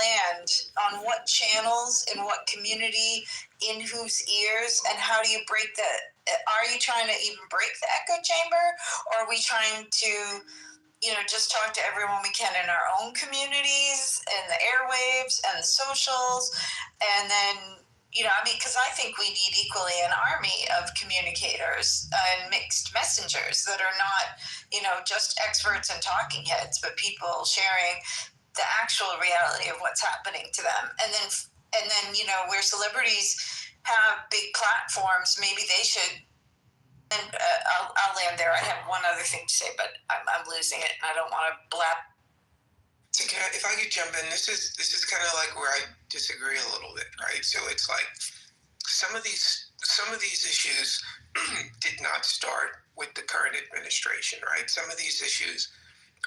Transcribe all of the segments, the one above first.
land on what channels, in what community, in whose ears, and how do you break the, are you trying to even break the echo chamber, or are we trying to, just talk to everyone we can in our own communities and the airwaves and the socials, and then, because I think we need equally an army of communicators and mixed messengers that are not, just experts and talking heads, but people sharing the actual reality of what's happening to them. And then, where celebrities have big platforms, maybe they should. And I'll land there. I have one other thing to say, but I'm losing it, and I don't want to blab. So if I could jump in, this is kind of like where I disagree a little bit, right? So it's like some of these issues did not start with the current administration, right? Some of these issues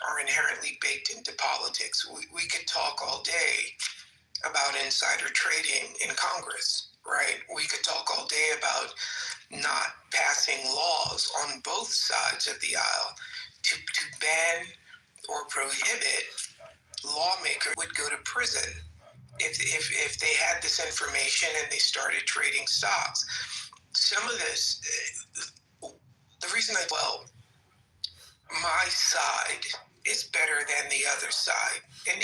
are inherently baked into politics. We could talk all day about insider trading in Congress, right? We could talk all day about not passing laws on both sides of the aisle to ban or prohibit. Lawmakers would go to prison if they had this information and they started trading stocks. Some of this, the reason my side is better than the other side, and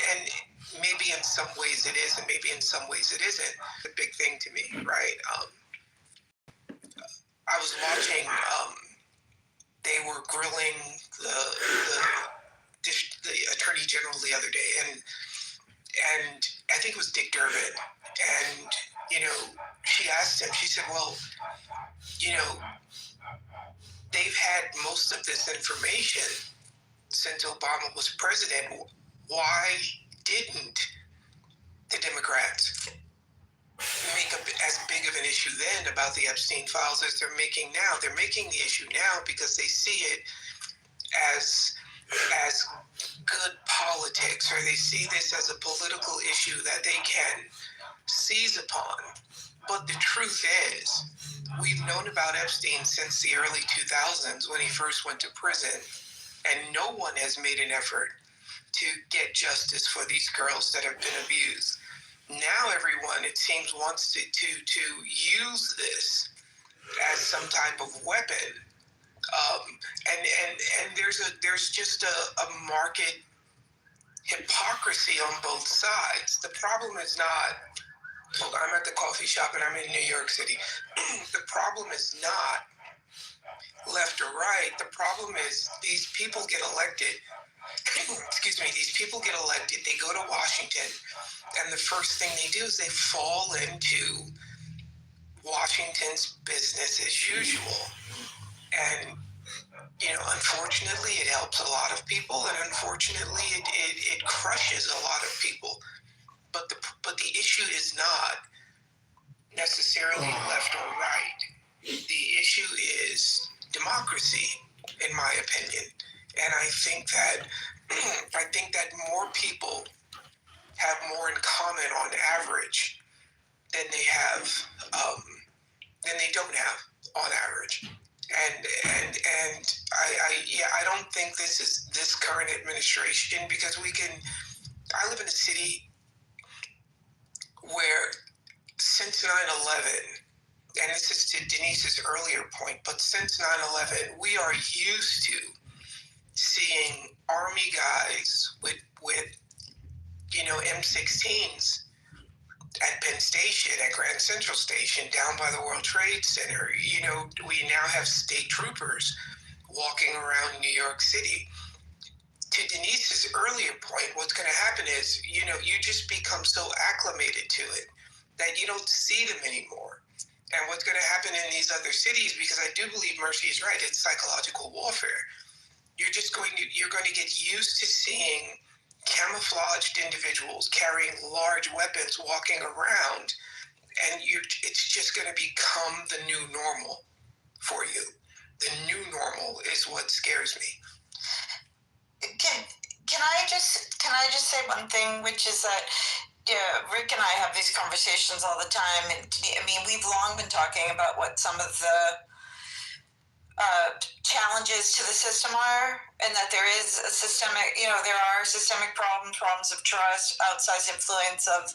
maybe in some ways it is, and maybe in some ways it isn't. The big thing to me, right? I was watching. They were grilling the attorney general the other day, and I think it was Dick Durbin, and she asked him. She said, "Well, they've had most of this information since Obama was president. Why didn't the Democrats make as big of an issue then about the Epstein files as they're making now? They're making the issue now because they see it as good politics, or they see this as a political issue that they can seize upon. But the truth is, we've known about Epstein since the early 2000s when he first went to prison, and no one has made an effort to get justice for these girls that have been abused. Now everyone, it seems, wants to use this as some type of weapon, and there's just a market hypocrisy on both sides. The problem is not. I'm at the coffee shop and I'm in New York City. The problem is not left or right. The problem is these people get elected. Excuse me. These people get elected. They go to Washington, and the first thing they do is they fall into Washington's business as usual. And unfortunately, it helps a lot of people, and unfortunately, it crushes a lot of people. But the issue is not necessarily left or right. The issue is democracy, in my opinion. And I think that more people have more in common on average than they have than they don't have on average. And I don't think this is this current administration, because I live in a city where since 9/11, and this is to Denise's earlier point, but since 9/11, we are used to seeing Army guys with M16s at Penn Station, at Grand Central Station, down by the World Trade Center. We now have state troopers walking around New York City. To Denise's earlier point, what's going to happen is, you just become so acclimated to it that you don't see them anymore. And what's going to happen in these other cities, because I do believe Mercy is right, it's psychological warfare. You're going to get used to seeing camouflaged individuals carrying large weapons walking around, and it's just going to become the new normal for you. The new normal is what scares me. Can I just say one thing, which is that Rick and I have these conversations all the time, and I mean, we've long been talking about what some of the challenges to the system are, and that there is a systemic, there are systemic problems of trust, outsized influence of,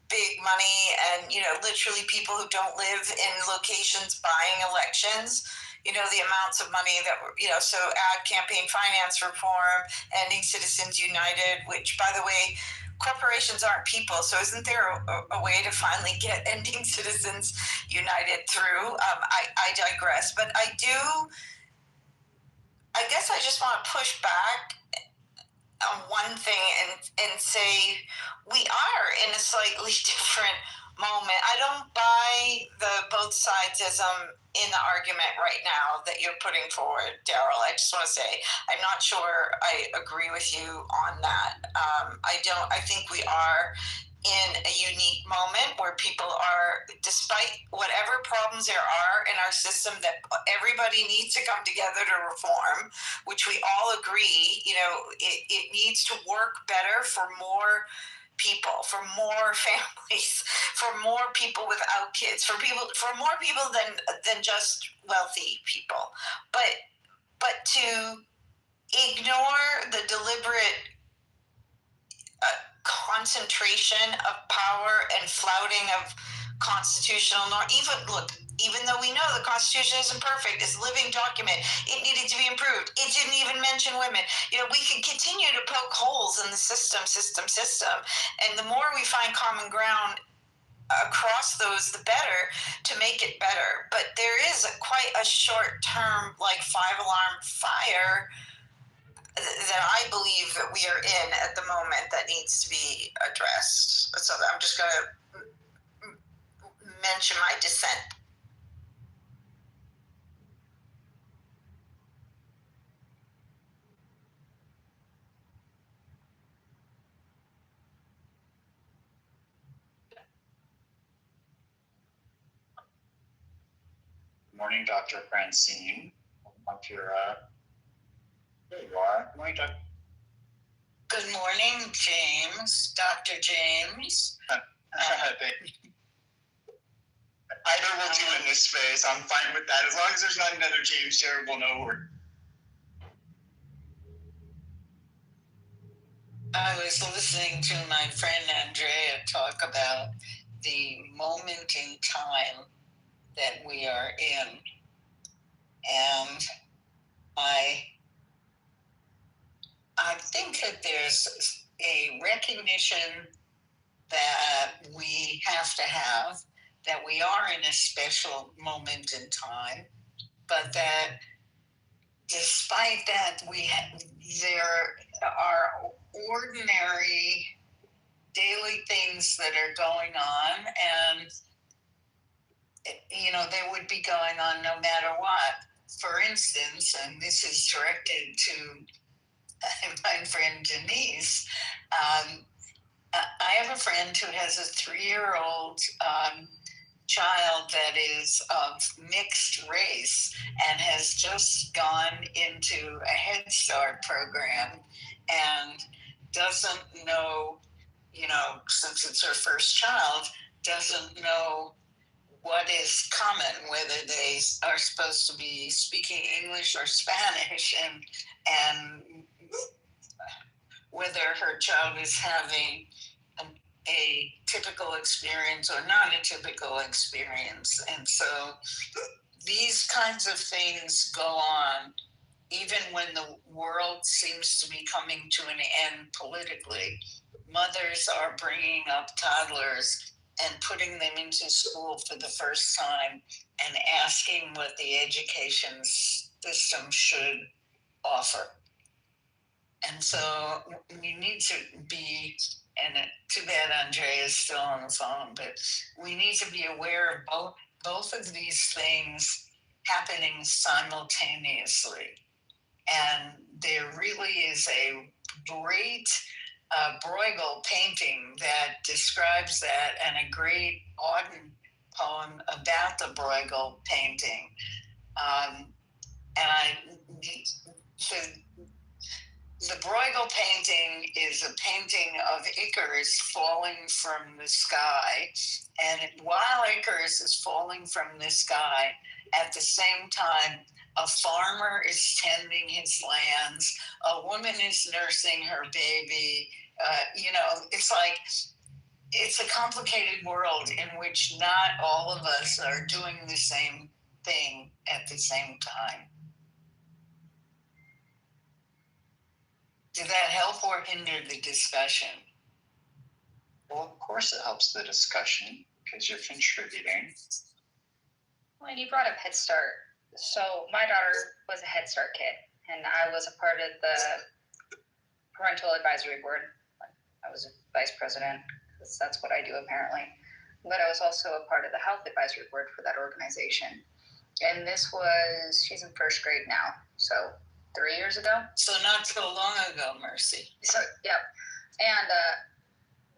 big money, and, literally people who don't live in locations buying elections. The amounts of money that were, so add campaign finance reform, ending Citizens United, which, by the way, corporations aren't people. So isn't there a way to finally get ending Citizens United through? I digress, but I guess I just want to push back on one thing and say we are in a slightly different moment. I don't buy the both sidesism in the argument right now that you're putting forward, Daryl. I just want to say I'm not sure I agree with you on that. I don't. I think we are in a unique moment where people are, despite whatever problems there are in our system that everybody needs to come together to reform, which we all agree, it needs to work better for more people, for more families, for more people without kids, for more people than just wealthy people. But to ignore the deliberate concentration of power and flouting of constitutional norm. Even though we know the Constitution isn't perfect, it's a living document. It needed to be improved. It didn't even mention women. We can continue to poke holes in the system. And the more we find common ground across those, the better, to make it better. But there is quite a short term, like 5-alarm fire that I believe that we are in at the moment that needs to be addressed. So I'm just going to mention my dissent. Good morning, Dr. Francine. Up your, there you are. Good morning, Dr. Good morning, James. Dr. James. Either will do in this space. I'm fine with that. As long as there's not another James here, we'll know we're. I was listening to my friend Andrea talk about the moment in time that we are in. And I think that there's a recognition that we have to have that we are in a special moment in time, but that despite that, there are ordinary daily things that are going on, and they would be going on no matter what. For instance, and this is directed to my friend Denise, I have a friend who has a 3-year-old child that is of mixed race and has just gone into a Head Start program and doesn't know, since it's her first child, doesn't know what is common, whether they are supposed to be speaking English or Spanish, and whether her child is having a typical experience or not a typical experience. And so these kinds of things go on even when the world seems to be coming to an end politically. Mothers are bringing up toddlers and putting them into school for the first time and asking what the education system should offer. And so we need to be, and too bad Andrea is still on the phone, but we need to be aware of both of these things happening simultaneously. And there really is a great Bruegel painting that describes that, and a great Auden poem about the Bruegel painting. And I should The Bruegel painting is a painting of Icarus falling from the sky. And while Icarus is falling from the sky, at the same time, a farmer is tending his lands, a woman is nursing her baby. It's like, it's a complicated world in which not all of us are doing the same thing at the same time. Did that help or hinder the discussion? Well, of course it helps the discussion because you're contributing. Well, and you brought up Head Start. So my daughter was a Head Start kid, and I was a part of the parental advisory board. I was a vice president, because that's what I do apparently. But I was also a part of the health advisory board for that organization. And she's in first grade now, so 3 years ago. So not so long ago, Mercy. So, yep. And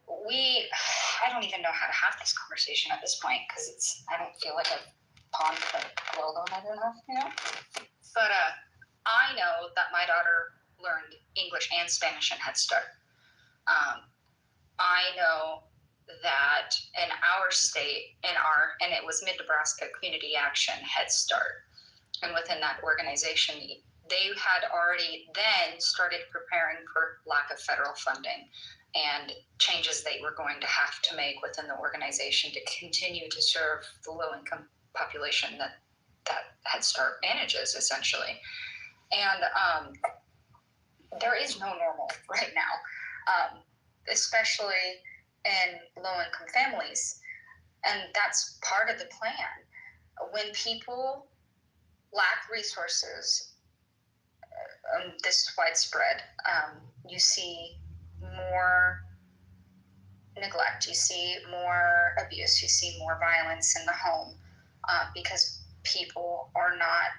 I don't even know how to have this conversation at this point, because I don't feel like I've pond boiled on it enough, But I know that my daughter learned English and Spanish in Head Start. I know that in our state, and it was Mid-Nebraska Community Action Head Start, and within that organization, they had already then started preparing for lack of federal funding and changes they were going to have to make within the organization to continue to serve the low-income population that Head Start manages, essentially. And there is no normal right now, especially in low-income families. And that's part of the plan. When people lack resources, this is widespread, you see more neglect, you see more abuse, you see more violence in the home, because people are not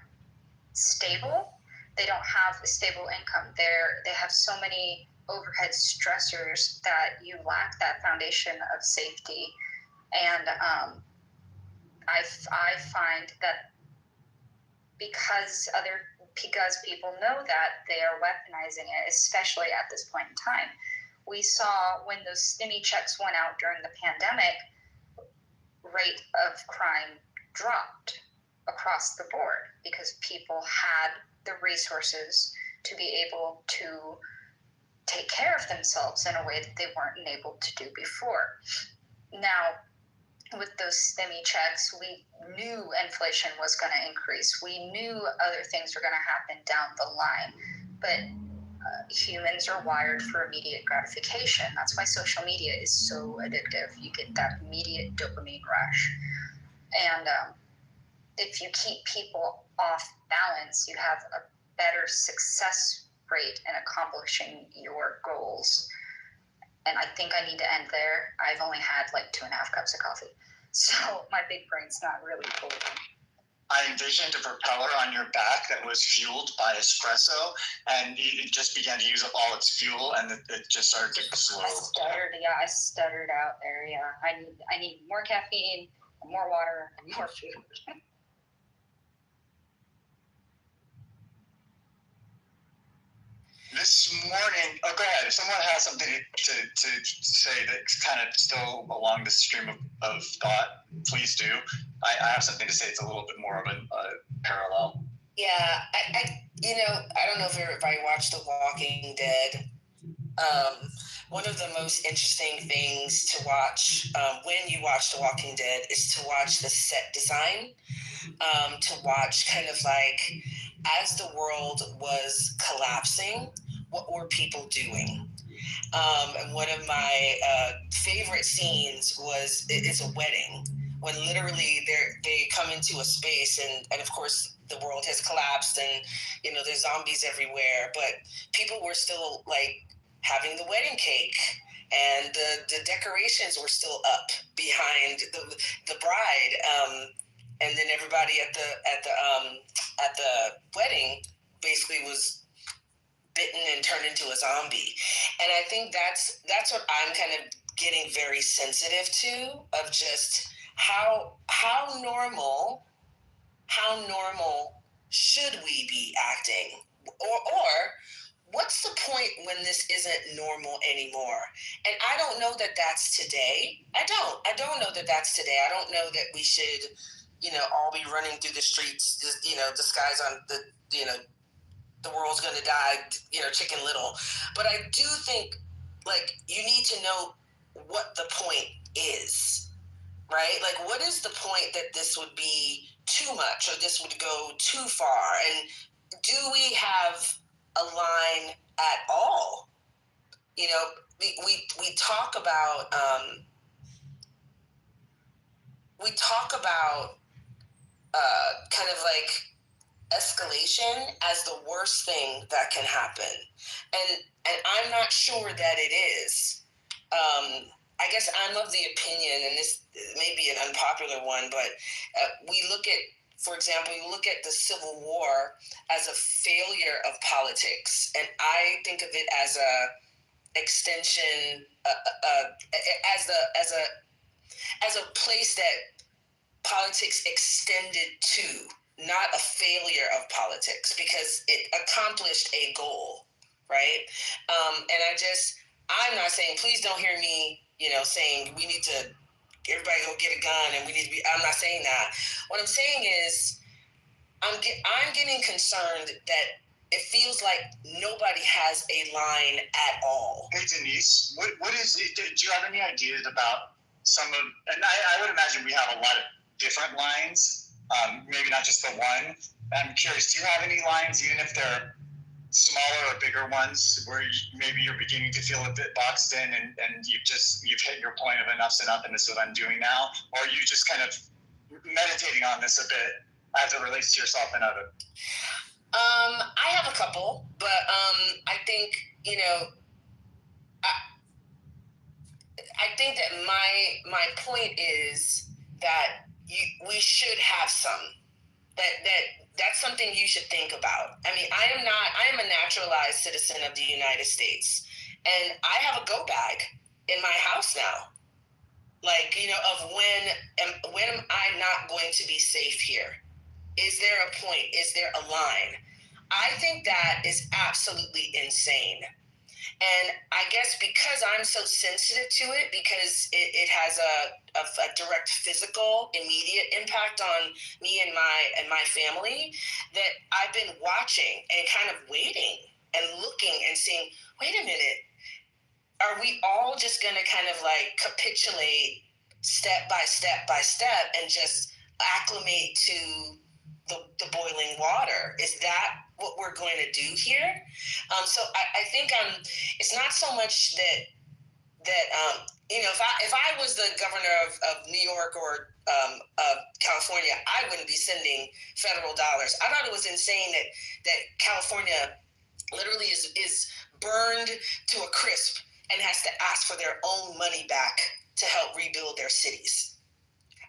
stable. They don't have a stable income. They have so many overhead stressors that you lack that foundation of safety. And I find that because people know that, they are weaponizing it, especially at this point in time. We saw when those STEMI checks went out during the pandemic, rate of crime dropped across the board because people had the resources to be able to take care of themselves in a way that they weren't able to do before. Now, with those STEMI checks, we knew inflation was going to increase. We knew other things were going to happen down the line. But humans are wired for immediate gratification. That's why social media is so addictive. You get that immediate dopamine rush. And if you keep people off balance, you have a better success rate in accomplishing your goals. And I think I need to end there. I've only had like 2.5 cups of coffee, so my big brain's not really full. I envisioned a propeller on your back that was fueled by espresso, and it just began to use up all its fuel, and it just started to slow. I stuttered out there. Yeah, I need more caffeine, more water, and more food. This morning, go ahead. If someone has something to say that's kind of still along the stream of thought, please do. I have something to say. It's a little bit more of a parallel. Yeah, I don't know if everybody watched The Walking Dead. One of the most interesting things to watch when you watch The Walking Dead is to watch the set design, to watch kind of like as the world was collapsing, what were people doing? And one of my favorite scenes is a wedding when literally they come into a space and of course the world has collapsed and there's zombies everywhere, but people were still like having the wedding cake and the decorations were still up behind the bride, and then everybody at the wedding basically was bitten and turned into a zombie. And I think that's what I'm kind of getting very sensitive to, of just how normal should we be acting, or what's the point when this isn't normal anymore? And I don't know that that's today. I don't know that that's today. I don't know that we should, all be running through the streets, just, disguise on the world's gonna die, Chicken Little. But I do think, like, you need to know what the point is, right? Like, what is the point that this would be too much or this would go too far? And do we have a line at all? We talk about kind of like escalation as the worst thing that can happen, and I'm not sure that it is. I guess I'm of the opinion, and this may be an unpopular one, but we look at, for example, you look at the Civil War as a failure of politics, and I think of it as a extension, as a place that politics extended to, not a failure of politics, because it accomplished a goal, right? And I'm not saying, please don't hear me, saying we need to, everybody go get a gun and we need to be, I'm not saying that. What I'm saying is, I'm getting concerned that it feels like nobody has a line at all. Hey, Denise, what is it? Do you have any ideas about some of, and I would imagine we have a lot of different lines, maybe not just the one. I'm curious, do you have any lines, even if they're smaller or bigger ones, where maybe you're beginning to feel a bit boxed in and you've hit your point of enough's enough and this is what I'm doing now? Or are you just kind of meditating on this a bit as it relates to yourself and others? I have a couple, but I think, I think that my point is that we should have some. That's something you should think about. I mean, I am a naturalized citizen of the United States, and I have a go bag in my house now. Like, of when am I not going to be safe here? Is there a point? Is there a line? I think that is absolutely insane. And I guess because I'm so sensitive to it, because it has a direct physical, immediate impact on me and my family, that I've been watching and kind of waiting and looking and seeing, wait a minute, are we all just going to kind of like capitulate step by step by step and just acclimate to the boiling water? Is that what we're going to do here? So I think it's not so much that if I was the governor of New York or California, I wouldn't be sending federal dollars. I thought it was insane that California literally is burned to a crisp and has to ask for their own money back to help rebuild their cities.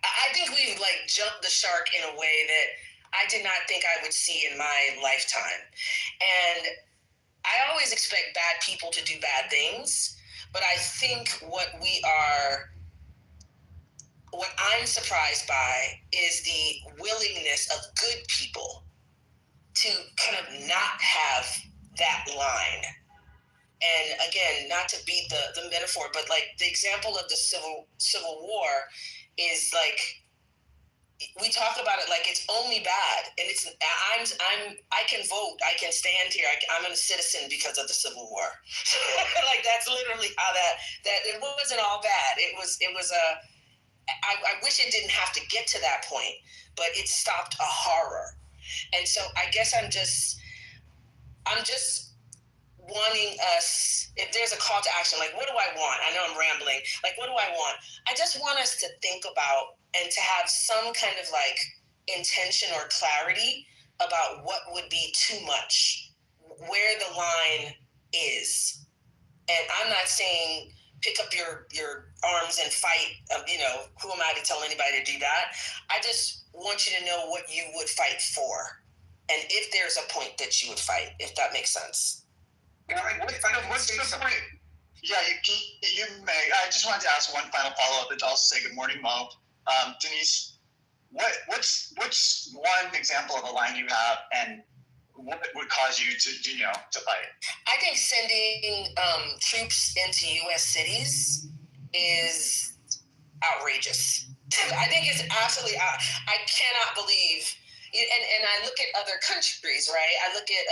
I think we've like jumped the shark in a way that I did not think I would see in my lifetime. And I always expect bad people to do bad things, but I think what I'm surprised by is the willingness of good people to kind of not have that line. And again, not to beat the metaphor, but like the example of the Civil War is like, we talk about it like it's only bad, and I can vote, I can stand here, I'm a citizen because of the Civil War. Like that's literally how that it wasn't all bad. It was I wish it didn't have to get to that point, but it stopped a horror. And so I guess I'm just wanting us, if there's a call to action, like what do I want? I know I'm rambling. Like what do I want? I just want us to think about and to have some kind of like intention or clarity about what would be too much, where the line is. And I'm not saying pick up your arms and fight, who am I to tell anybody to do that? I just want you to know what you would fight for. And if there's a point that you would fight, if that makes sense. What's the point? Yeah, you may. I just wanted to ask one final follow-up and also say good morning, Mo. Denise, what's one example of a line you have, and what would cause you to fight? I think sending troops into U.S. cities is outrageous. I think it's absolutely. I cannot believe. And I look at other countries, right? I look at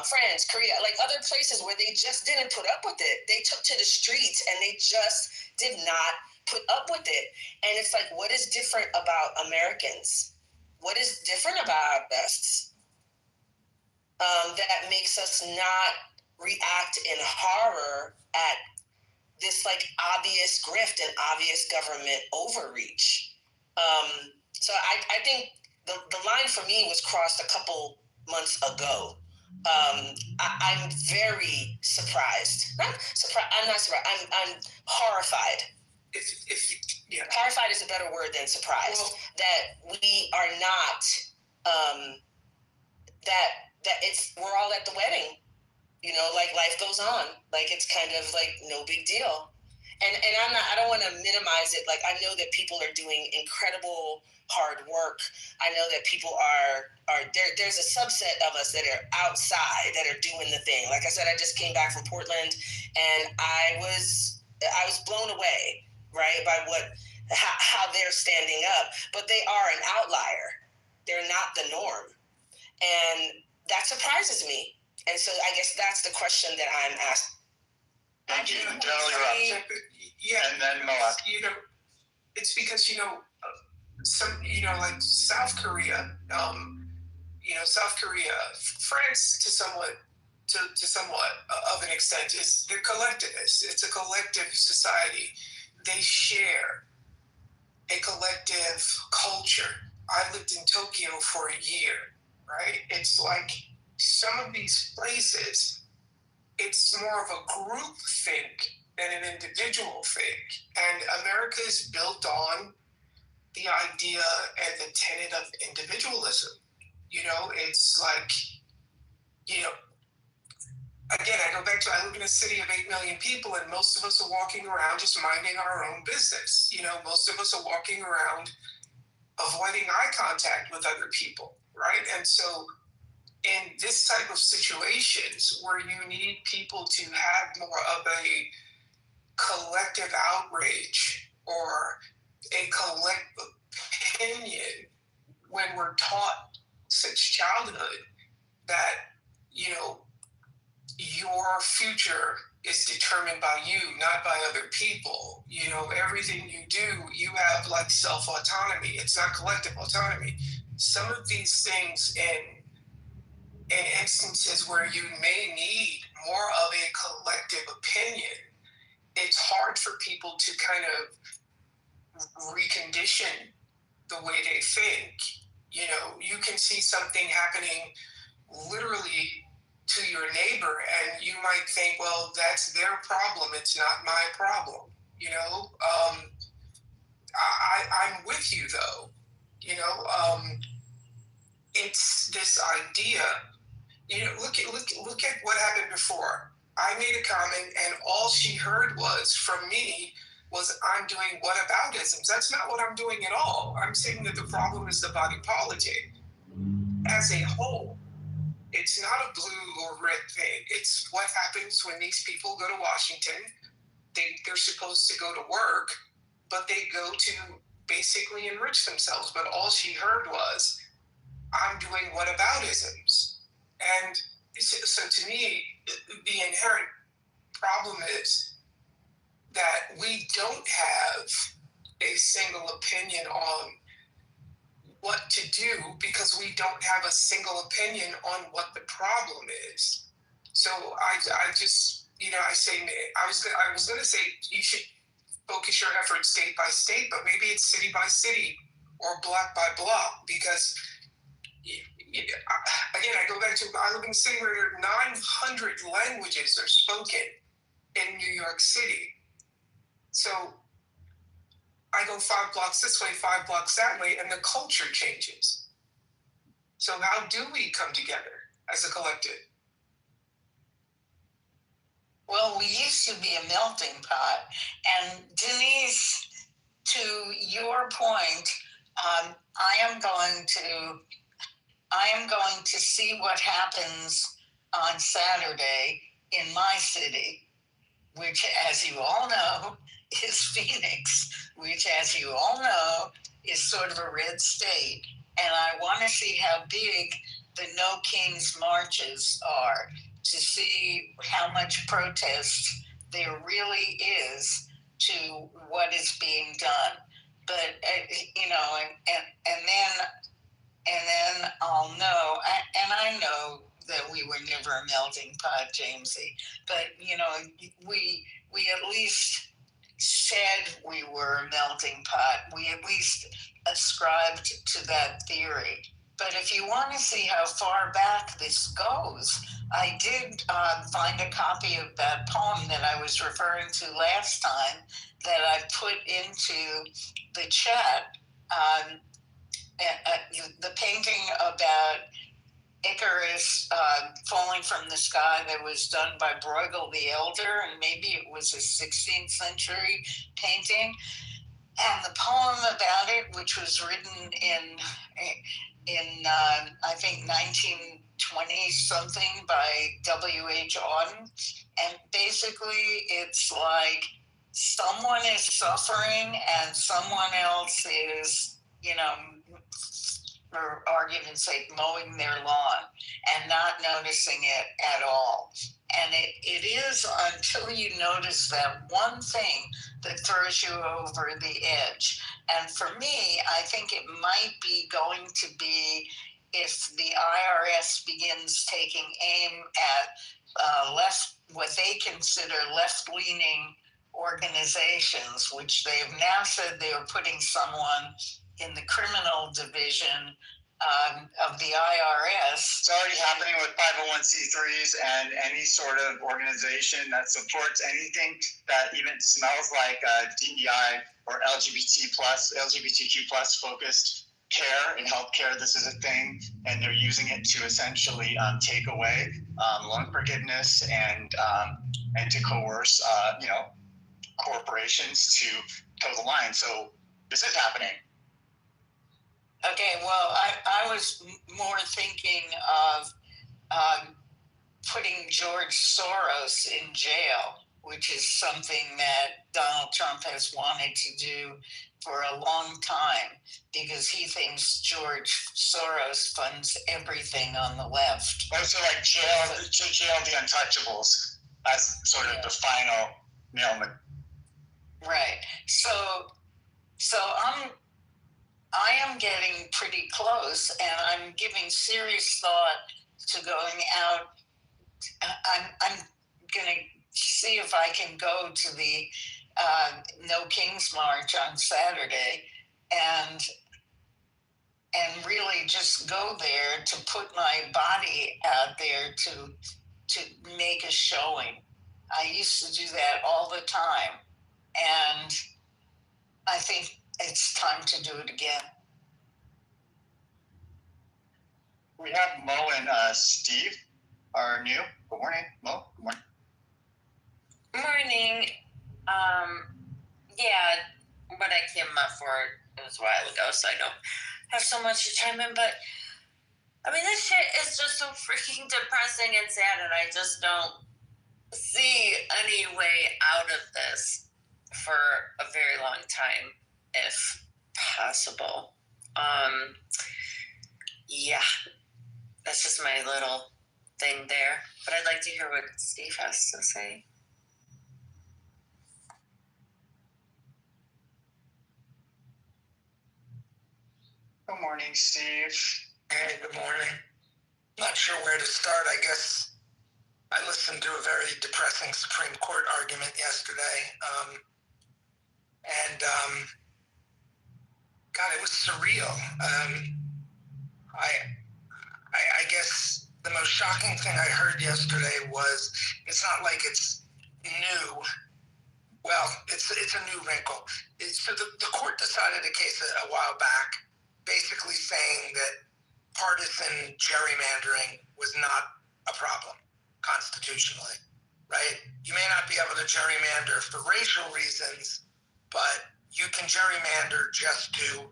France, Korea, like other places where they just didn't put up with it. They took to the streets and they just did not put up with it. And it's like, what is different about Americans? What is different about us that makes us not react in horror at this like obvious grift and obvious government overreach? So I think the line for me was crossed a couple months ago. I'm very surprised. Not surprised. I'm not surprised. I'm horrified. Horrified is a better word than surprised. Well, that we are not. That it's we're all at the wedding. Like life goes on. Like it's kind of like no big deal. And I don't want to minimize it. Like I know that people are doing incredible hard work. I know that people are there's a subset of us that are outside that are doing the thing. Like I said, I just came back from Portland and I was blown away, right, by how they're standing up. But they are an outlier. They're not the norm. And that surprises me. And so I guess that's the question that I'm asking. Thank you. General, you're up. Yeah, and then Moa. It's because some like South Korea, South Korea, France to somewhat of an extent is they're collectivists. It's a collective society. They share a collective culture. I lived in Tokyo for a year, right? It's like some of these places, it's more of a group think than an individual think. And America is built on the idea and the tenet of individualism. It's like, again, I go back to, I live in a city of 8 million people and most of us are walking around just minding our own business. Most of us are walking around avoiding eye contact with other people, right? And so in this type of situations where you need people to have more of a collective outrage or a collective opinion, when we're taught since childhood that, your future is determined by you, not by other people. Everything you do, you have like self-autonomy. It's not collective autonomy. Some of these things in instances where you may need more of a collective opinion, it's hard for people to kind of recondition the way they think. You can see something happening literally to your neighbor and you might think, well, that's their problem. It's not my problem. I'm with you though. It's this idea. Look at what happened before. I made a comment and all she heard from me was I'm doing whataboutisms. That's not what I'm doing at all. I'm saying that the problem is the body politic as a whole. It's not a blue or red thing. It's what happens when these people go to Washington. They're supposed to go to work, but they go to basically enrich themselves. But all she heard was, I'm doing whataboutisms. And so to me, the inherent problem is that we don't have a single opinion on what to do because we don't have a single opinion on what the problem is. So I just, I say, I was going to say you should focus your efforts state by state, but maybe it's city by city or block by block, because again, I go back to, I live in a city where 900 languages are spoken in New York City. So I go 5 blocks this way, 5 blocks that way, and the culture changes. So how do we come together as a collective? Well, we used to be a melting pot. And Denise, to your point, I am going to I am going to see what happens on Saturday in my city, which, as you all know, is Phoenix, which, as you all know, is sort of a red state. And I want to see how big the No Kings marches are, to see how much protest there really is to what is being done. But and then I'll know, and I know that we were never a melting pot, Jamesy. But we at least said we were a melting pot. We at least ascribed to that theory. But if you want to see how far back this goes, I did find a copy of that poem that I was referring to last time that I put into the chat. The painting about Icarus falling from the sky that was done by Bruegel the Elder, and maybe it was a 16th century painting. And the poem about it, which was written in I think 1920 something by W.H. Auden, and basically it's like someone is suffering and someone else is, for argument's sake, mowing their lawn and not noticing it at all. And it is until you notice that one thing that throws you over the edge. And for me, I think it might be going to be if the IRS begins taking aim at what they consider left-leaning organizations, which they have now said they are putting someone in the criminal division of the IRS. It's already happening with 501c3s and any sort of organization that supports anything that even smells like DEI or LGBTQ plus focused care and healthcare. This is a thing, and they're using it to essentially take away loan forgiveness and to coerce corporations to toe the line. So this is happening. Okay, well, I was more thinking of putting George Soros in jail, which is something that Donald Trump has wanted to do for a long time, because he thinks George Soros funds everything on the left. Oh, so like jail the untouchables as sort of the final nail in the... Right. So I am getting pretty close, and I'm giving serious thought to going out. I'm going to see if I can go to the No Kings March on Saturday, and really just go there to put my body out there to make a showing. I used to do that all the time, and I think it's time to do it again. We have Mo and Steve are new. Good morning, Mo. Good morning. Morning. Yeah, what I came up for, it was a while ago, so I don't have so much to chime in, but I mean, this shit is just so freaking depressing and sad, and I just don't see any way out of this for a very long time, if possible. Yeah, that's just my little thing there, but I'd like to hear what Steve has to say. Good morning, Steve. Hey, good morning. Not sure where to start. I guess I listened to a very depressing Supreme Court argument yesterday. God, it was surreal. I guess the most shocking thing I heard yesterday was it's not like it's new. Well, it's a new wrinkle. So the court decided a case a while back, basically saying that partisan gerrymandering was not a problem constitutionally, right? You may not be able to gerrymander for racial reasons, but you can gerrymander just to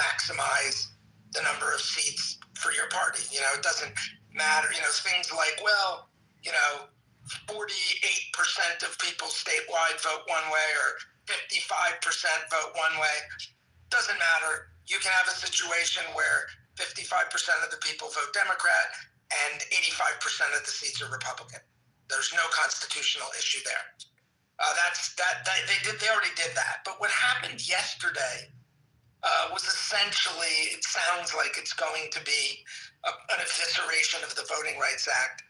maximize the number of seats for your party. It doesn't matter. Things like, well, 48% of people statewide vote one way or 55% vote one way. Doesn't matter. You can have a situation where 55% of the people vote Democrat and 85% of the seats are Republican. There's no constitutional issue there. They already did that. But what happened yesterday was essentially, it sounds like it's going to be an evisceration of the Voting Rights Act.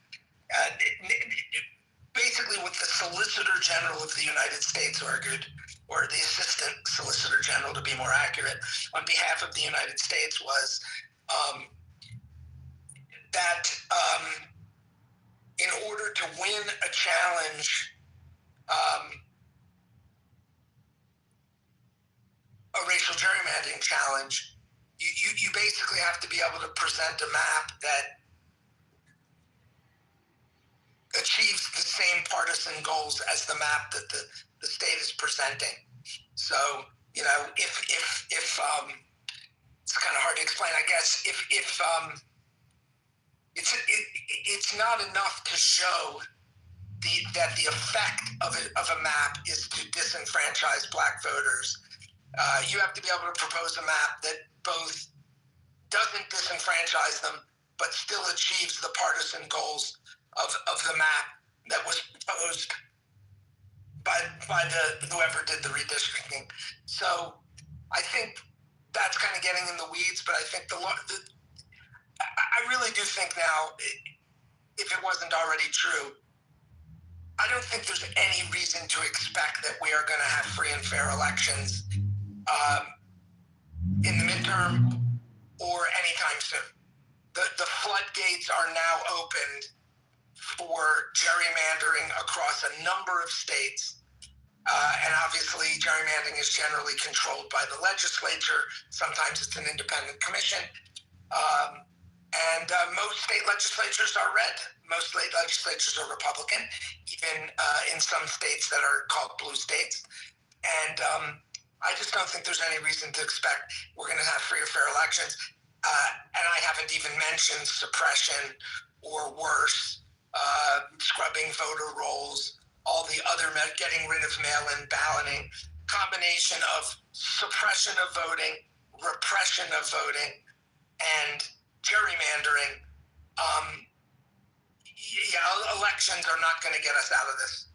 Basically, what the Solicitor General of the United States argued, or the Assistant Solicitor General to be more accurate, on behalf of the United States was that in order to win a challenge, a racial gerrymandering challenge, you basically have to be able to present a map that achieves the same partisan goals as the map that the state is presenting. So, if it's kind of hard to explain, I guess, if it's not enough to show that the effect of a map is to disenfranchise Black voters. You have to be able to propose a map that both doesn't disenfranchise them, but still achieves the partisan goals of the map that was proposed by whoever did the redistricting. So I think that's kind of getting in the weeds, but I think I really do think now, if it wasn't already true, I don't think there's any reason to expect that we are going to have free and fair elections in the midterm or anytime soon. The floodgates are now opened for gerrymandering across a number of states. And obviously, gerrymandering is generally controlled by the legislature. Sometimes it's an independent commission. And most state legislatures are red. Most state legislatures are Republican, even in some states that are called blue states. And I just don't think there's any reason to expect we're going to have free or fair elections. And I haven't even mentioned suppression or worse, scrubbing voter rolls, all the other getting rid of mail-in balloting, combination of suppression of voting, repression of voting, and gerrymandering. Elections are not going to get us out of this.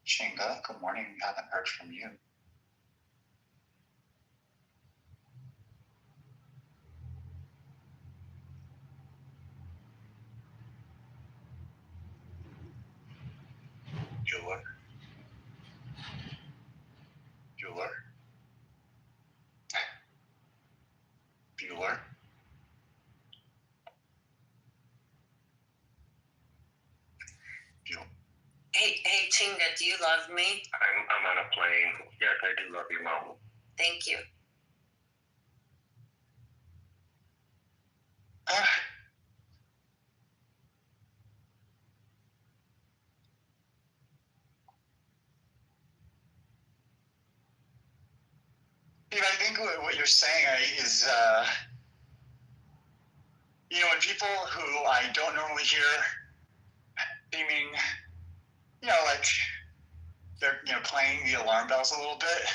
Chinga, good morning. We haven't heard from you. Bueller. Bueller. Bueller. Hey, Chinga, do you love me? I'm on a plane. Yes, I do love you, Mom. Thank you. I think what you're saying is, when people who I don't normally hear seeming, like they're, playing the alarm bells a little bit,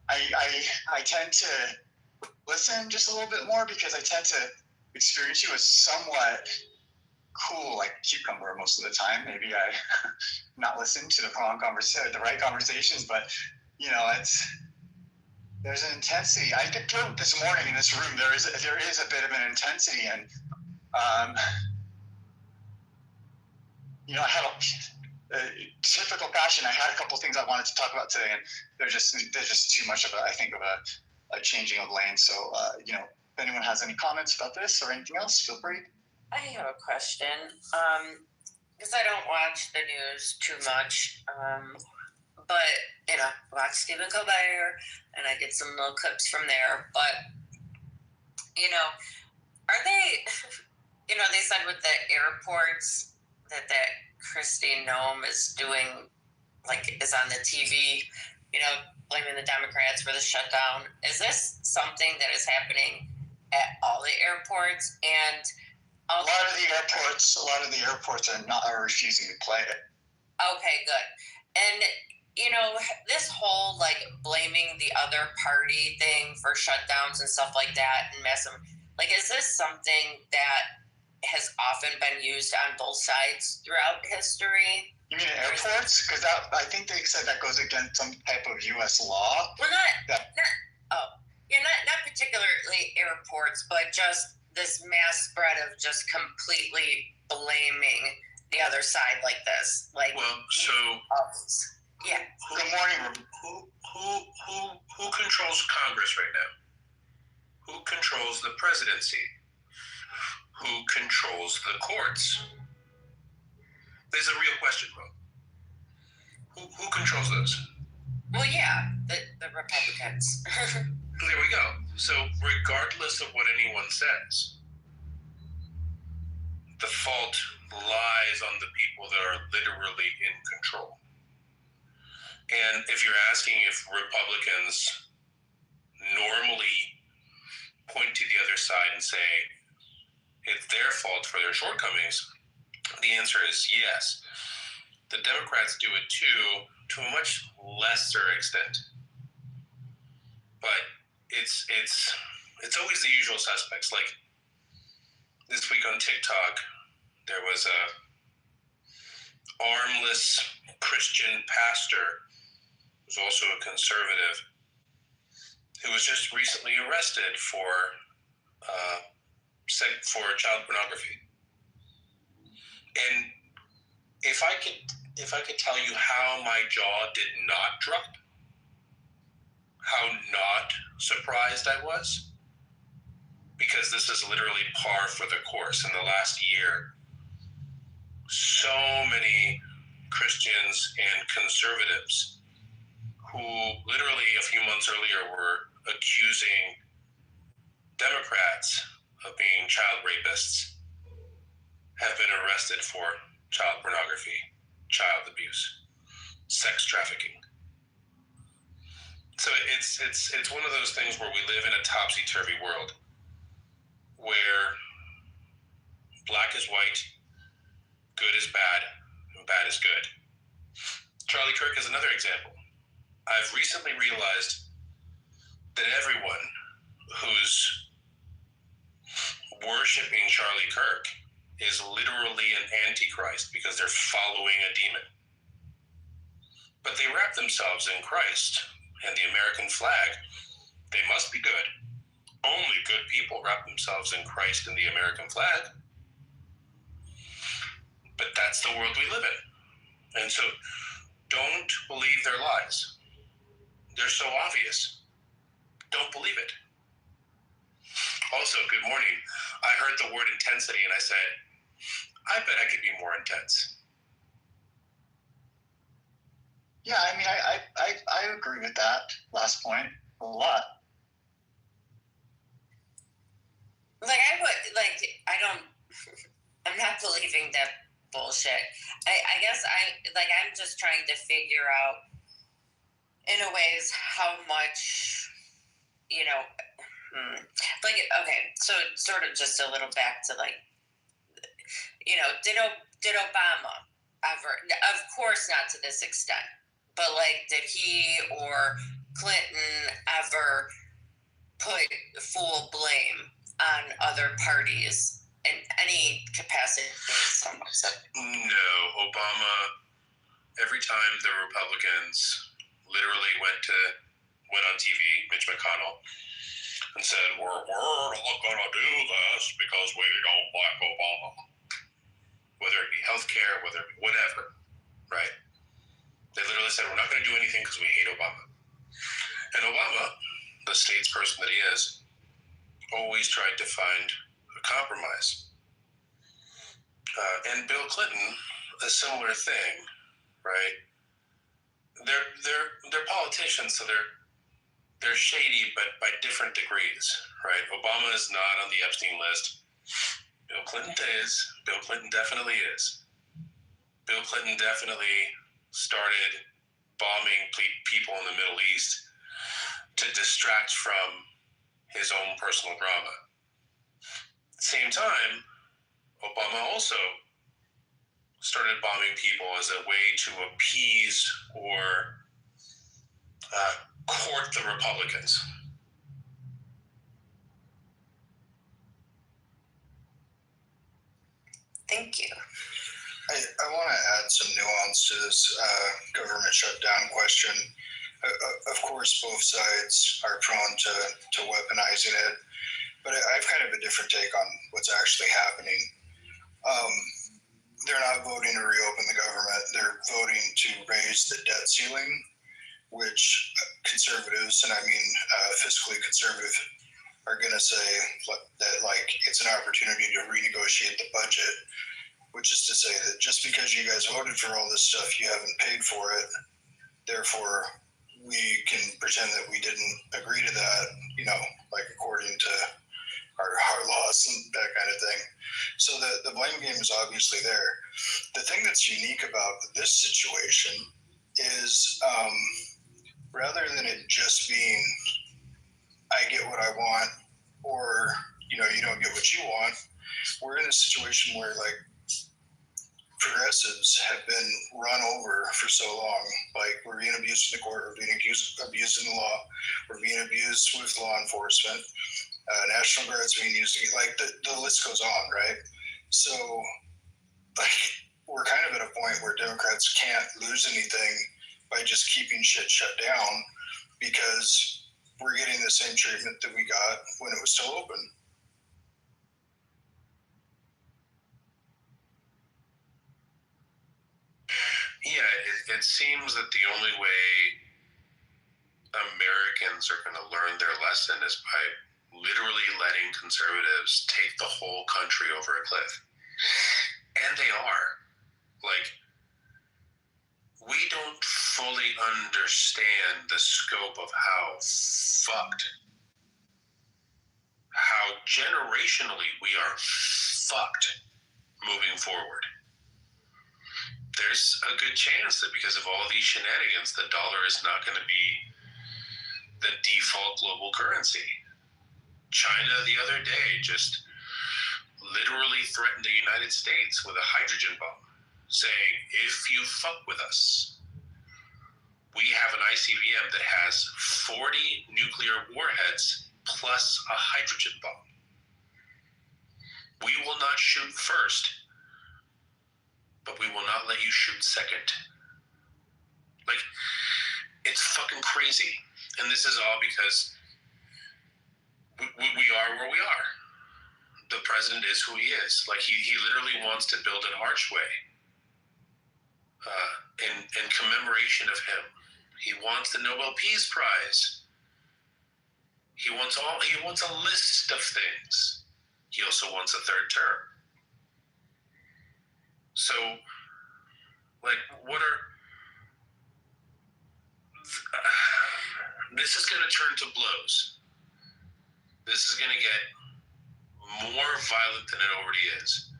I tend to listen just a little bit more because I tend to experience you as somewhat cool, like cucumber most of the time. Maybe I not listen to the right conversations, but there's an intensity. I could feel this morning in this room. There is a bit of an intensity, and I had a typical fashion. I had a couple of things I wanted to talk about today, and there's just too much of a changing of lanes. So if anyone has any comments about this or anything else, feel free. I have a question, because I don't watch the news too much, but, watch Stephen Colbert, and I get some little clips from there, but, are they, they said with the airports that Christine Nome is doing, like, is on the TV, blaming the Democrats for the shutdown. Is this something that is happening at all the airports? And a lot of the airports are refusing to play it. Okay, good. And this whole like blaming the other party thing for shutdowns and stuff like that, and is this something that has often been used on both sides throughout history? You mean airports? Because I think they said that goes against some type of U.S. law. Well, not particularly airports, but just this mass spread of just completely blaming the other side like this. Like, yeah. Good morning. Who controls Congress right now? Who controls the presidency? Who controls the courts? There's a real question, bro. Who controls those? Well, yeah, the Republicans. There we go. So regardless of what anyone says, the fault lies on the people that are literally in control. And if you're asking if Republicans normally point to the other side and say it's their fault for their shortcomings, the answer is yes. The Democrats do it too, to a much lesser extent. But it's always the usual suspects. Like this week on TikTok, there was a armless Christian pastor who's also a conservative who was just recently arrested for child pornography. And if I could tell you how my jaw did not drop, how not surprised I was, because this is literally par for the course in the last year. So many Christians and conservatives who literally a few months earlier were accusing Democrats of being child rapists have been arrested for child pornography, child abuse, sex trafficking. So it's one of those things where we live in a topsy-turvy world where black is white, good is bad, and bad is good. Charlie Kirk is another example. I've recently realized that everyone who's worshiping Charlie Kirk is literally an antichrist because they're following a demon. But they wrap themselves in Christ and the American flag. They must be good. Only good people wrap themselves in Christ and the American flag. But that's the world we live in. And so don't believe their lies. They're so obvious. Don't believe it. Also, good morning. I heard the word intensity and I said, I bet I could be more intense. Yeah, I mean, I agree with that last point a lot. I'm not believing that bullshit. I guess I'm just trying to figure out in a ways how much, okay, so sort of just a little back to did Obama ever, of course not to this extent, but did he or Clinton ever put full blame on other parties in any capacity? No, Obama, every time the Republicans literally went on TV, Mitch McConnell, and said, we're not going to do this because we don't like Obama. Whether it be healthcare, whether it be whatever, right? They literally said, we're not going to do anything because we hate Obama. And Obama, the statesperson that he is, always tried to find a compromise. And Bill Clinton, a similar thing, right? They're politicians, so they're shady, but by different degrees, right? Obama is not on the Epstein list. Bill Clinton is. Bill Clinton definitely is. Bill Clinton definitely started bombing people in the Middle East to distract from his own personal drama. At the same time, Obama also started bombing people as a way to appease or court the Republicans. Thank you. I want to add some nuance to this government shutdown question. Of course, both sides are prone to weaponizing it, but I have kind of a different take on what's actually happening. They're not voting to reopen the government. They're voting to raise the debt ceiling, which conservatives, and I mean fiscally conservative, are going to say that it's an opportunity to renegotiate the budget, which is to say that just because you guys voted for all this stuff, you haven't paid for it. Therefore, we can pretend that we didn't agree to that, according to our laws and that kind of thing. So the blame game is obviously there. The thing that's unique about this situation is rather than it just being, I get what I want, or, you don't get what you want, we're in a situation where, progressives have been run over for so long. We're being abused in the court, we're being abused in the law, we're being abused with law enforcement, National Guard's being used, the list goes on, right? So, we're kind of at a point where Democrats can't lose anything by just keeping shit shut down, because we're getting the same treatment that we got when it was still open. Yeah, it seems that the only way Americans are going to learn their lesson is by literally letting conservatives take the whole country over a cliff. And they are. We don't fully understand the scope of how generationally we are fucked moving forward. There's a good chance that because of all these shenanigans, the dollar is not going to be the default global currency. China the other day just literally threatened the United States with a hydrogen bomb, saying, if you fuck with us, we have an ICBM that has 40 nuclear warheads plus a hydrogen bomb. We will not shoot first, but we will not let you shoot second. It's fucking crazy. And this is all because we are where we are. The president is who he is. He literally wants to build an archway in commemoration of him. He wants the Nobel Peace Prize. He wants a list of things. He also wants a third term. So, this is going to turn to blows. This is going to get more violent than it already is.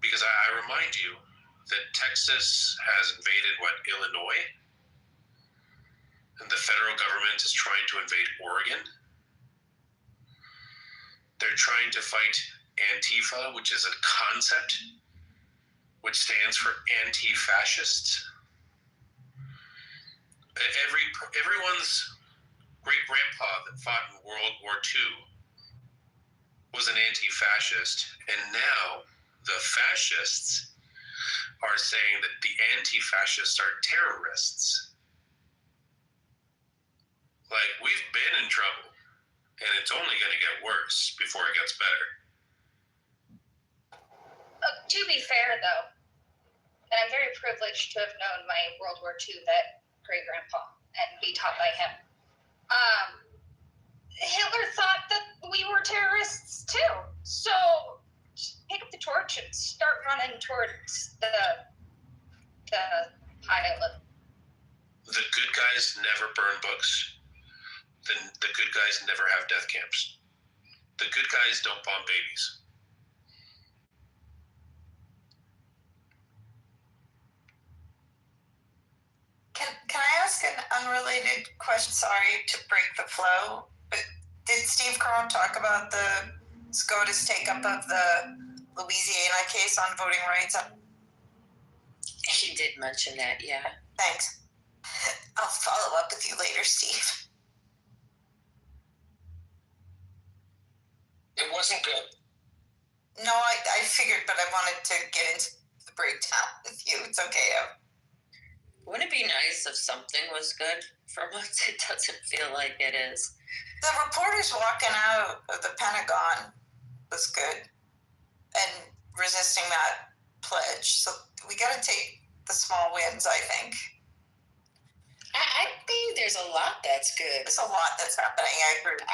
Because I remind you that Texas has invaded, Illinois? And the federal government is trying to invade Oregon. They're trying to fight Antifa, which is a concept which stands for anti-fascists. Everyone's great-grandpa that fought in World War II was an anti-fascist, and now the fascists are saying that the anti-fascists are terrorists. We've been in trouble, and it's only going to get worse before it gets better. To be fair, though, and I'm very privileged to have known my World War II vet great-grandpa and be taught by him. Hitler thought that we were terrorists too. So pick up the torch and start running towards the pilot. The good guys never burn books. The good guys never have death camps. The good guys don't bomb babies. Can I ask an unrelated question? Sorry to break the flow, but did Steve Crone talk about the SCOTUS take-up of the Louisiana case on voting rights? He did mention that, yeah. Thanks. I'll follow up with you later, Steve. It wasn't good. No, I figured, but I wanted to get into the breakdown with you. It's okay. Wouldn't it be nice if something was good? For once, it doesn't feel like it is. The reporters walking out of the Pentagon was good and resisting that pledge. So we got to take the small wins, I think. I think there's a lot that's good. There's a lot that's happening. I agree.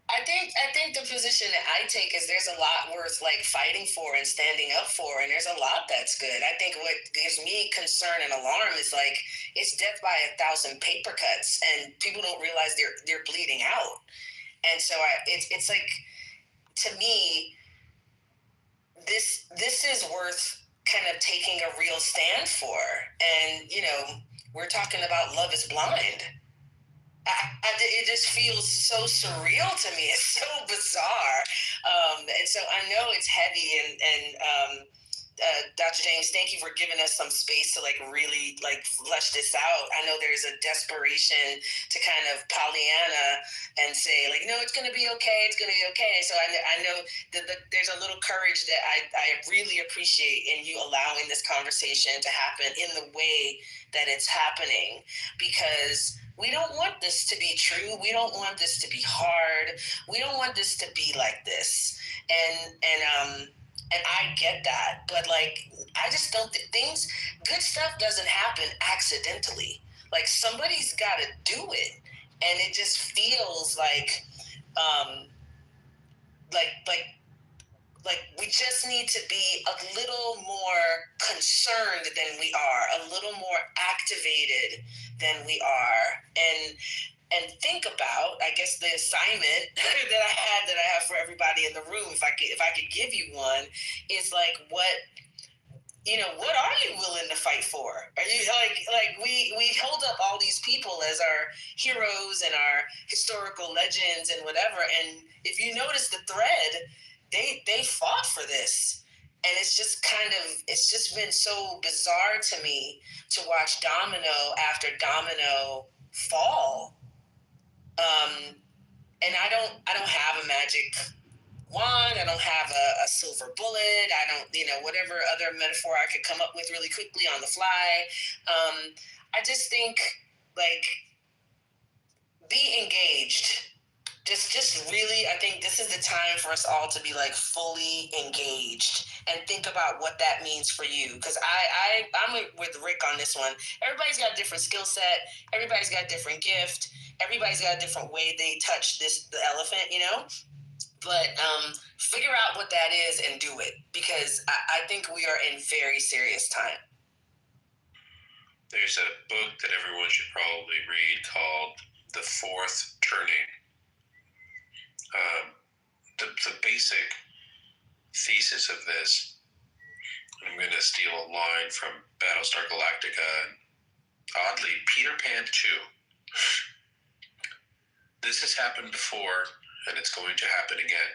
I think the position that I take is there's a lot worth like fighting for and standing up for, and there's a lot that's good. I think what gives me concern and alarm is like it's death by 1,000 paper cuts, and people don't realize they're bleeding out. And so it's like, to me, this is worth kind of taking a real stand for. And we're talking about Love is Blind. It just feels so surreal to me. It's so bizarre. And so I know it's heavy, and Dr. James, thank you for giving us some space to really flesh this out. I know there's a desperation to kind of Pollyanna and say no, it's going to be okay. It's going to be okay. So I know that there's a little courage that I really appreciate in you allowing this conversation to happen in the way that it's happening, because we don't want this to be true. We don't want this to be hard. We don't want this to be like this. And I get that, but I just don't think good stuff doesn't happen accidentally. Somebody's got to do it, and it just feels like we just need to be a little more concerned than we are, a little more activated than we are, and think about, I guess, the assignment that I have for everybody in the room, if I could give you one, is what are you willing to fight for? Are you we hold up all these people as our heroes and our historical legends and whatever, and if you notice the thread, they fought for this. And it's just been so bizarre to me to watch domino after domino fall. And I don't have a magic wand. I don't have a silver bullet. I don't, whatever other metaphor I could come up with really quickly on the fly. I just think be engaged. Just really, I think this is the time for us all to be fully engaged and think about what that means for you. Because I'm with Rick on this one. Everybody's got a different skill set. Everybody's got a different gift. Everybody's got a different way they touch the elephant, But figure out what that is and do it, because I think we are in very serious time. There's a book that everyone should probably read called The Fourth Turning. The basic thesis of this, I'm going to steal a line from Battlestar Galactica, and oddly, Peter Pan 2. This has happened before, and it's going to happen again.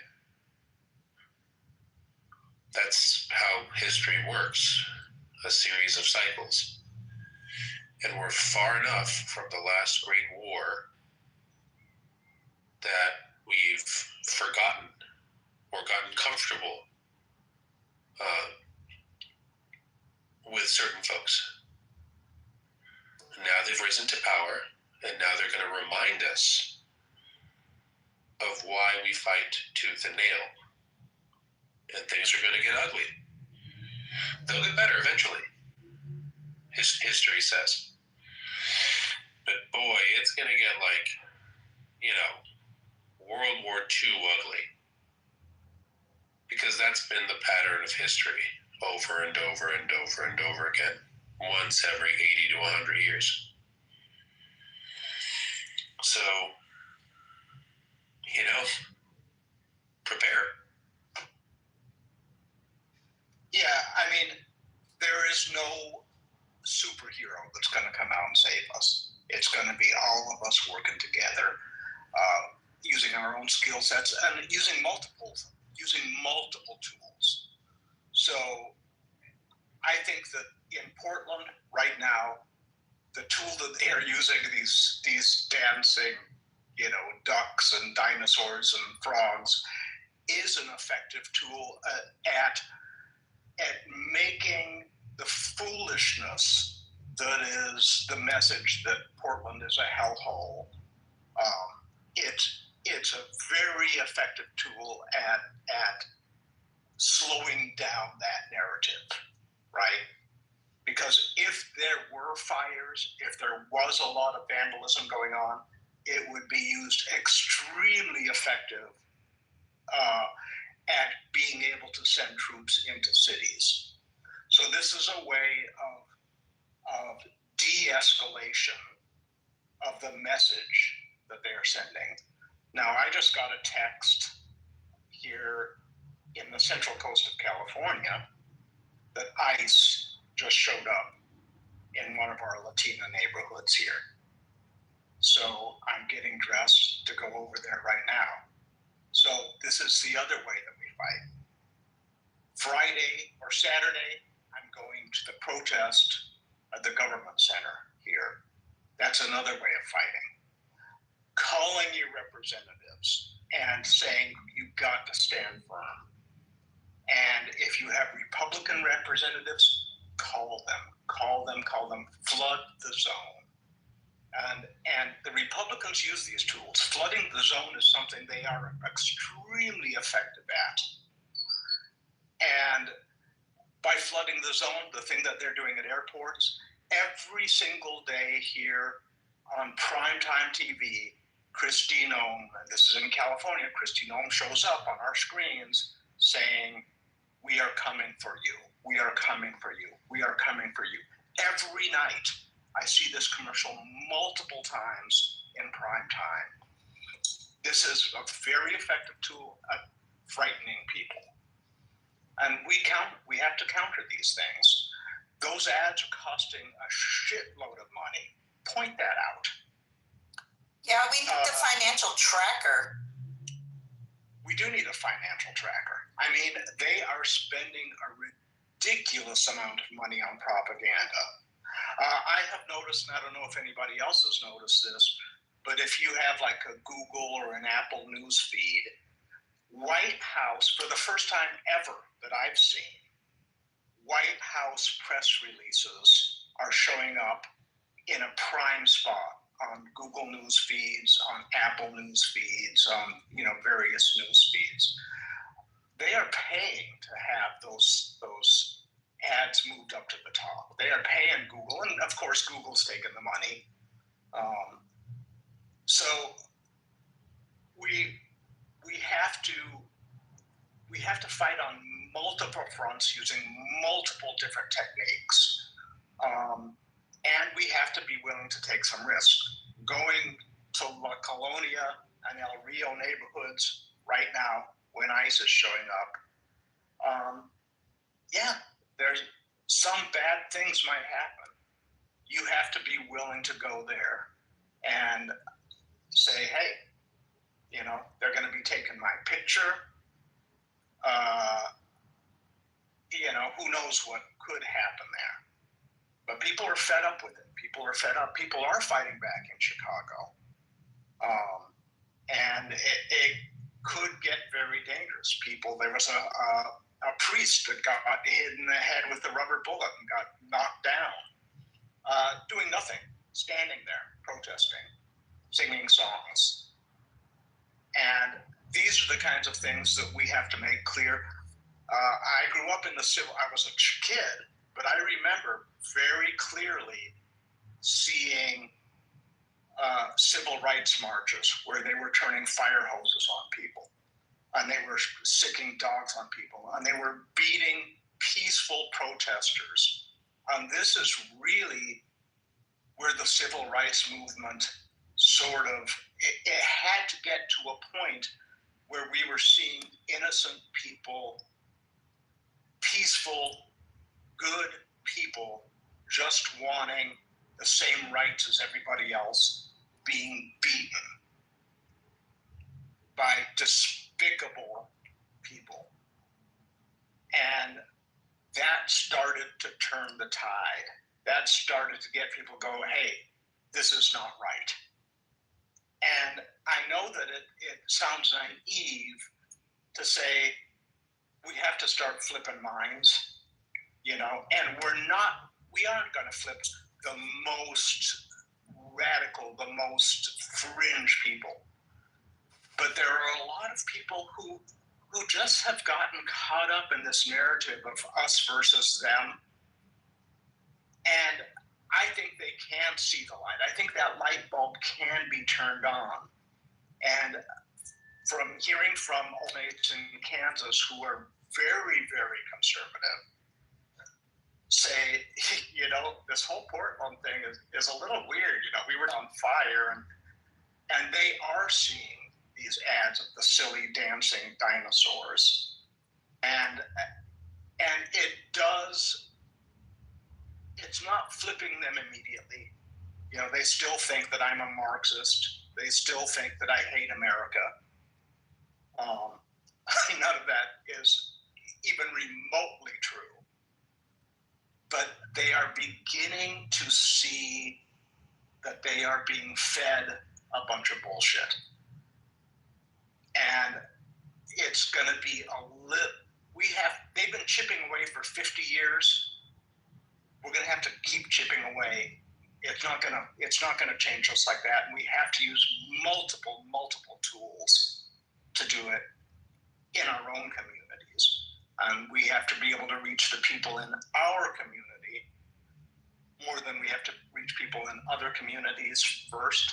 That's how history works, a series of cycles. And we're far enough from the last Great War that we've forgotten or gotten comfortable with certain folks. Now they've risen to power, and now they're going to remind us of why we fight tooth and nail. And things are going to get ugly. They'll get better eventually, history says. But boy, it's going to get World War II ugly. Because that's been the pattern of history over and over and over and over again, once every 80 to 100 years. So, prepare. Yeah, I mean, there is no superhero that's going to come out and save us. It's going to be all of us working together, using our own skill sets and using multiple tools. So I think that in Portland right now, the tool that they are using, these dancing, ducks and dinosaurs and frogs, is an effective tool at making the foolishness that is the message that Portland is a hellhole. It's a very effective tool at slowing down that narrative, right? Because if there were fires, if there was a lot of vandalism going on, it would be used extremely effective at being able to send troops into cities. So this is a way of de-escalation of the message that they are sending. Now, I just got a text here in the central coast of California that ICE just showed up in one of our Latina neighborhoods here. So I'm getting dressed to go over there right now. So this is the other way that we fight. Friday or Saturday, I'm going to the protest at the government center here. That's another way of fighting. Calling your representatives and saying you've got to stand firm. And if you have Republican representatives, call them, flood the zone. And the Republicans use these tools. Flooding the zone is something they are extremely effective at. And by flooding the zone, the thing that they're doing at airports, every single day here on primetime TV, Christine Ohm, and this is in California, Christine Ohm shows up on our screens saying, "We are coming for you. We are coming for you. We are coming for you." Every night, I see this commercial multiple times in prime time. This is a very effective tool at frightening people. And we have to counter these things. Those ads are costing a shitload of money. Point that out. Yeah, we need the financial tracker. We do need a financial tracker. I mean, they are spending a ridiculous amount of money on propaganda. I have noticed, and I don't know if anybody else has noticed this, but if you have like a Google or an Apple news feed, White House, for the first time ever that I've seen, White House press releases are showing up in a prime spot on Google news feeds, on Apple news feeds, on various news feeds. They are paying to have those ads moved up to the top. They are paying Google, and of course Google's taking the money. So we have to fight on multiple fronts using multiple different techniques. And we have to be willing to take some risks. Going to La Colonia and El Rio neighborhoods right now when ICE is showing up, there's some bad things might happen. You have to be willing to go there and say, hey, they're going to be taking my picture. Who knows what could happen there. But people are fed up with it. People are fed up. People are fighting back in Chicago. And it could get very dangerous. There was a priest that got hit in the head with a rubber bullet and got knocked down, doing nothing, standing there, protesting, singing songs. And these are the kinds of things that we have to make clear. I grew up in I was a kid, but I remember very clearly seeing civil rights marches where they were turning fire hoses on people, and they were sicking dogs on people, and they were beating peaceful protesters. And this is really where the civil rights movement it had to get to a point where we were seeing innocent people, peaceful, good people just wanting the same rights as everybody else, being beaten by despicable people. And that started to turn the tide. That started to get people going, hey, this is not right. And I know that it sounds naive to say we have to start flipping minds, you know, and we aren't going to flip the most radical, the most fringe people. But there are a lot of people who just have gotten caught up in this narrative of us versus them. And I think they can see the light. I think that light bulb can be turned on. And from hearing from old-mates in Kansas who are very, very conservative, say, you know, this whole Portland thing is a little weird. You know, we were on fire, and they are seeing these ads of the silly dancing dinosaurs. And it's not flipping them immediately. You know, they still think that I'm a Marxist. They still think that I hate America. None of that is even remotely true. But they are beginning to see that they are being fed a bunch of bullshit. And it's going to be they've been chipping away for 50 years. We're going to have to keep chipping away. It's not going to change just like that. And we have to use multiple tools to do it in our own communities. We have to be able to reach the people in our community more than we have to reach people in other communities first.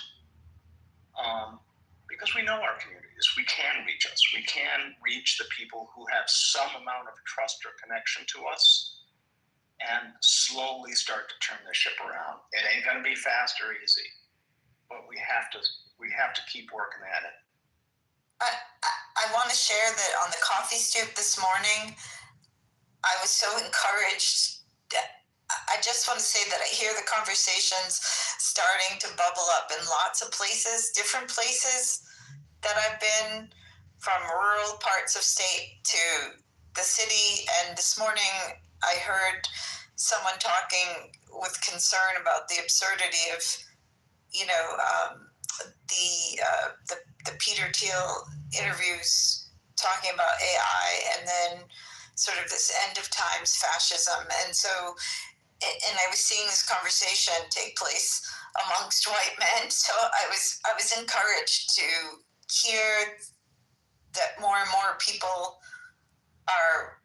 Because we know our communities, we can reach us. We can reach the people who have some amount of trust or connection to us and slowly start to turn this ship around. It ain't going to be fast or easy, but we have to keep working at it. I want to share that on the coffee stoop this morning, I was so encouraged. I just want to say that I hear the conversations starting to bubble up in lots of places, different places that I've been, from rural parts of state to the city. And this morning I heard someone talking with concern about the absurdity of, you know, the Peter Thiel interviews talking about AI, and then sort of this end of times fascism. And so, and I was seeing this conversation take place amongst white men. So I was encouraged to hear that more and more people are,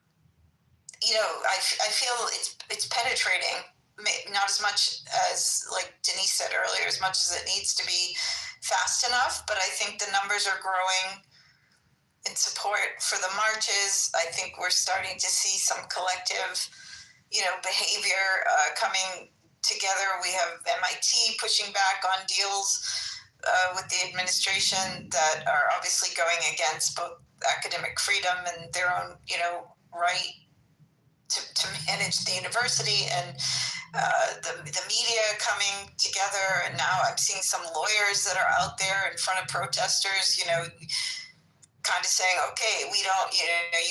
you know, I feel it's penetrating, not as much as, like Denise said earlier, as much as it needs to be fast enough, but I think the numbers are growing in support for the marches. I think we're starting to see some collective, you know, behavior coming together. We have MIT pushing back on deals with the administration that are obviously going against both academic freedom and their own, you know, right to manage the university, and the media coming together. And now I'm seeing some lawyers that are out there in front of protesters, you know, kind of saying, okay, we don't, you know,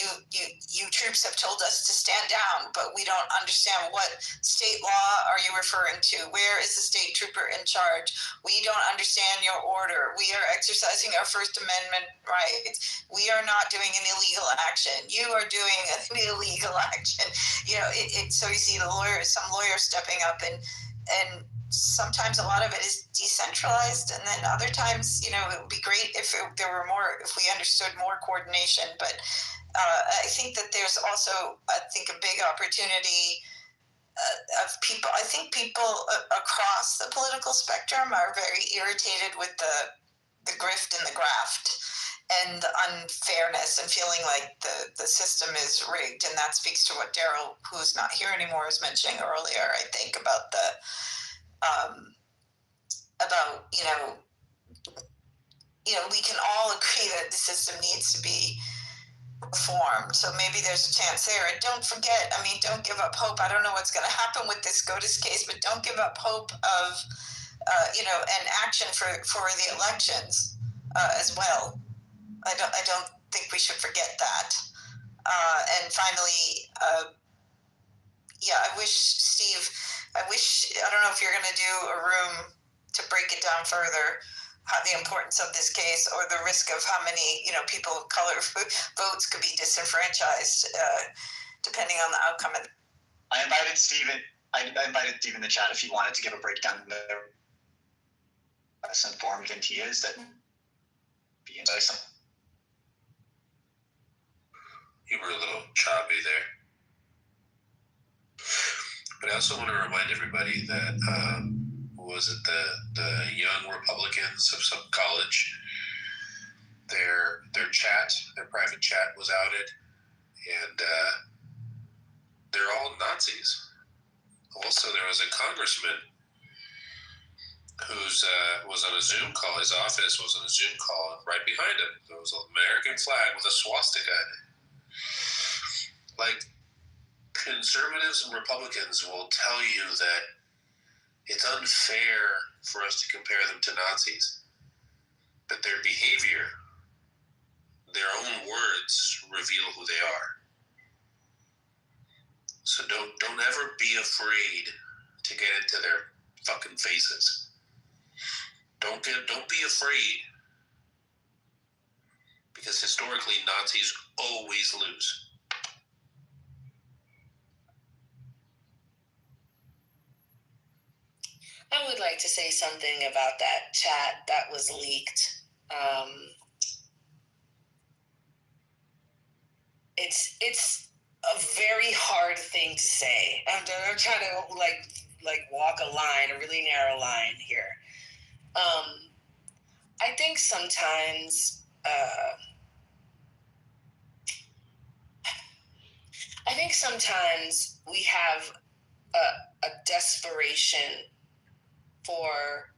you troops have told us to stand down, but we don't understand what state law are you referring to? Where is the state trooper in charge? We don't understand your order. We are exercising our First Amendment rights. We are not doing an illegal action. You are doing an illegal action. You know, so you see some lawyers stepping up, and sometimes a lot of it is decentralized, and then other times, you know, it would be great if we understood more coordination. But I think that there's also, a big opportunity of people. I think people across the political spectrum are very irritated with the grift and the graft and the unfairness, and feeling like the system is rigged. And that speaks to what Daryl, who's not here anymore, was mentioning earlier, I think, about you know, we can all agree that the system needs to be reformed. So maybe there's a chance there. And don't forget, I mean, don't give up hope. I don't know what's going to happen with this SCOTUS case, but don't give up hope of, an action for the elections as well. I don't think we should forget that. And finally, I wish, Steve, I don't know if you're going to do a room to break it down further, how the importance of this case or the risk of how many, people of color votes could be disenfranchised, depending on the outcome of. I invited Steve in the chat if he wanted to give a breakdown there. Less informed than he is, that be insightful. You were a little choppy there. But I also want to remind everybody that was it the young Republicans of some college, their private chat was outed, and they're all Nazis. Also, there was a congressman who's was on a Zoom call. His office was on a Zoom call, and right behind him there was an American flag with a swastika in it. Like, conservatives and Republicans will tell you that it's unfair for us to compare them to Nazis, but their behavior, their own words, reveal who they are. So don't ever be afraid to get into their fucking faces. Don't be afraid, because historically Nazis always lose. I would like to say something about that chat that was leaked. It's a very hard thing to say. I'm trying to like walk a line, a really narrow line here. I think sometimes we have a desperation for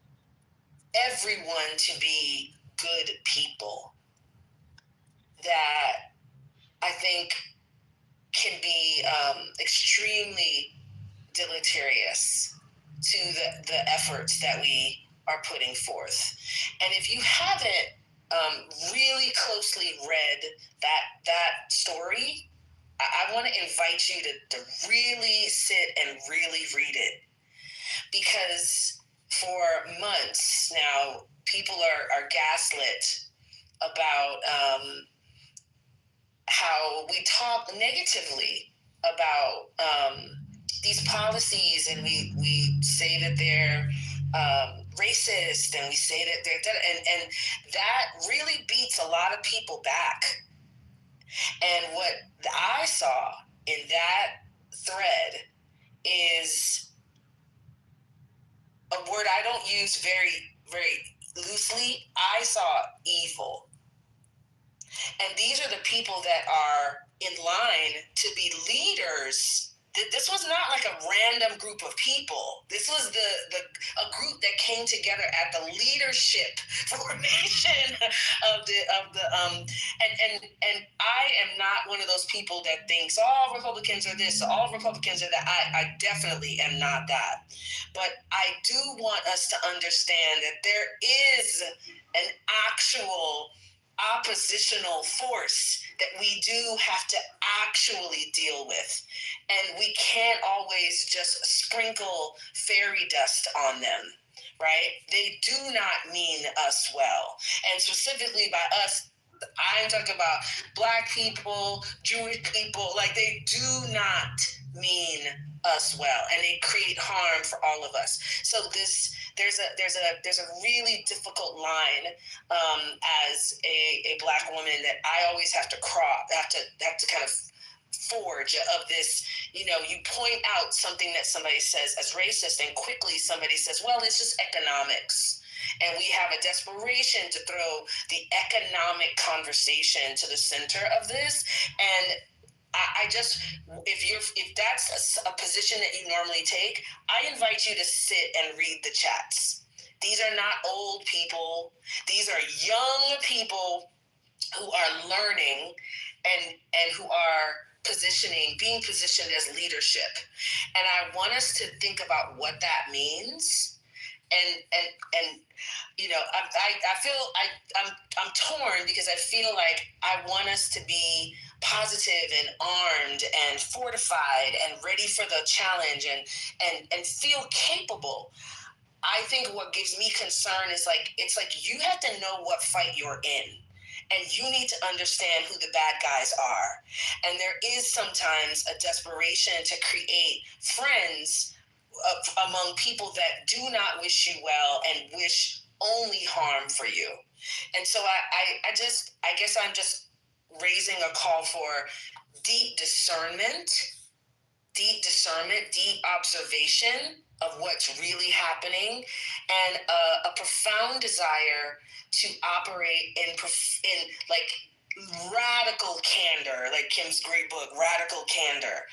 everyone to be good people that I think can be extremely deleterious to the efforts that we are putting forth. And if you haven't really closely read that story, I want to invite you to really sit and really read it, because for months now, people are gaslit about how we talk negatively about these policies, and we say that they're racist, and we say that they're and that really beats a lot of people back. And what I saw in that thread is a word I don't use very, very loosely. I saw evil. And these are the people that are in line to be leaders. This was not like a random group of people. This was a group that came together at the leadership formation of the and I am not one of those people that thinks all Republicans are this, all Republicans are that. I definitely am not that. But I do want us to understand that there is an actual oppositional force that we do have to actually deal with, and we can't always just sprinkle fairy dust on them, right? They do not mean us well. And specifically by us, I'm talking about Black people, Jewish people, like they do not mean us well, and they create harm for all of us. So there's a really difficult line as a Black woman that I always have to kind of forge of this. You point out something that somebody says as racist, and quickly somebody says, well, it's just economics. And we have a desperation to throw the economic conversation to the center of this. And I just, if that's a position that you normally take, I invite you to sit and read the chats. These are not old people. These are young people who are learning, and who are being positioned as leadership. And I want us to think about what that means. And you know, I feel I'm torn because I feel like I want us to be positive and armed and fortified and ready for the challenge and feel capable. I think what gives me concern is it's like you have to know what fight you're in. And you need to understand who the bad guys are. And there is sometimes a desperation to create friends among people that do not wish you well and wish only harm for you. And so I guess I'm just raising a call for deep discernment, deep observation of what's really happening, and a profound desire to operate in like radical candor, like Kim's great book, Radical Candor,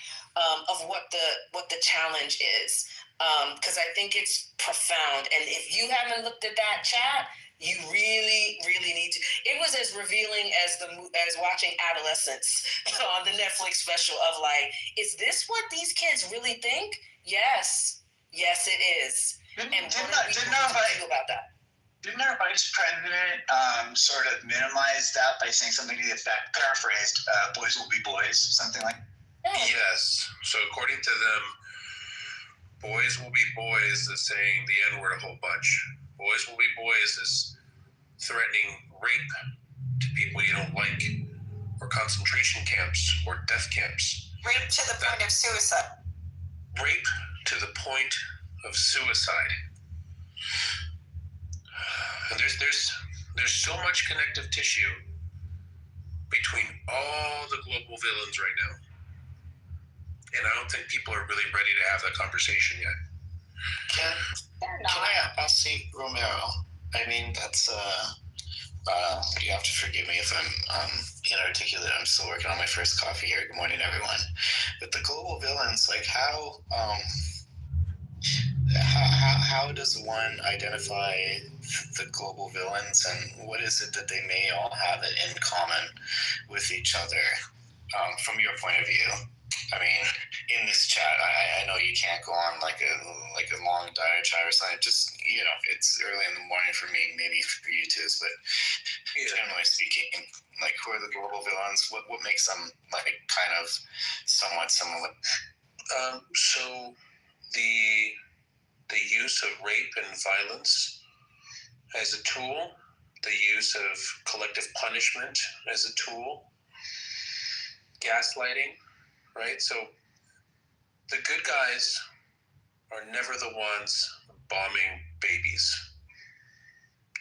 of what the challenge is. Because I think it's profound. And if you haven't looked at that chat, you really, really need to. It was as revealing as watching Adolescence on the Netflix special of like, is this what these kids really think? Yes, it is. And what are we going to do about that? Didn't our vice president sort of minimize that by saying something to the effect, paraphrased, boys will be boys, something like that? Yes. So according to them, boys will be boys is saying the N-word a whole bunch. Boys will be boys is threatening rape to people you don't like, or concentration camps, or death camps. Rape to the point of suicide. Rape to the point of suicide. And there's so much connective tissue between all the global villains right now. And I don't think people are really ready to have that conversation yet. Can I ask Romero? I mean, that's you have to forgive me if I'm inarticulate. I'm still working on my first coffee here. Good morning, everyone. But the global villains, like how does one identify the global villains, and what is it that they may all have in common with each other, from your point of view? I mean, in this chat, I know you can't go on like a long diatribe or something. Just, it's early in the morning for me, maybe for you too, but generally speaking, like, who are the global villains? What makes them like kind of somewhat similar? So the use of rape and violence as a tool, the use of collective punishment as a tool, gaslighting, right? So the good guys are never the ones bombing babies.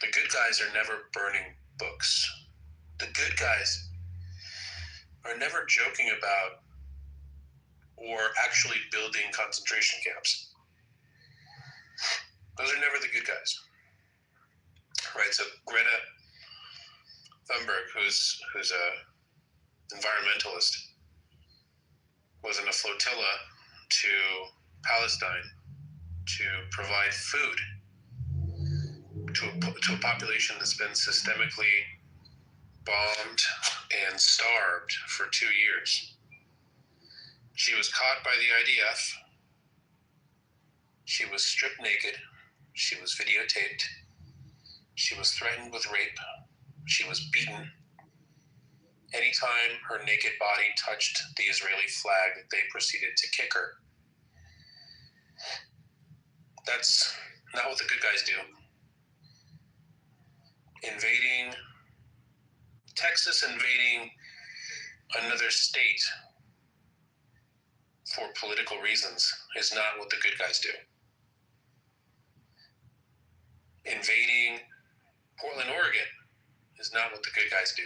The good guys are never burning books. The good guys are never joking about or actually building concentration camps. Those are never the good guys, right? So Greta Thunberg, who's a environmentalist, was in a flotilla to Palestine to provide food to a population that's been systemically bombed and starved for 2 years. She was caught by the IDF. She was stripped naked. She was videotaped. She was threatened with rape. She was beaten. Anytime her naked body touched the Israeli flag, they proceeded to kick her. That's not what the good guys do. Texas invading another state for political reasons is not what the good guys do. Invading Portland, Oregon is not what the good guys do.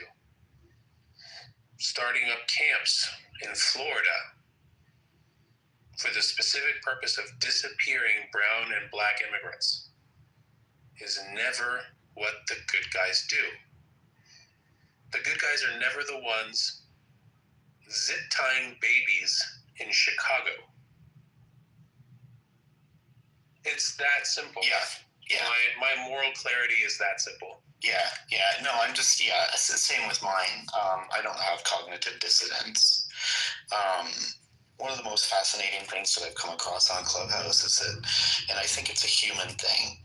Starting up camps in Florida for the specific purpose of disappearing brown and black immigrants is never what the good guys do. The good guys are never the ones zip-tying babies in Chicago. It's that simple. Yeah. My moral clarity is that simple. No, I'm just, it's the same with mine. I don't have cognitive dissonance. One of the most fascinating things that I've come across on Clubhouse is that, and I think it's a human thing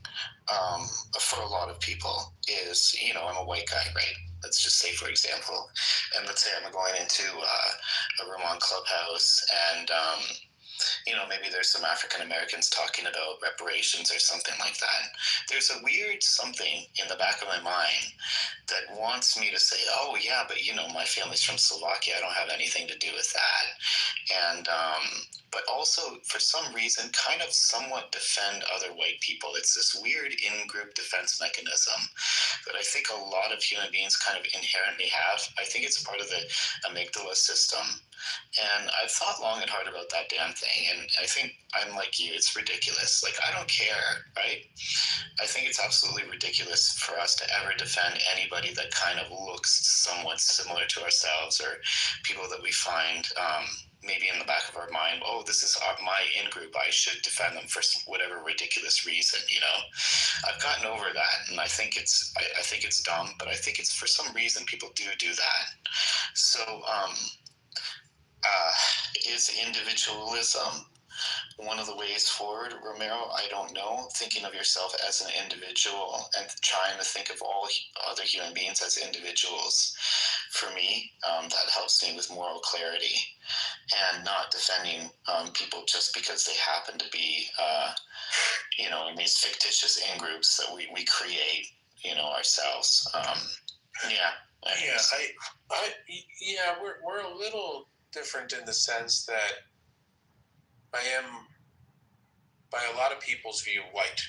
for a lot of people, is, I'm a white guy, right? Let's just say, for example, and let's say I'm going into a room on Clubhouse and, maybe there's some African Americans talking about reparations or something like that. There's a weird something in the back of my mind that wants me to say, oh, yeah, but my family's from Slovakia. I don't have anything to do with that. And, but also for some reason, kind of somewhat defend other white people. It's this weird in-group defense mechanism that I think a lot of human beings kind of inherently have. I think it's part of the amygdala system. And I've thought long and hard about that damn thing. And I think I'm like you, it's ridiculous. Like, I don't care, right? I think it's absolutely ridiculous for us to ever defend anybody that kind of looks somewhat similar to ourselves, or people that we find maybe in the back of our mind, oh, this is my in-group, I should defend them for whatever ridiculous reason, I've gotten over that, and I think it's dumb, but I think it's for some reason people do that. So, is individualism one of the ways forward, Romero? I don't know. Thinking of yourself as an individual and trying to think of all other human beings as individuals, for me, that helps me with moral clarity, and not defending people just because they happen to be, in these fictitious in-groups that we create, ourselves. We're a little different in the sense that I am, by a lot of people's view, white.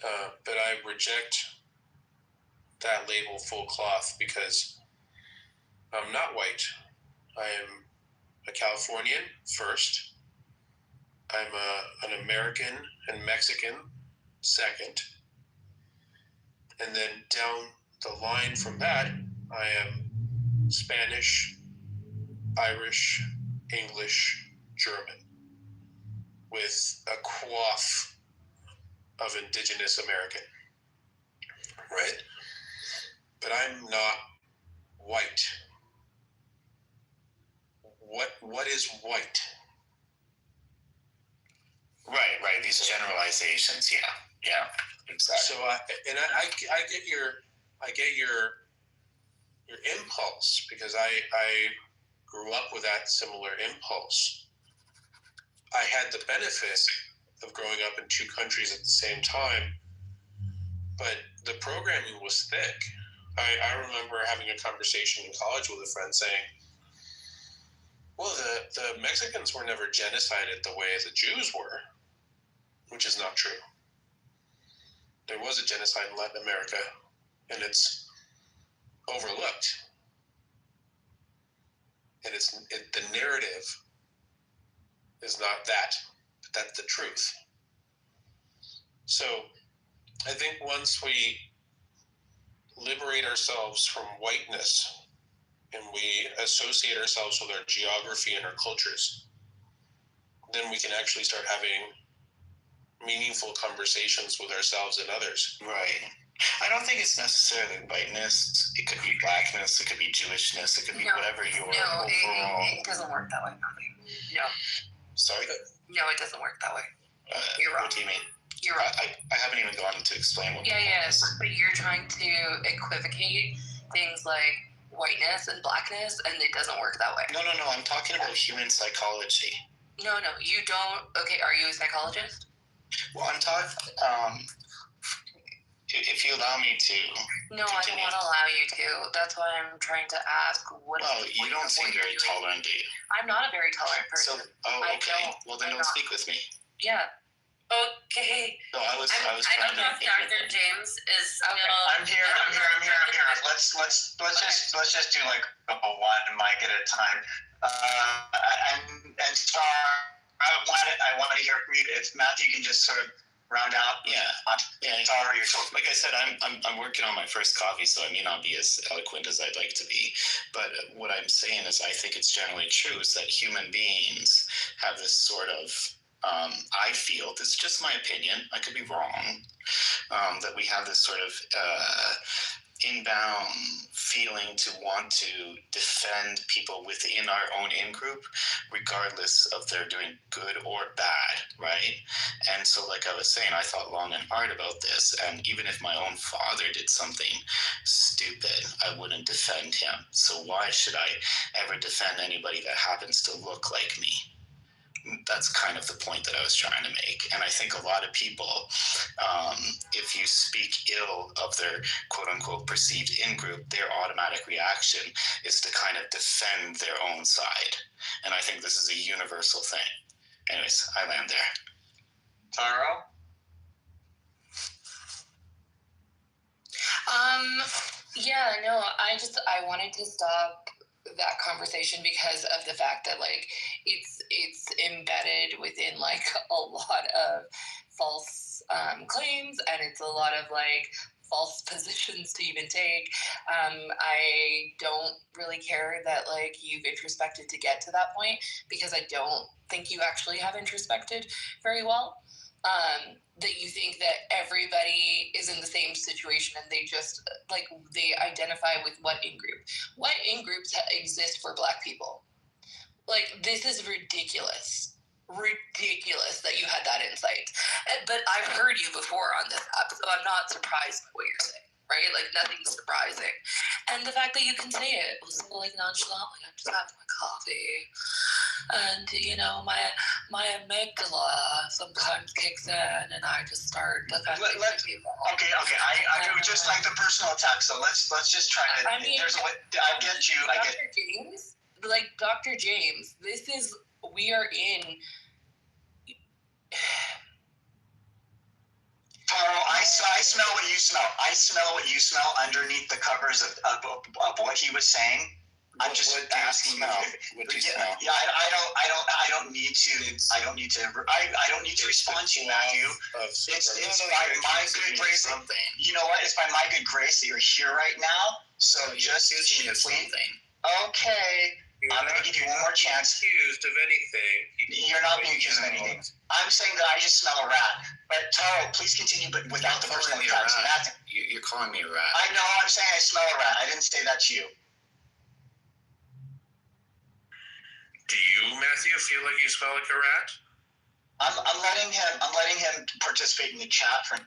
But I reject that label full cloth because I'm not white. I am a Californian first. I'm an American and Mexican second. And then down the line from that, I am Spanish, Irish, English, German, with a quaff of indigenous American, right? But I'm not white. What is white? Right. These generalizations, yeah, exactly. So I get your impulse, because I grew up with that similar impulse. I had the benefit of growing up in two countries at the same time, but the programming was thick. I remember having a conversation in college with a friend saying, well, the Mexicans were never genocided the way the Jews were, which is not true. There was a genocide in Latin America, and it's overlooked. And the narrative is not that, but that's the truth. So I think once we liberate ourselves from whiteness and we associate ourselves with our geography and our cultures, then we can actually start having meaningful conversations with ourselves and others. Right. I don't think it's necessarily whiteness. It could be blackness. It could be Jewishness. It could be whatever your overall. It doesn't work that way. No. Sorry? No, it doesn't work that way. You're wrong. What do you mean? You're wrong. I haven't even gone to explain what. Yes, but you're trying to equivocate things like whiteness and blackness, and it doesn't work that way. No. I'm talking about human psychology. No, you don't. Okay, are you a psychologist? Well, I'm talking. If you allow me to. No, continue. I don't want to allow you to. That's why I'm trying to ask. You don't seem very tolerant, do you? I'm not a very tolerant person. Okay. Well, then don't speak with me. Yeah. Okay. No, I was I don't know if Dr. James is still. I'm here. Let's just do like one mic at a time. And Star, I want to hear from you. If Matthew can just sort of round out. Yeah. Star, you're so. Like I said, I'm working on my first coffee, so I may not be as eloquent as I'd like to be. But what I'm saying is, I think it's generally true is that human beings have this sort of I feel, this is just my opinion, I could be wrong, that we have this sort of inbound feeling to want to defend people within our own in-group, regardless of they're doing good or bad, right? And so, like I was saying, I thought long and hard about this, and even if my own father did something stupid, I wouldn't defend him. So why should I ever defend anybody that happens to look like me? That's kind of the point that I was trying to make. And I think a lot of people, if you speak ill of their quote unquote perceived in-group, their automatic reaction is to kind of defend their own side. And I think this is a universal thing. Anyways, I land there. Taro? Yeah, no, I wanted to stop that conversation because of the fact that like it's embedded within like a lot of false claims, and it's a lot of like false positions to even take. I don't really care that like you've introspected to get to that point, because I don't think you actually have introspected very well. That you think that everybody is in the same situation and they just like they identify with what in-group. What in-groups exist for Black people? Like, this is ridiculous. Ridiculous that you had that insight. But I've heard you before on this app, so I'm not surprised by what you're saying, right? Like, nothing's surprising. And the fact that you can say it so like nonchalantly, I'm just having my coffee. And, you know, my amygdala sometimes kicks in and I just start defending people. Okay. I do just like the personal attack, so let's just try to. I mean, there's a way. I get you. I get. Dr. James, like Dr. James, we are in. Taro, I smell what you smell. I smell what you smell underneath the covers of what he was saying. I'm just asking you. What do you smell? Yeah, I don't need to respond to you, Matthew. It's by my good grace. You know what? It's by my good grace that you're here right now. So just accuse me of something. Okay. I'm going to give you one more chance. Accused of anything. You're not being accused of anything. I'm saying that I just smell a rat. But Taro, please continue, but without the personal attacks. You're calling me a rat. I know. I'm saying I smell a rat. I didn't say that to you. Do you, Matthew, feel like you smell like a rat? I'm letting him participate in the chat for.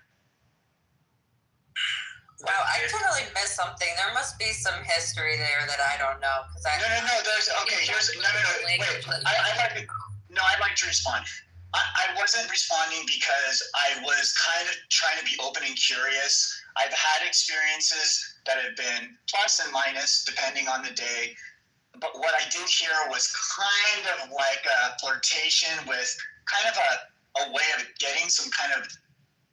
Wow, I totally missed something. There must be some history there that I don't know. No. There's okay. Here's no. Wait. I'd like to respond. I wasn't responding because I was kind of trying to be open and curious. I've had experiences that have been plus and minus depending on the day. But what I did here was kind of like a flirtation with kind of a way of getting some kind of,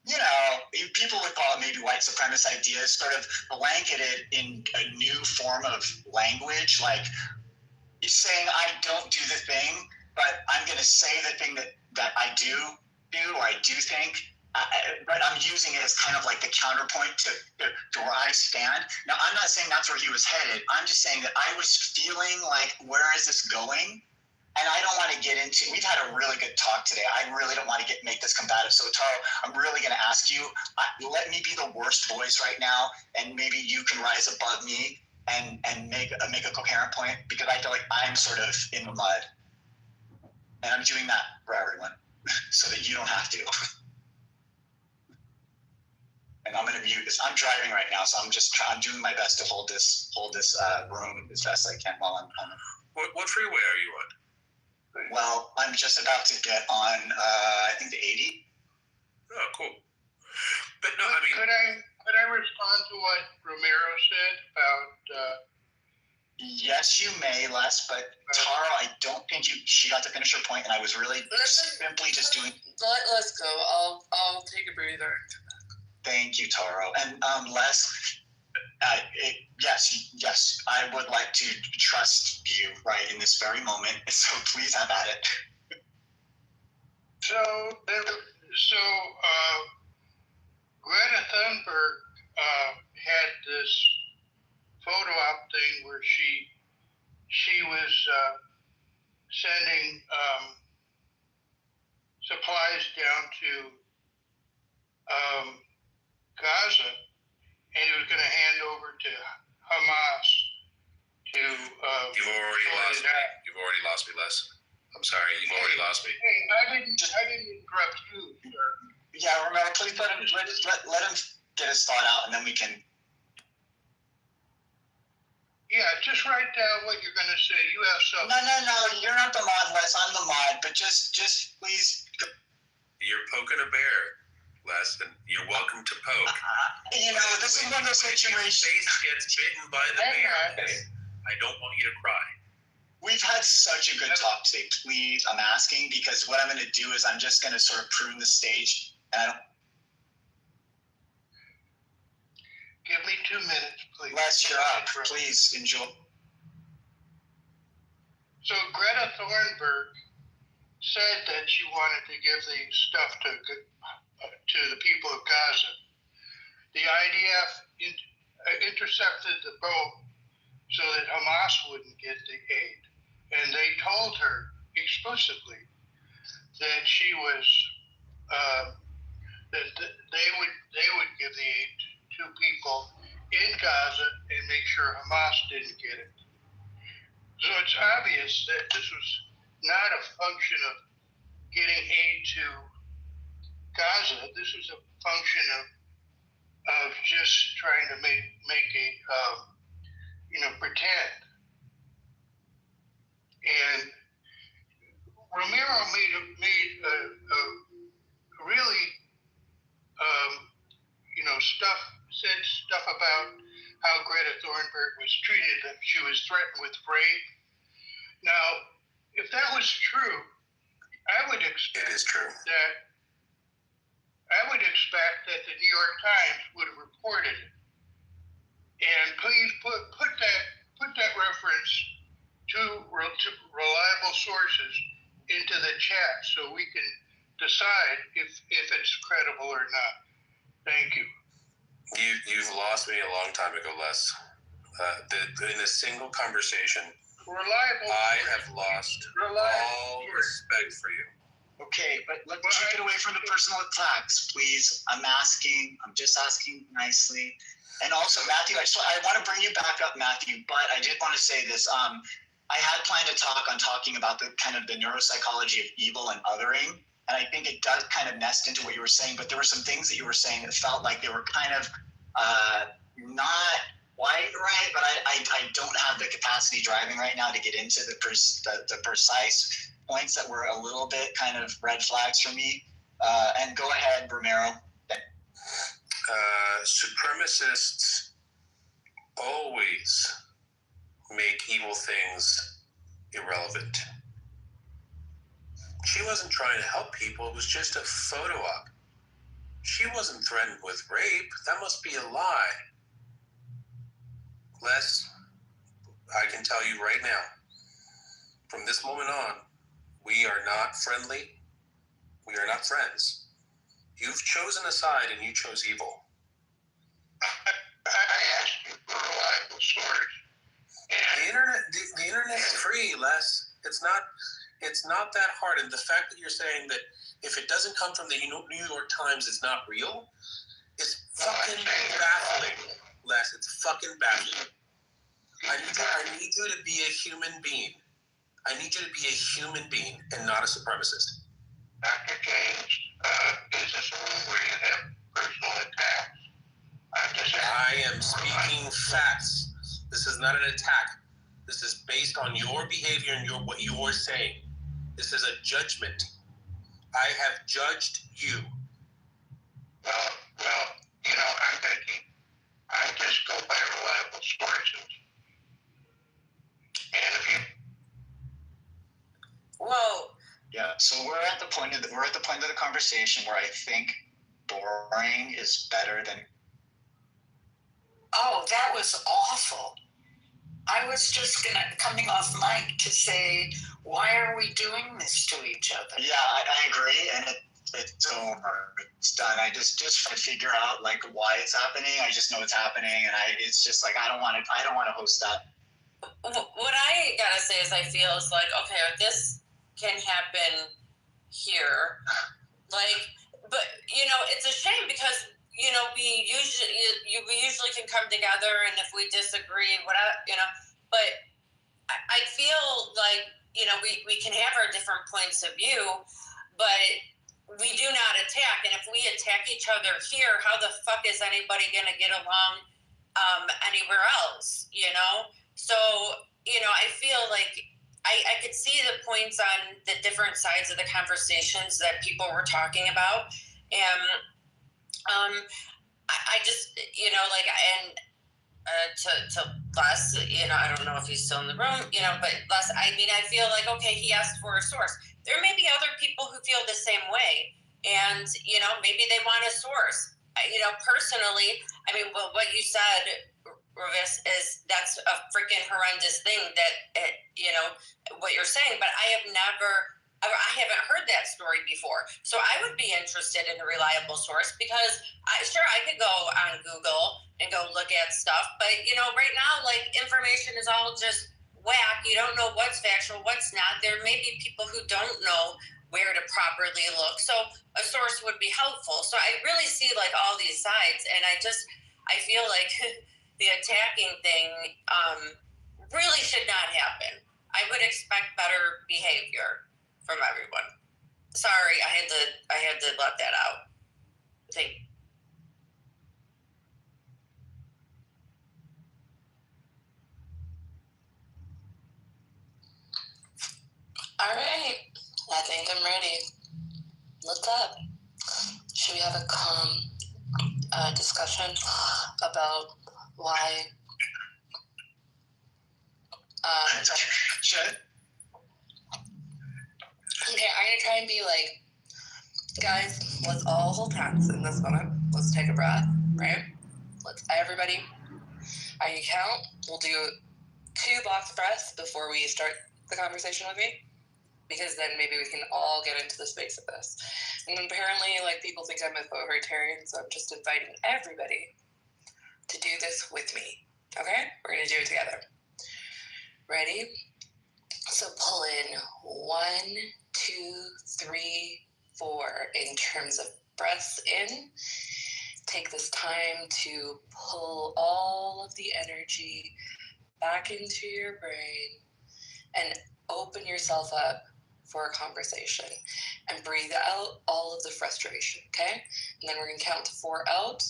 you know, people would call it maybe white supremacist ideas, sort of blanketed in a new form of language, like saying I don't do the thing, but I'm going to say the thing that I do or I do think. But I'm using it as kind of like the counterpoint to where I stand. Now, I'm not saying that's where he was headed. I'm just saying that I was feeling like, where is this going? And I don't want to get into, we've had a really good talk today. I really don't want to make this combative. So, Taro, I'm really going to ask you, let me be the worst voice right now, and maybe you can rise above me and make a coherent point, because I feel like I'm sort of in the mud. And I'm doing that for everyone so that you don't have to. And I'm going to mute this. I'm driving right now, so I'm doing my best to hold this room as best I can while I'm coming. What freeway are you on? Well, I'm just about to get on, I think the 80. Oh, cool. But no, I mean, could I respond to what Romero said about? Yes, you may, Les. But Tara, I don't think she got to finish her point, and I was really simply just doing. Let's go. I'll take a breather. Thank you, Taro. And Les, yes, I would like to trust you right in this very moment. So please have at it. So Greta Thunberg had this photo op thing where she was sending supplies down to Gaza, and he was going to hand over to Hamas to. You've already lost me. You've already lost me, Les. I'm sorry. You've already lost me. Hey, I didn't interrupt you, sir. Yeah, Romero, please let him get his thought out, and then we can. Yeah, just write down what you're going to say. You have something. No. You're not the mod, Les. I'm the mod. But just please. You're poking a bear, Les, and you're welcome to poke. This is one of those situations. Your face gets bitten by the bear. Okay? I don't want you to cry. We've had such a good talk today. Please, I'm asking, because what I'm going to do is I'm just going to sort of prune the stage, and I don't. Give me 2 minutes, please. Les, you're up. Please enjoy. So Greta Thunberg said that she wanted to give the stuff to the people of Gaza. The IDF intercepted the boat so that Hamas wouldn't get the aid, and they told her explicitly that she was that they would give the aid to people in Gaza and make sure Hamas didn't get it. So it's obvious that this was not a function of getting aid to Gaza. This was a function of just trying to make a pretend. And Romero made a really said stuff about how Greta Thunberg was treated, that she was threatened with rape. Now, if that was true, I would expect that the New York Times would have reported it. And please put that reference to reliable sources into the chat so we can decide if it's credible or not. Thank you. You've lost me a long time ago, Les. In a single conversation, I have lost all respect for you. Okay, but let's keep it away from the personal attacks, please. I'm just asking nicely. And also, Matthew, I want to bring you back up, Matthew, but I did want to say this. I had planned to talking about the kind of the neuropsychology of evil and othering. And I think it does kind of nest into what you were saying, but there were some things that you were saying that felt like they were kind of not quite right, but I don't have the capacity driving right now to get into the precise points that were a little bit kind of red flags for me. And go ahead, Romero. Supremacists always make evil things irrelevant. She wasn't trying to help people. It was just a photo op. She wasn't threatened with rape. That must be a lie. Les, I can tell you right now, from this moment on, we are not friendly. We are not friends. You've chosen a side and you chose evil. I asked you for reliable source. The internet's free, Les. It's not that hard. And the fact that you're saying that if it doesn't come from the New York Times, it's not real, is fucking baffling, Les. It's fucking baffling. I need you to be a human being. I need you to be a human being and not a supremacist. Dr. James, is this a room where you have personal attacks? I am speaking facts. This is not an attack. This is based on your behavior and what you're saying. This is a judgment. I have judged you. Well, I'm thinking I just go by reliable sources. And if you yeah, so we're at the point of the conversation where I think boring is better than. Oh, that was awful. I was just coming off mic to say, why are we doing this to each other? Yeah, I agree, and it's over. It's done. I just try to figure out like why it's happening. I just know it's happening, and it's just like I don't want to host that. What I gotta say is I feel is like, okay, if this can happen here. Like, but it's a shame because we usually can come together, and if we disagree, whatever, but I feel like we can have our different points of view, but we do not attack. And if we attack each other here, how the fuck is anybody going to get along anywhere else? So I feel like I could see the points on the different sides of the conversations that people were talking about, and I just to Les, I don't know if he's still in the room, but Les, I feel like, okay, he asked for a source. There may be other people who feel the same way, and maybe they want a source. Personally, what you said, Ravis, is that's a freaking horrendous thing that what you're saying, but I haven't heard that story before. So I would be interested in a reliable source, because I could go on Google and go look at stuff, but right now, like, information is all just whack. You don't know what's factual, what's not. There may be people who don't know where to properly look, so a source would be helpful. So I really see like all these sides, and I feel like the attacking thing really should not happen. I would expect better behavior from everyone. Sorry, I had to let that out. All right, I think I'm ready. What's up? Should we have a discussion about why? Should. Okay, I'm gonna try and be like, guys, let's all hold hands in this moment. Let's take a breath, right? Everybody, I can count. We'll do 2 box breaths before we start the conversation with me, because then maybe we can all get into the space of this. And apparently, like, people think I'm authoritarian, so I'm just inviting everybody to do this with me. Okay? We're gonna do it together. Ready? So pull in 1, 2, 3, 4 in terms of breaths in. Take this time to pull all of the energy back into your brain and open yourself up for a conversation, and breathe out all of the frustration, okay? And then we're gonna count to 4 out.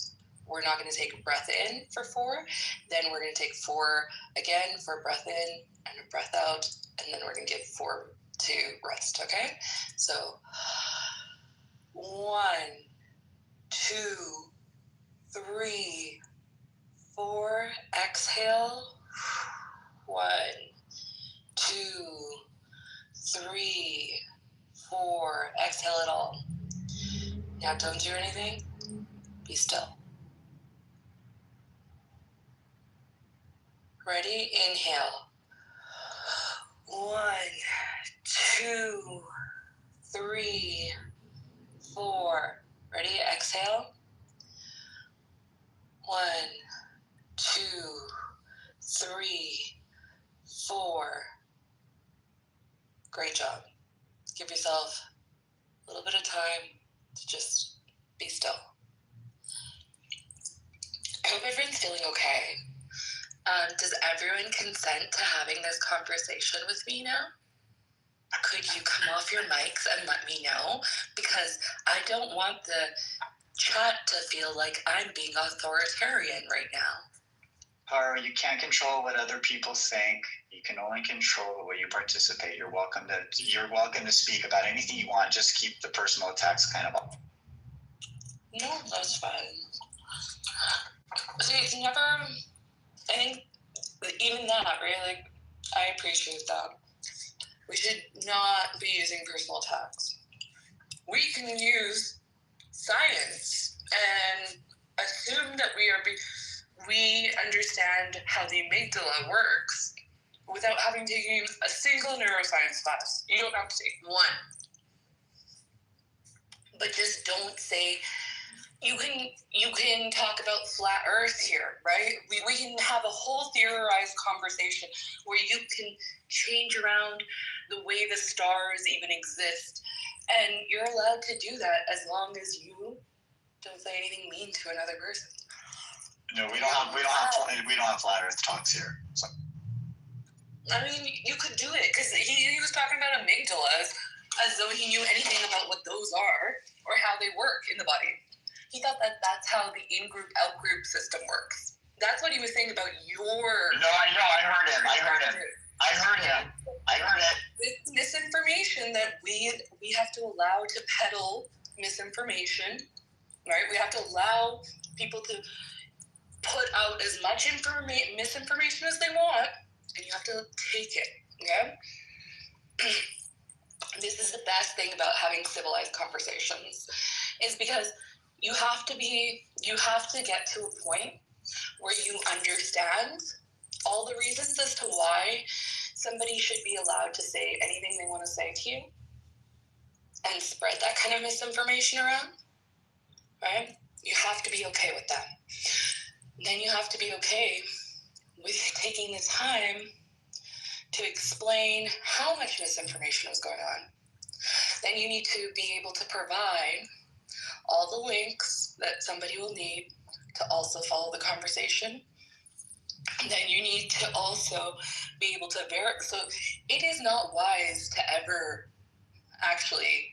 We're not gonna take a breath in for 4. Then we're gonna take 4 again for a breath in and a breath out. And then we're gonna give 4 to rest, okay? So 1, 2, 3, 4. Exhale. 1, 2, 3, 4. Exhale it all. Now don't do anything. Be still. Ready? Inhale. 1, 2, 3, 4. Ready? Exhale. 1, 2, 3, 4. Great job. Give yourself a little bit of time to just be still. I hope everyone's feeling okay. Does everyone consent to having this conversation with me now? Could you come off your mics and let me know? Because I don't want the chat to feel like I'm being authoritarian right now. Haro, you can't control what other people think. You can only control the way you participate. You're welcome to speak about anything you want. Just keep the personal attacks kind of off. No, that's fine. See, it's never, I think, even that, right? Like, I appreciate that. We should not be using personal attacks. We can use science and assume that we understand how the amygdala works without having taken a single neuroscience class. You don't have to take one. But just don't say, you can talk about flat earth here, right? We can have a whole theorized conversation where you can change around the way the stars even exist And you're allowed to do that as long as you don't say anything mean to another person. No, we don't have flat Earth talks here. So. I mean, you could do it because he was talking about amygdalas as though he knew anything about what those are or how they work in the body. He thought that that's how the in-group, out-group system works. That's what he was saying about your... No, I know. I heard him. It's misinformation that we have to allow to peddle misinformation, right? We have to allow people to put out as much misinformation as they want, and you have to take it, okay? This is the best thing about having civilized conversations, is because you have to get to a point where you understand all the reasons as to why somebody should be allowed to say anything they want to say to you and spread that kind of misinformation around, right? You have to be okay with that. Then you have to be okay with taking the time to explain how much misinformation is going on. Then you need to be able to provide all the links that somebody will need to also follow the conversation. Then you need to also be able to verify. So it is not wise to ever actually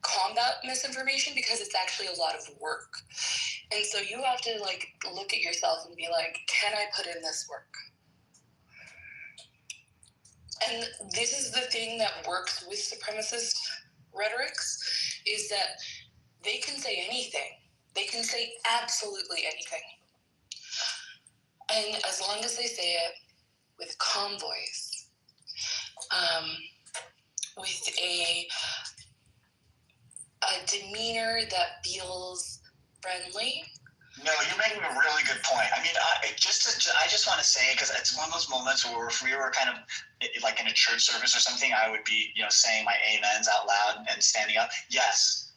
combat misinformation because it's actually a lot of work. And so you have to look at yourself and be like, can I put in this work? And this is the thing that works with supremacist rhetorics, is that they can say anything. They can say absolutely anything. And as long as they say it with a calm voice, with a demeanor that feels friendly. No, you're making a really good point. I mean, I just want to say, because it's one of those moments where if we were kind of like in a church service or something, I would be, saying my amens out loud and standing up. Yes,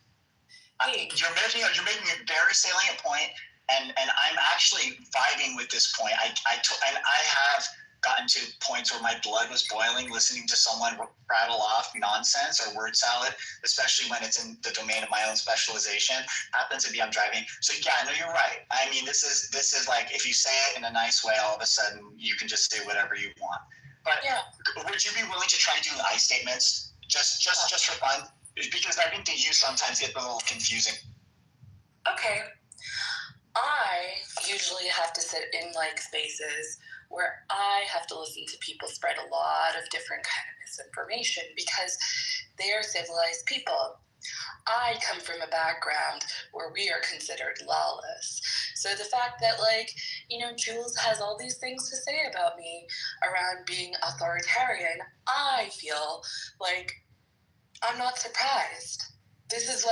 you're making a very salient point, and I'm actually vibing with this point. I have gotten to points where my blood was boiling listening to someone rattle off nonsense or word salad, especially when it's in the domain of my own specialization. Happens to be I'm driving. So yeah, no, you're right. I mean, this is like, if you say it in a nice way, all of a sudden you can just say whatever you want. But yeah. Would you be willing to try doing I statements just for fun? Because I think the use sometimes get a little confusing. Okay. I usually have to sit in spaces where I have to listen to people spread a lot of different kind of misinformation because they are civilized people. I come from a background where we are considered lawless. So the fact that Jules has all these things to say about me around being authoritarian, I feel like I'm not surprised. This is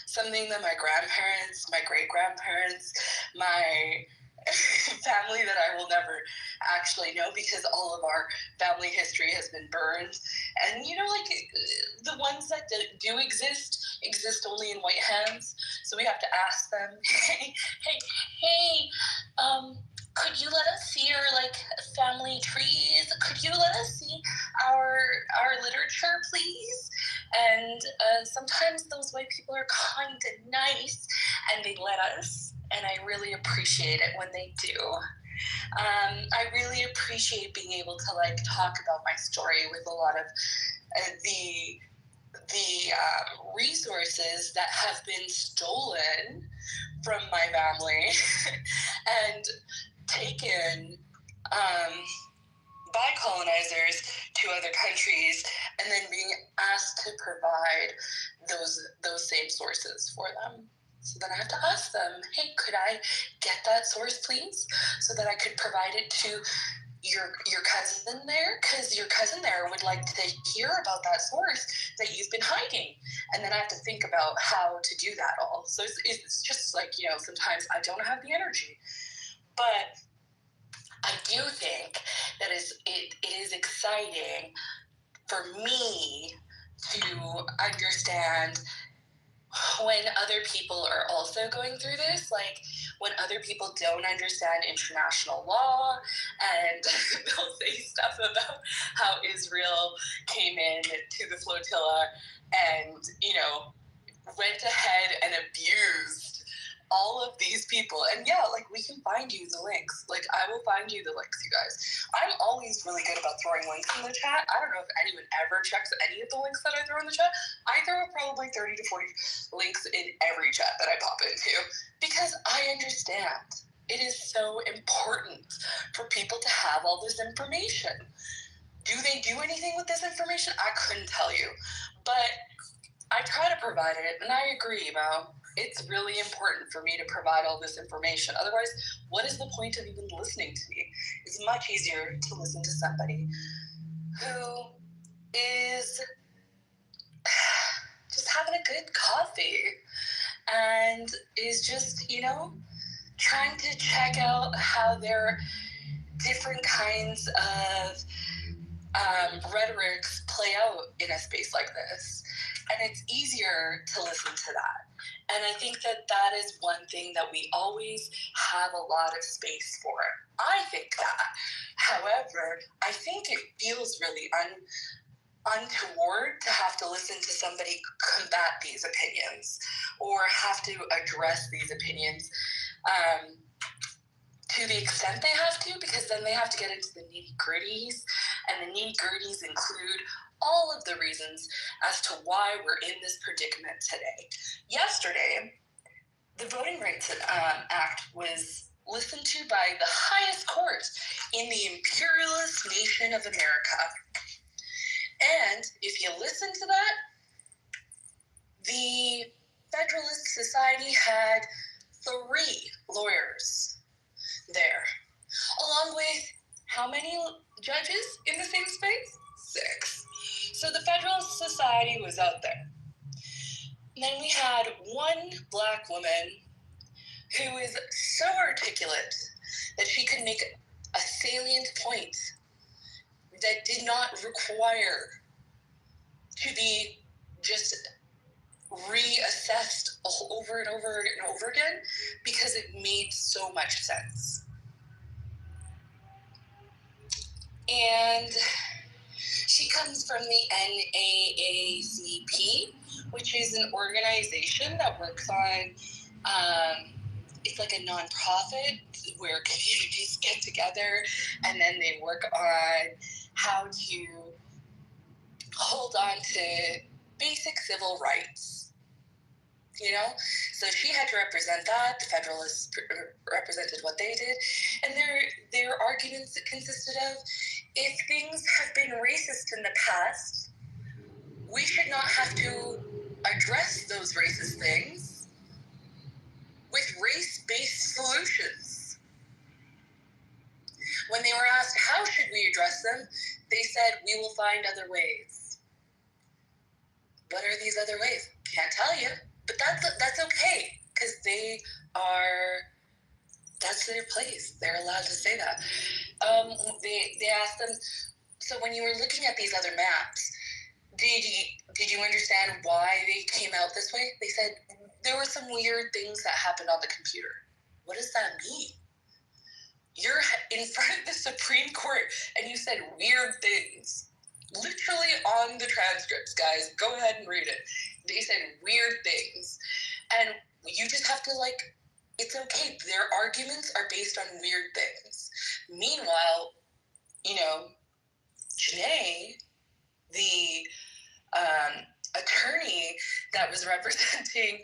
something that my grandparents, my great-grandparents, my family that I will never actually know because all of our family history has been burned. And, the ones that do exist only in white hands. So we have to ask them, hey, could you let us see your family trees? Could you let us see our literature, please? And sometimes those white people are kind and nice, and they let us. And I really appreciate it when they do. I really appreciate being able to talk about my story with a lot of the resources that have been stolen from my family and taken by colonizers to other countries, and then being asked to provide those same sources for them. So then I have to ask them, hey, could I get that source, please? So that I could provide it to your cousin there, because your cousin there would like to hear about that source that you've been hiding. And then I have to think about how to do that all. So it's just sometimes I don't have the energy. But I do think that it is exciting for me to understand when other people are also going through this. when other people don't understand international law, and they'll say stuff about how Israel came in to the flotilla and, went ahead and abused all of these people. And yeah, we can find you the links. I will find you the links, you guys. I'm always really good about throwing links in the chat. I don't know if anyone ever checks any of the links that I throw in the chat. I throw probably 30 to 40 links in every chat that I pop into because I understand it is so important for people to have all this information. Do they do anything with this information? I couldn't tell you. But I try to provide it, and I agree, Mo. It's really important for me to provide all this information. Otherwise, what is the point of even listening to me? It's much easier to listen to somebody who is just having a good coffee and is just, trying to check out how their different kinds of rhetorics play out in a space like this. And it's easier to listen to that. And I think that is one thing that we always have a lot of space for. I think that. However, I think it feels really untoward to have to listen to somebody combat these opinions or have to address these opinions to the extent they have to, because then they have to get into the nitty-gritties, and the nitty-gritties include all of the reasons as to why we're in this predicament today. Yesterday, the Voting Rights Act was listened to by the highest court in the imperialist nation of America. And if you listen to that, the Federalist Society had 3 lawyers there, along with how many judges in the same space? 6. So the Federalist Society was out there. And then we had one Black woman who is so articulate that she could make a salient point that did not require to be just reassessed over and over and over again, because it made so much sense. And she comes from the NAACP, which is an organization that works on, it's like a nonprofit where communities get together and then they work on how to hold on to basic civil rights. So she had to represent that. The Federalists represented what they did, and their arguments consisted of, if things have been racist in the past, we should not have to address those racist things with race-based solutions. When they were asked how should we address them, they said, we will find other ways. What are these other ways? Can't tell you. But that's okay, because that's their place. They're allowed to say that. They asked them, so when you were looking at these other maps, did you understand why they came out this way? They said, there were some weird things that happened on the computer. What does that mean? You're in front of the Supreme Court, and you said weird things. Literally on the transcripts, guys. Go ahead and read it. They said weird things. And you just have to, it's okay. Their arguments are based on weird things. Meanwhile, Janae, the attorney that was representing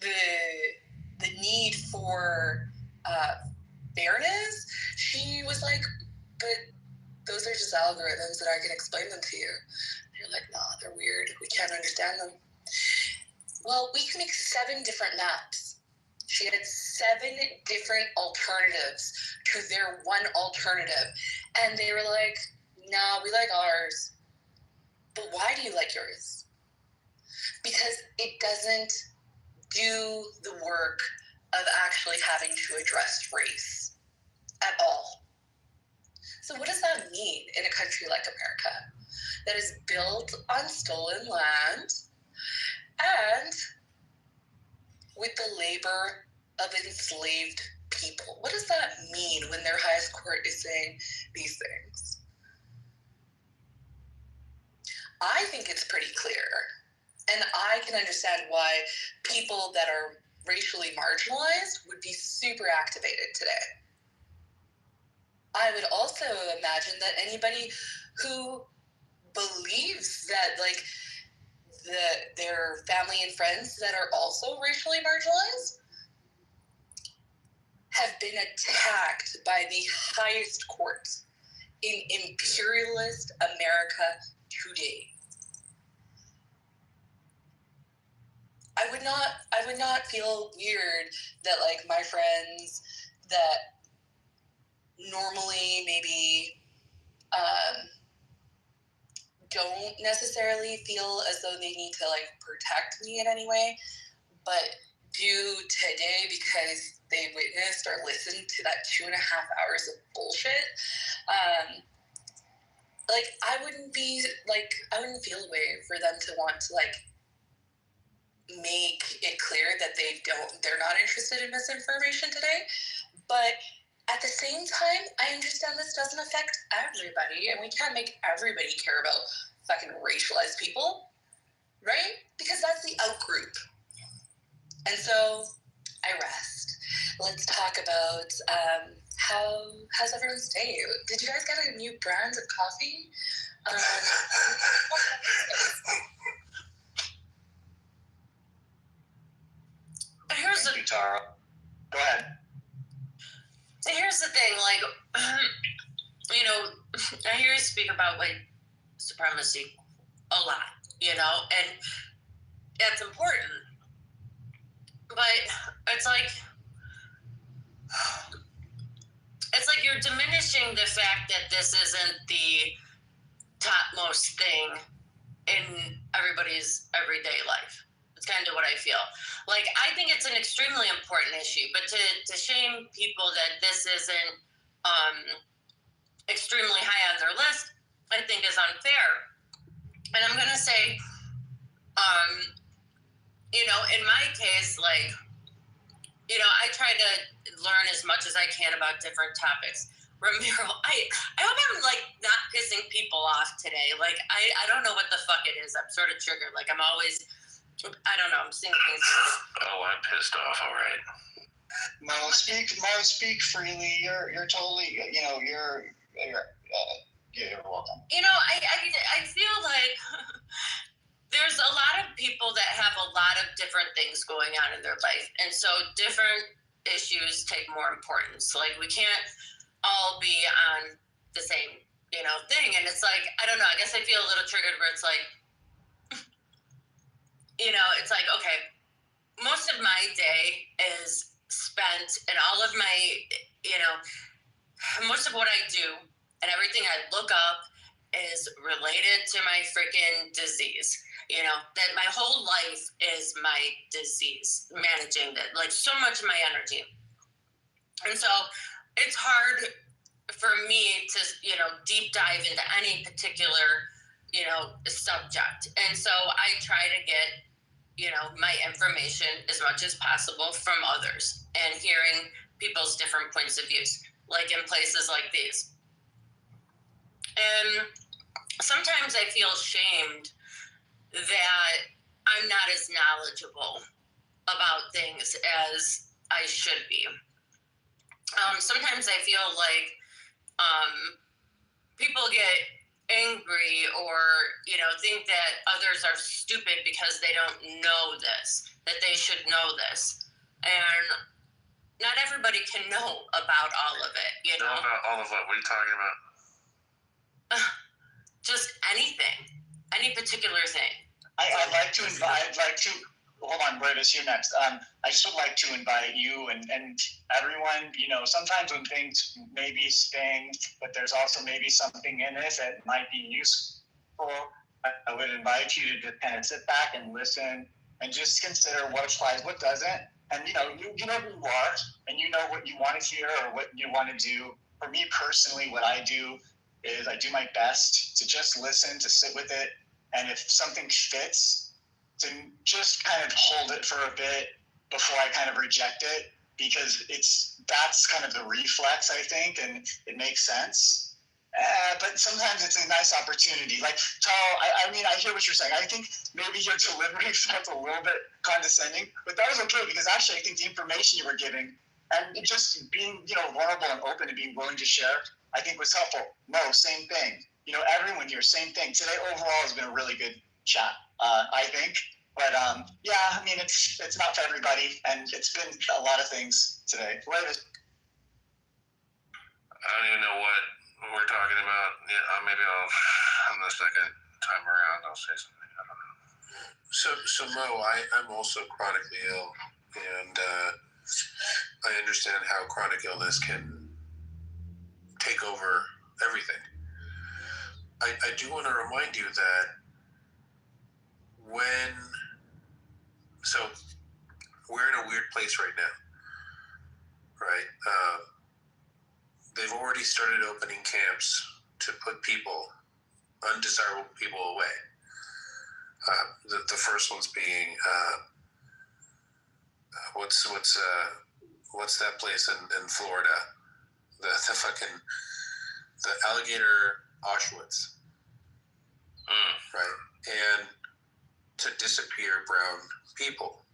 the need for fairness, she was like, but those are just algorithms that I can explain them to you. And you're like, nah, they're weird. We can't understand them. Well, we can make 7 different maps. She had 7 different alternatives to their one alternative. And they were like, no, we like ours. But why do you like yours? Because it doesn't do the work of actually having to address race at all. So what does that mean in a country like America that is built on stolen land and with the labor of enslaved people. What does that mean when their highest court is saying these things? I think it's pretty clear. And I can understand why people that are racially marginalized would be super activated today. I would also imagine that anybody who believes that, like, their family and friends that are also racially marginalized have been attacked by the highest court in imperialist America today. I would not feel weird that, like, my friends that normally maybe don't necessarily feel as though they need to, like, protect me in any way, but do today because they witnessed or listened to that 2.5 hours of bullshit. Like, I wouldn't feel a way for them to want to, like, make it clear that they're not interested in misinformation today. But at the same time, I understand this doesn't affect everybody, and we can't make everybody care about fucking racialized people, right? Because that's the out group. And so I rest. Let's talk about how's everyone's day? Did you guys get a new brand of coffee? Here's the Tara. Go ahead. Here's the thing, like, you know, I hear you speak about white supremacy a lot, you know, and that's important. But it's like you're diminishing the fact that this isn't the topmost thing in everybody's everyday life. It's kind of what I feel. Like, I think it's an extremely important issue, but to shame people that this isn't extremely high on their list, I think is unfair. And I'm going to say, you know, in my case, like, you know, I try to learn as much as I can about different topics. Ramiro, I hope I'm, like, not pissing people off today. Like, I don't know what the fuck it is. I'm sort of triggered. Like, I'm always, I don't know, I'm seeing things. Oh, I'm pissed off, all right. Mo, speak freely. You're totally, you know, you're welcome. You know, I feel like there's a lot of people that have a lot of different things going on in their life. And so different issues take more importance. Like, we can't all be on the same, you know, thing. And it's like, I don't know, I guess I feel a little triggered where it's like, you know, it's like, okay, most of my day is spent and all of my, you know, most of what I do and everything I look up is related to my freaking disease. You know, that my whole life is my disease, managing that, like, so much of my energy. And so it's hard for me to, you know, deep dive into any particular, you know, subject. And so I try to get, you know, my information as much as possible from others and hearing people's different points of views, like in places like these. And sometimes I feel shamed that I'm not as knowledgeable about things as I should be. Sometimes I feel like people get angry or, you know, think that others are stupid because they don't know this, that they should know this. And not everybody can know about all of it, you know? Know about all of what? What are you talking about? Just anything, any particular thing. I'd like to hold on, Bradis, you next. I just would like to invite you and everyone, you know, sometimes when things maybe sting, but there's also maybe something in it that might be useful, I would invite you to just kind of sit back and listen and just consider what applies, what doesn't. And, you know, you know who you are, and you know what you want to hear or what you want to do. For me personally, what I do is I do my best to just listen, to sit with it, and if something fits, to just kind of hold it for a bit before I kind of reject it, because that's kind of the reflex, I think, and it makes sense. But sometimes it's a nice opportunity. Like, Tal, I mean, I hear what you're saying. I think maybe your delivery felt a little bit condescending, but that was okay because actually I think the information you were giving and just being, vulnerable and open and being willing to share, I think was helpful. No, same thing. Everyone here, same thing. Today overall has been a really good chat, I think. But yeah, I mean, it's not for everybody, and it's been a lot of things today. I don't even know what we're talking about. Yeah, maybe on the second time around, I'll say something. I don't know. So Mo, I'm also chronically ill, and I understand how chronic illness can take over everything. I do want to remind you that we're in a weird place right now, right? They've already started opening camps to put undesirable people away. The first one's being what's that place in Florida? The alligator Auschwitz, right? And to disappear brown people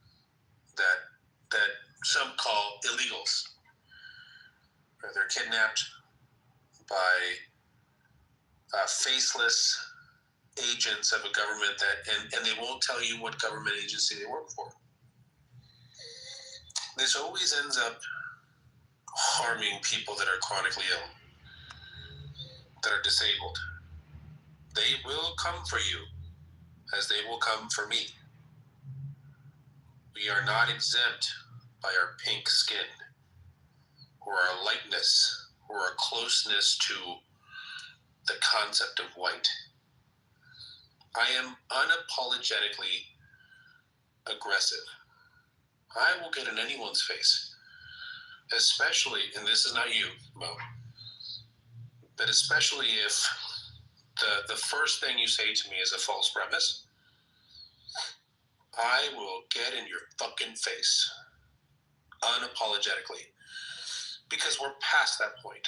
that some call illegals. They're kidnapped by faceless agents of a government and they won't tell you what government agency they work for. This always ends up harming people that are chronically ill, that are disabled. They will come for you as they will come for me. We are not exempt by our pink skin or our lightness or our closeness to the concept of white. I am unapologetically aggressive. I will get in anyone's face, especially, and this is not you, Mo, but especially if the first thing you say to me is a false premise, I will get in your fucking face unapologetically, because we're past that point.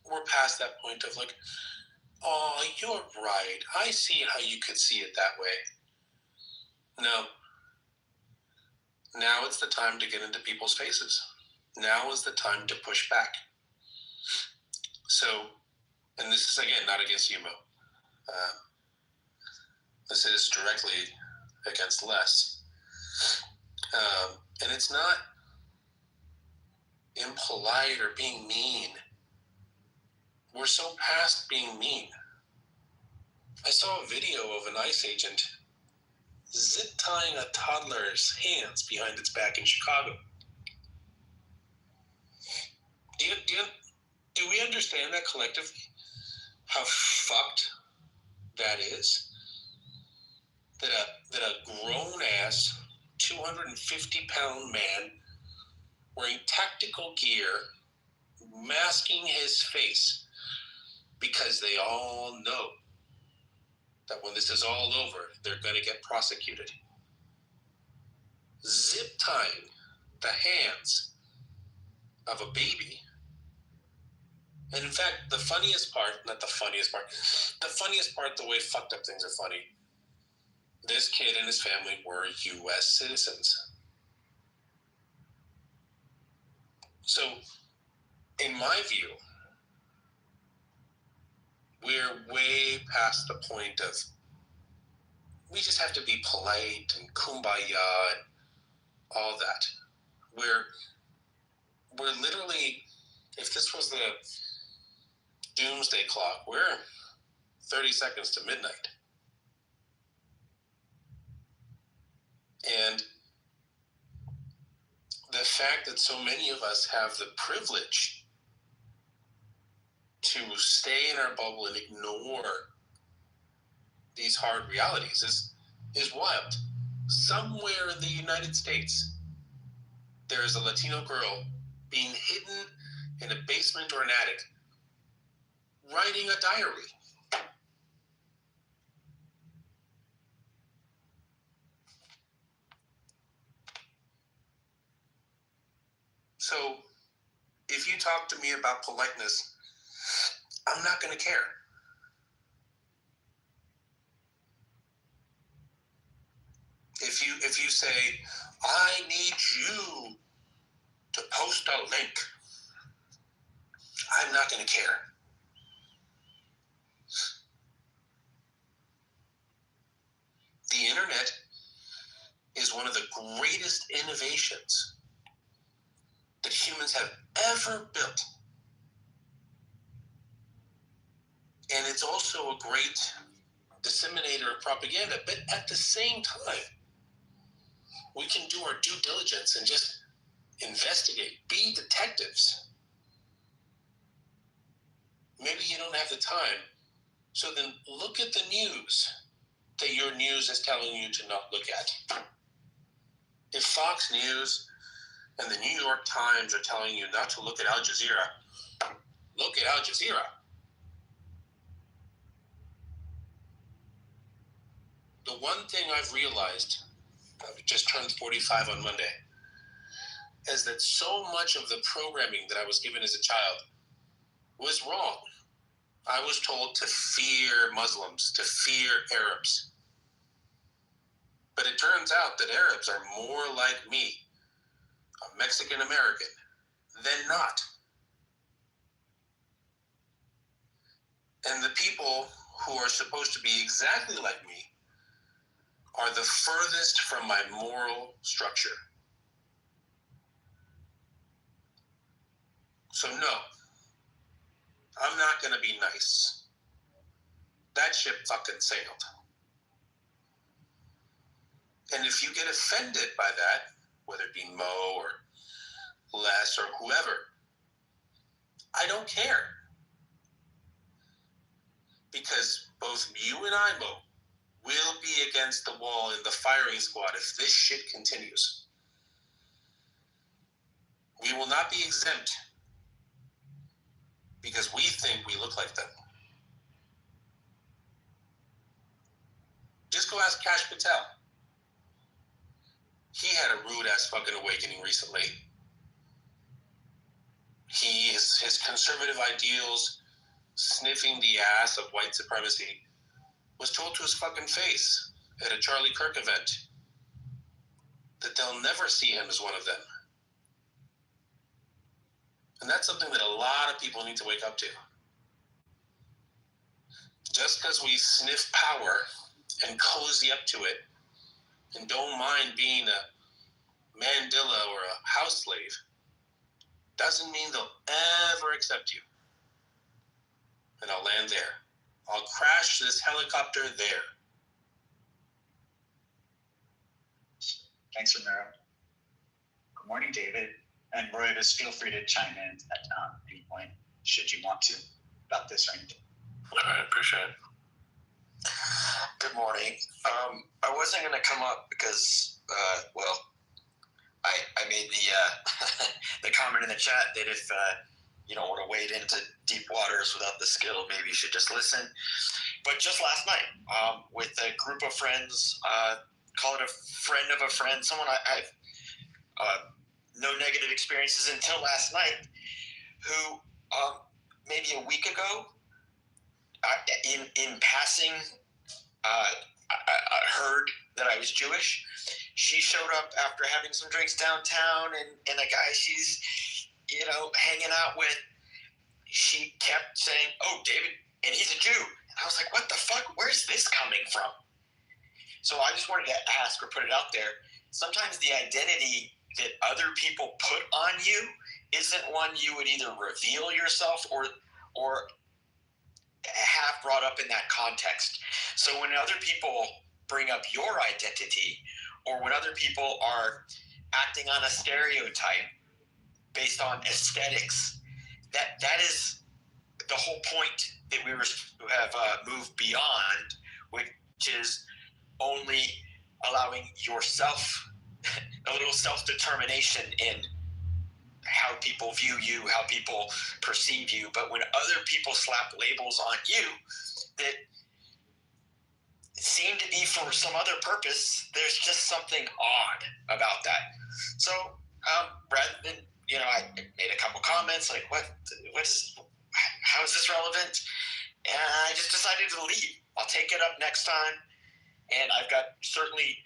We're past that point of like, oh, you're right. I see how you could see it that way. No. Now it's the time to get into people's faces. Now is the time to push back. So, and this is again not against you, Mo. This is directly against Les. And it's not impolite or being mean. We're so past being mean. I saw a video of an ICE agent zip tying a toddler's hands behind its back in Chicago. Do we understand that collectively? How fucked that is? That a grown-ass, 250-pound man wearing tactical gear, masking his face, because they all know that when this is all over, they're going to get prosecuted. Zip tying the hands of a baby. And in fact, the funniest part, the way fucked up things are funny, this kid and his family were U.S. citizens. So, in my view, we're way past the point of we just have to be polite and kumbaya and all that. We're literally, if this was the doomsday clock, we're 30 seconds to midnight. And the fact that so many of us have the privilege to stay in our bubble and ignore these hard realities is wild. Somewhere in the United States, there is a Latino girl being hidden in a basement or an attic, writing a diary. So if you talk to me about politeness, I'm not going to care. If you say, I need you to post a link, I'm not going to care. The internet is one of the greatest innovations that humans have ever built. And it's also a great disseminator of propaganda. But at the same time, we can do our due diligence and just investigate, be detectives. Maybe you don't have the time. So then look at the news that your news is telling you to not look at. If Fox News and the New York Times are telling you not to look at Al Jazeera, look at Al Jazeera. The one thing I've realized, I've just turned 45 on Monday, is that so much of the programming that I was given as a child was wrong. I was told to fear Muslims, to fear Arabs. But it turns out that Arabs are more like me, a Mexican American, than not. And the people who are supposed to be exactly like me are the furthest from my moral structure. So no, I'm not going to be nice. That ship fucking sailed. And if you get offended by that, whether it be Mo or Les or whoever, I don't care. Because both you and I, Mo, will be against the wall in the firing squad if this shit continues. We will not be exempt because we think we look like them. Just go ask Kash Patel. He had a rude-ass fucking awakening recently. His conservative ideals, sniffing the ass of white supremacy, was told to his fucking face at a Charlie Kirk event that they'll never see him as one of them. And that's something that a lot of people need to wake up to. Just because we sniff power and cozy up to it and don't mind being a Mandela or a house slave doesn't mean they'll ever accept you. And I'll land there. I'll crash this helicopter there. Thanks, Romero. Good morning, David. And Roy, just feel free to chime in at any point, should you want to, about this or anything. All right, appreciate it. Good morning. I wasn't going to come up because, I made the the comment in the chat that if you don't want to wade into deep waters without the skill, maybe you should just listen. But just last night, with a group of friends, call it a friend of a friend, someone I've no negative experiences until last night, who maybe a week ago, in passing, I heard that I was Jewish. She showed up after having some drinks downtown, and a guy she's, hanging out with, she kept saying, "Oh, David, and he's a Jew." And I was like, what the fuck? Where's this coming from? So I just wanted to ask or put it out there. Sometimes the identity that other people put on you isn't one you would either reveal yourself or have brought up in that context. So when other people bring up your identity, or when other people are acting on a stereotype based on aesthetics, that is the whole point that we have moved beyond, which is only allowing yourself a little self-determination in how people view you, how people perceive you. But when other people slap labels on you that seem to be for some other purpose, there's just something odd about that. So rather than I made a couple comments like, how is this relevant? And I just decided to leave. I'll take it up next time. And I've got certainly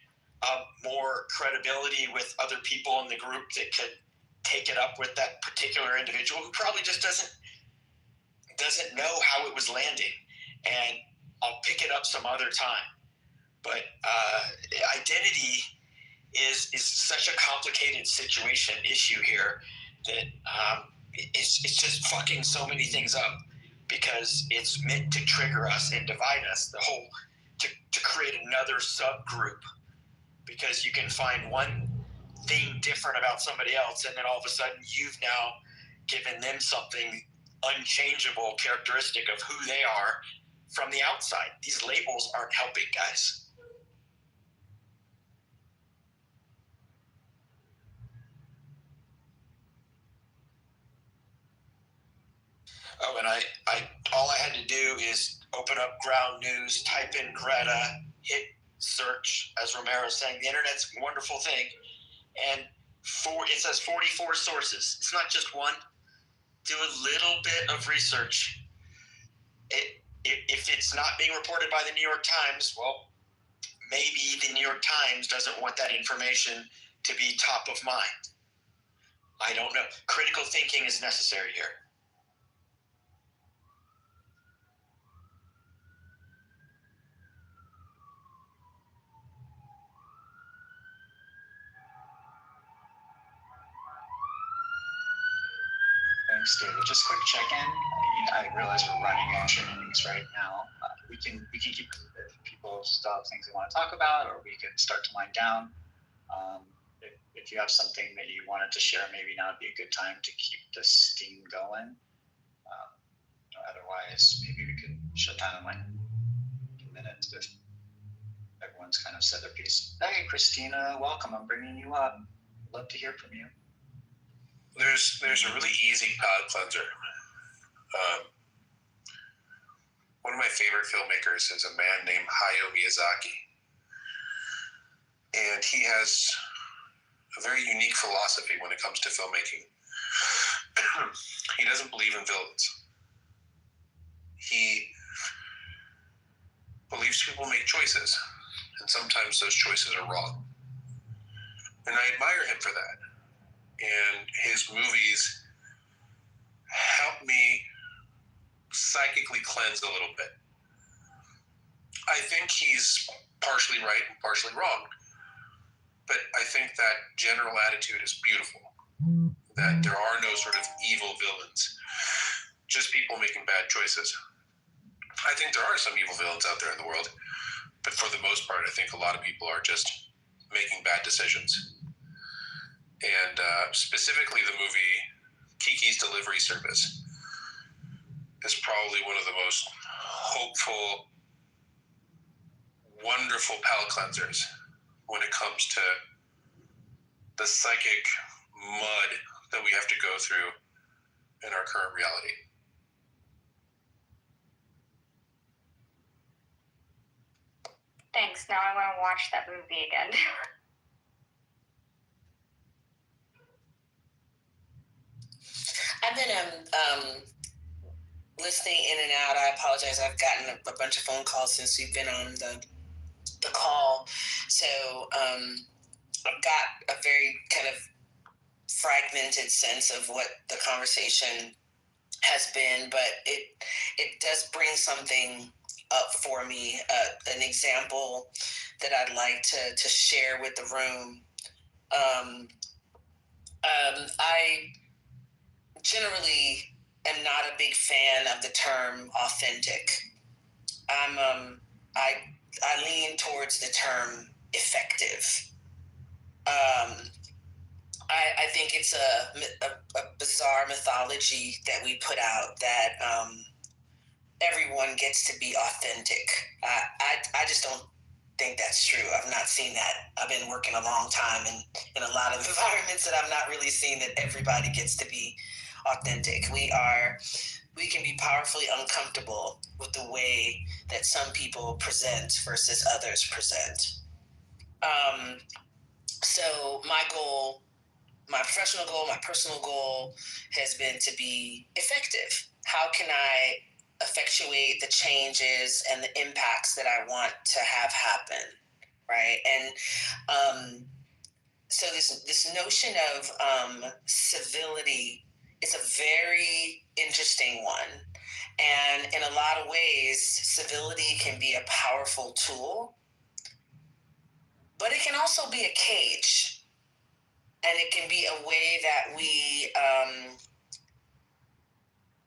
more credibility with other people in the group that could take it up with that particular individual who probably just doesn't know how it was landing. And I'll pick it up some other time. But identity is such a complicated issue here that it's just fucking so many things up, because it's meant to trigger us and divide us, to create another subgroup, because you can find one thing different about somebody else, and then all of a sudden you've now given them something unchangeable characteristic of who they are from the outside. These labels aren't helping, guys. Oh, and I all I had to do is open up Ground News, type in Greta, hit search, as Romero's saying. The internet's a wonderful thing, and it says 44 sources. It's not just one. Do a little bit of research. If it's not being reported by the New York Times, well, maybe the New York Times doesn't want that information to be top of mind. I don't know. Critical thinking is necessary here. Thanks, David. Just quick check-in. I realize we're running into meetings right now. We can keep, if people still have things they want to talk about, or we can start to wind down. If you have something that you wanted to share, maybe now would be a good time to keep the steam going. Otherwise, maybe we could shut down in like a few minutes if everyone's kind of said their piece. Hey, Christina, welcome. I'm bringing you up. Love to hear from you. There's a really easy palate cleanser. One of my favorite filmmakers is a man named Hayao Miyazaki. And he has a very unique philosophy when it comes to filmmaking. He doesn't believe in villains. He believes people make choices, and sometimes those choices are wrong. And I admire him for that. And his movies help me psychically cleanse a little bit. I think he's partially right and partially wrong, but I think that general attitude is beautiful, that there are no sort of evil villains, just people making bad choices. I think there are some evil villains out there in the world, but for the most part, I think a lot of people are just making bad decisions. And specifically the movie Kiki's Delivery Service is probably one of the most hopeful, wonderful palate cleansers when it comes to the psychic mud that we have to go through in our current reality. Thanks. Now I want to watch that movie again. I've been listening in and out. I apologize. I've gotten a bunch of phone calls since we've been on the call. So I've got a very kind of fragmented sense of what the conversation has been, but it does bring something up for me, an example that I'd like to share with the room. I generally am not a big fan of the term authentic. I lean towards the term effective. I think it's a bizarre mythology that we put out that everyone gets to be authentic. I just don't think that's true. I've not seen that. I've been working a long time in a lot of environments that I've not really seen that everybody gets to be authentic. We can be powerfully uncomfortable with the way that some people present versus others present. So my goal my professional goal, my personal goal has been to be effective. How can I effectuate the changes and the impacts that I want to have happen, right? And so this notion of civility is a very interesting one. And in a lot of ways, civility can be a powerful tool, but it can also be a cage. And it can be a way that we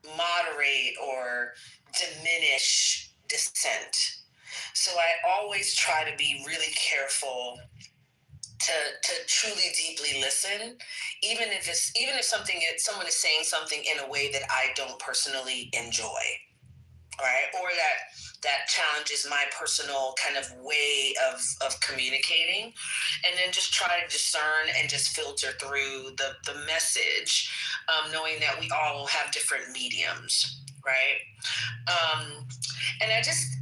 moderate or diminish dissent. So I always try to be really careful to truly deeply listen, even if someone is saying something in a way that I don't personally enjoy, right? Or that challenges my personal kind of way of communicating, and then just try to discern and just filter through the message, knowing that we all have different mediums, right? And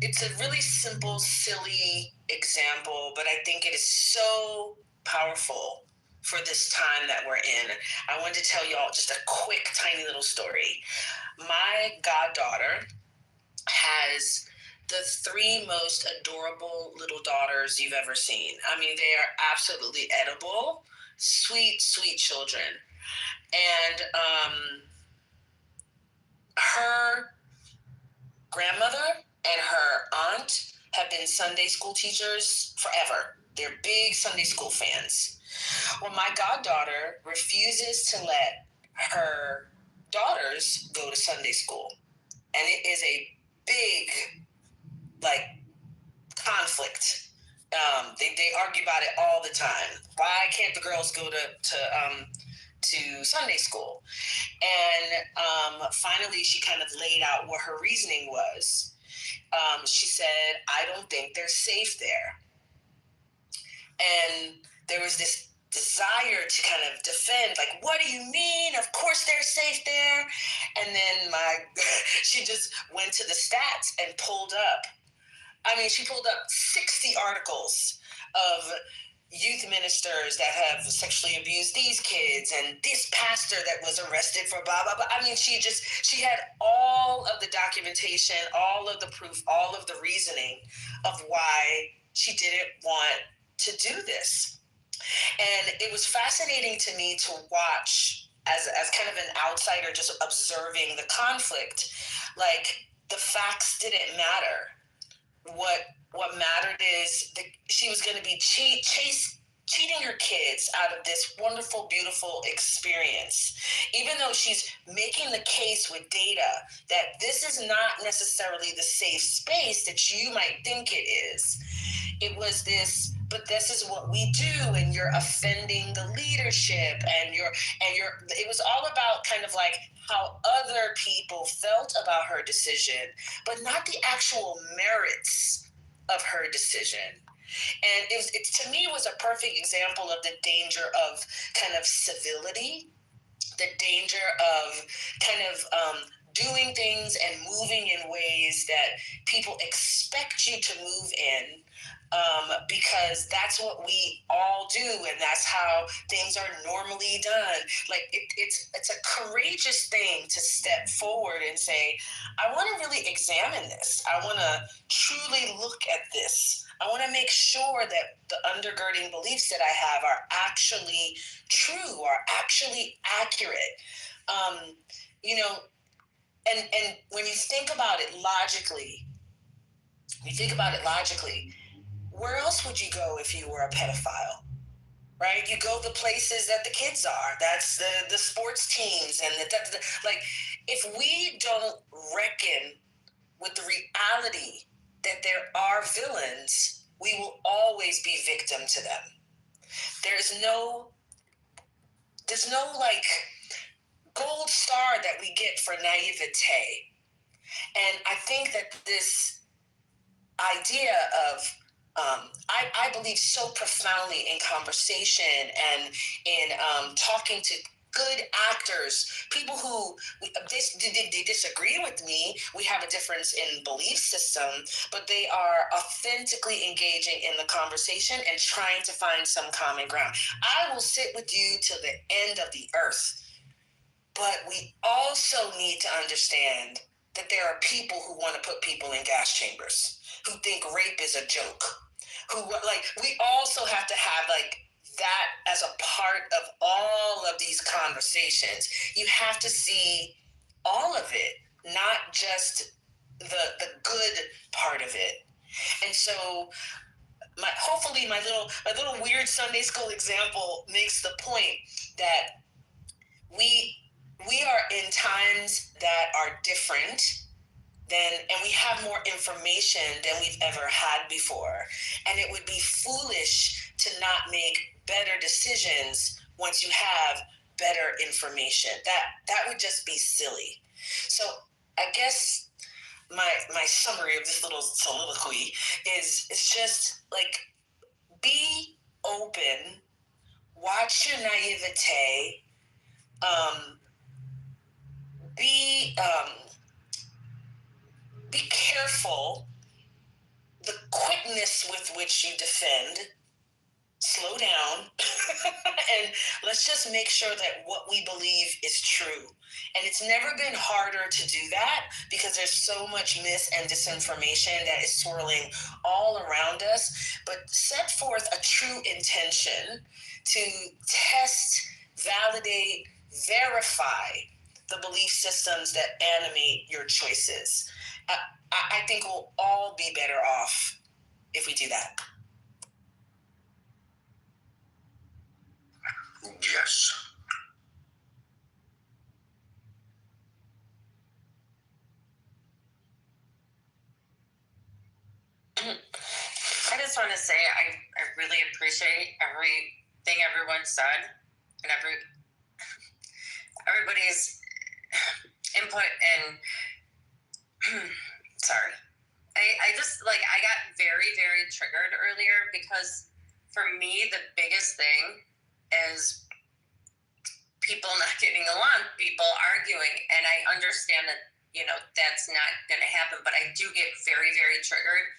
it's a really simple, silly example, but I think it is so powerful for this time that we're in. I wanted to tell y'all just a quick, tiny little story. My goddaughter has the 3 most adorable little daughters you've ever seen. I mean, they are absolutely edible, sweet, sweet children. And her grandmother and her aunt have been Sunday school teachers forever. They're big Sunday school fans. Well, my goddaughter refuses to let her daughters go to Sunday school. And it is a big, conflict. They argue about it all the time. Why can't the girls go to Sunday school? And finally, she kind of laid out what her reasoning was. She said, I don't think they're safe there. And there was this desire to kind of defend, what do you mean? Of course they're safe there. And then she just went to the stats and pulled up. She pulled up 60 articles of youth ministers that have sexually abused these kids and this pastor that was arrested for blah, blah, blah. She had all of the documentation, all of the proof, all of the reasoning of why she didn't want to do this. And it was fascinating to me to watch as kind of an outsider just observing the conflict. The facts didn't matter. What mattered is that she was going to be cheating her kids out of this wonderful, beautiful experience, even though she's making the case with data that this is not necessarily the safe space that you might think it is. It was this, but this is what we do, and you're offending the leadership, and it was all about kind of how other people felt about her decision, but not the actual merits of her decision. And it to me was a perfect example of the danger of kind of civility, the danger of kind of doing things and moving in ways that people expect you to move in, because that's what we all do, and that's how things are normally done. It's a courageous thing to step forward and say, I want to really examine this. I want to truly look at this. I want to make sure that the undergirding beliefs that I have are actually true, are actually accurate. And when you think about it logically, where else would you go if you were a pedophile? Right? You go the places that the kids are. That's the sports teams and if we don't reckon with the reality that there are villains, we will always be victim to them. There's no gold star that we get for naivete. And I think that this idea of I believe so profoundly in conversation and in talking to good actors, people who they disagree with me. We have a difference in belief system, but they are authentically engaging in the conversation and trying to find some common ground. I will sit with you till the end of the earth. But we also need to understand that there are people who want to put people in gas chambers, who think rape is a joke, who we also have to have that as a part of all of these conversations. You have to see all of it, not just the good part of it. And so hopefully my little weird Sunday school example makes the point that we are in times that are different and we have more information than we've ever had before. And it would be foolish to not make better decisions once you have better information. That would just be silly. So I guess my summary of this little soliloquy is it's just be open, watch your naivete, be careful the quickness with which you defend. Slow down and let's just make sure that what we believe is true. And it's never been harder to do that because there's so much mis and disinformation that is swirling all around us. But set forth a true intention to test, validate, verify the belief systems that animate your choices. I think we'll all be better off if we do that. Yes. I just want to say I really appreciate everything everyone said and everybody's input and sorry. I just I got very, very triggered earlier because for me the biggest thing is people not getting along, people arguing, and I understand that that's not going to happen, but I do get very, very triggered.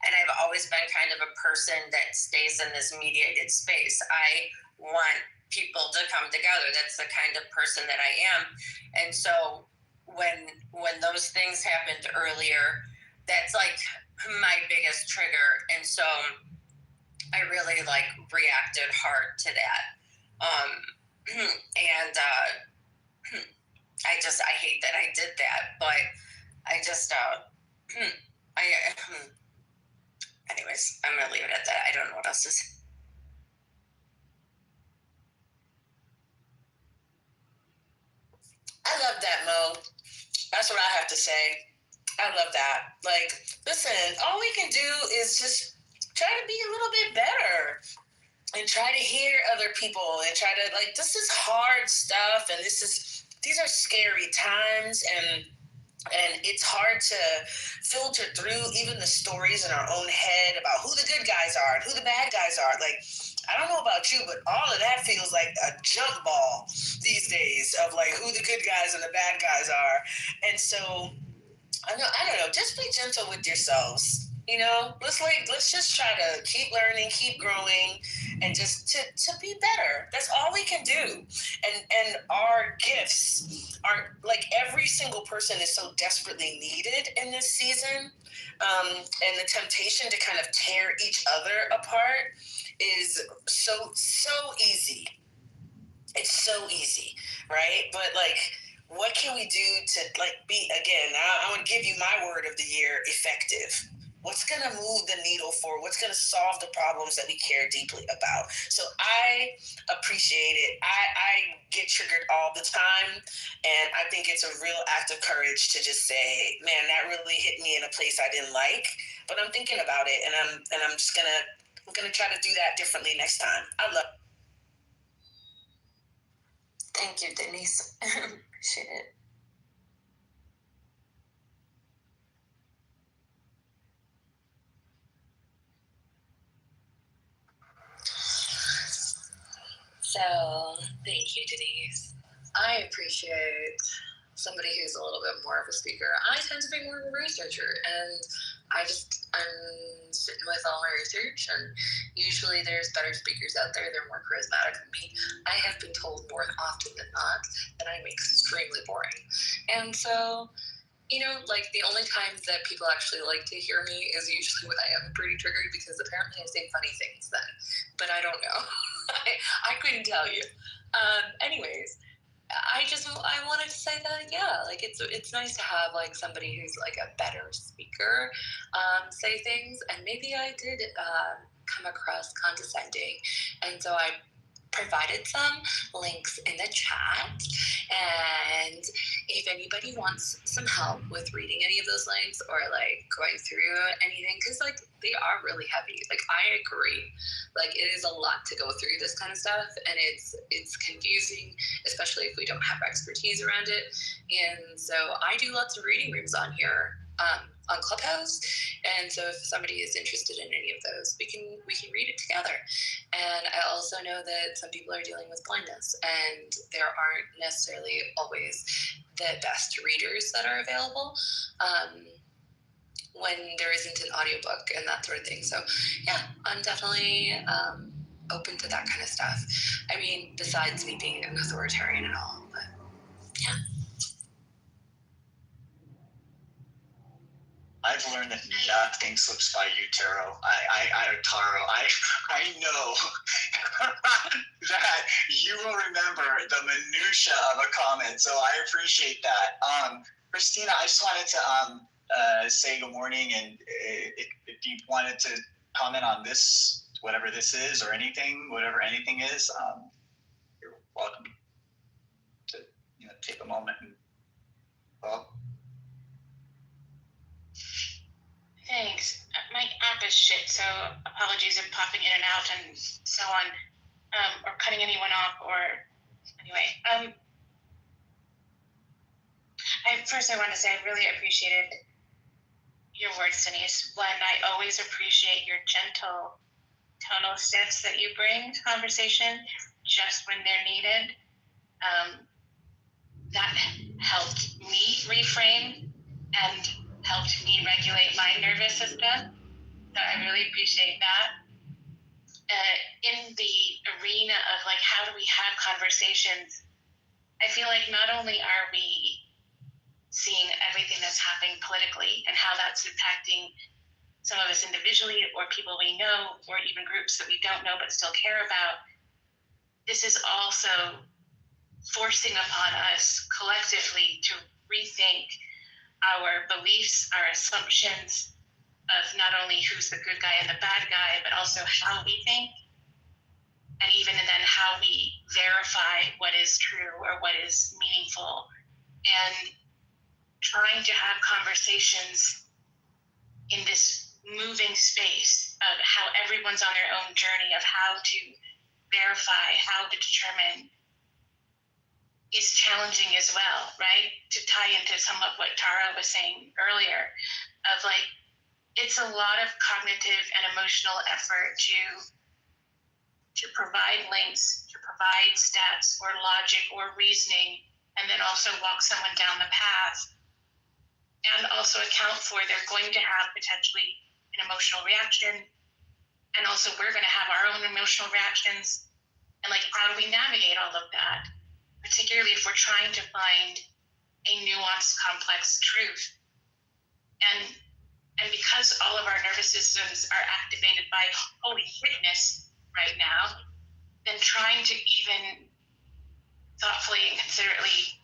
And I've always been kind of a person that stays in this mediated space. I want people to come together. That's the kind of person that I am. And so when those things happened earlier, that's my biggest trigger. And so I really reacted hard to that. And I hate that I did that, but I just anyways, I'm gonna leave it at that. I don't know what else to say. I love that, Mo. That's what I have to say. I love that. Listen, all we can do is just try to be a little bit better and try to hear other people and try to this is hard stuff and these are scary times and it's hard to filter through even the stories in our own head about who the good guys are and who the bad guys are. I don't know about you, but all of that feels like a jump ball these days of who the good guys and the bad guys are. And so I don't know, just be gentle with yourselves. Let's just try to keep learning, keep growing, and just to be better. That's all we can do. And our gifts are every single person is so desperately needed in this season. And the temptation to kind of tear each other apart is so easy. It's so easy, right? But what can we do to be, again, I want to give you my word of the year, effective. What's going to move the needle forward? What's going to solve the problems that we care deeply about? So I appreciate it. I get triggered all the time, and I think it's a real act of courage to just say, man, that really hit me in a place I didn't like, but I'm thinking about it, and I'm just I'm gonna try to do that differently next time. I love it. Thank you, Denise. Appreciate it. So, thank you, Denise. I appreciate somebody who's a little bit more of a speaker. I tend to be more of a researcher, and I'm sitting with all my research, and usually there's better speakers out there. They're more charismatic than me. I have been told more often than not that I'm extremely boring. And so, you know, like the only times that people actually like to hear me is usually when I am pretty triggered, because apparently I say funny things then, but I don't know. I couldn't tell you. Anyways, I wanted to say that, yeah, like it's nice to have like somebody who's like a better speaker say things, and maybe I did come across condescending, and so I provided some links in the chat, and if anybody wants some help with reading any of those links or like going through anything, because like they are really heavy, like I agree, like it is a lot to go through this kind of stuff, and it's confusing, especially if we don't have expertise around it. And so I do lots of reading rooms on here on Clubhouse, and so if somebody is interested in any of those, we can read it together. And I also know that some people are dealing with blindness, and there aren't necessarily always the best readers that are available when there isn't an audiobook and that sort of thing. So yeah, I'm definitely open to that kind of stuff. I mean, besides me being an authoritarian and all, but yeah. I've learned that nothing slips by you, Taro. I know that you will remember the minutia of a comment, so I appreciate that. Christina, I just wanted to say good morning, and if you wanted to comment on this, whatever this is, or anything, whatever anything is, you're welcome to take a moment and well. Thanks. My app is shit, so apologies if popping in and out and so on, or cutting anyone off, or anyway. I want to say I really appreciated your words, Denise. One, I always appreciate your gentle tonal shifts that you bring to conversation just when they're needed. That helped me reframe and helped me regulate my nervous system. So I really appreciate that. In the arena of like, how do we have conversations? I feel like not only are we seeing everything that's happening politically and how that's impacting some of us individually or people we know or even groups that we don't know but still care about, this is also forcing upon us collectively to rethink our beliefs, our assumptions of not only who's the good guy and the bad guy, but also how we think, and even then how we verify what is true or what is meaningful, and trying to have conversations in this moving space of how everyone's on their own journey of how to verify, how to determine, is challenging as well, right? To tie into some of what Tara was saying earlier, of like, it's a lot of cognitive and emotional effort to provide links, to provide stats or logic or reasoning, and then also walk someone down the path, and also account for they're going to have potentially an emotional reaction, and also we're going to have our own emotional reactions, and like, how do we navigate all of that, particularly if we're trying to find a nuanced, complex truth. And because all of our nervous systems are activated by holy shitness right now, then trying to even thoughtfully and considerately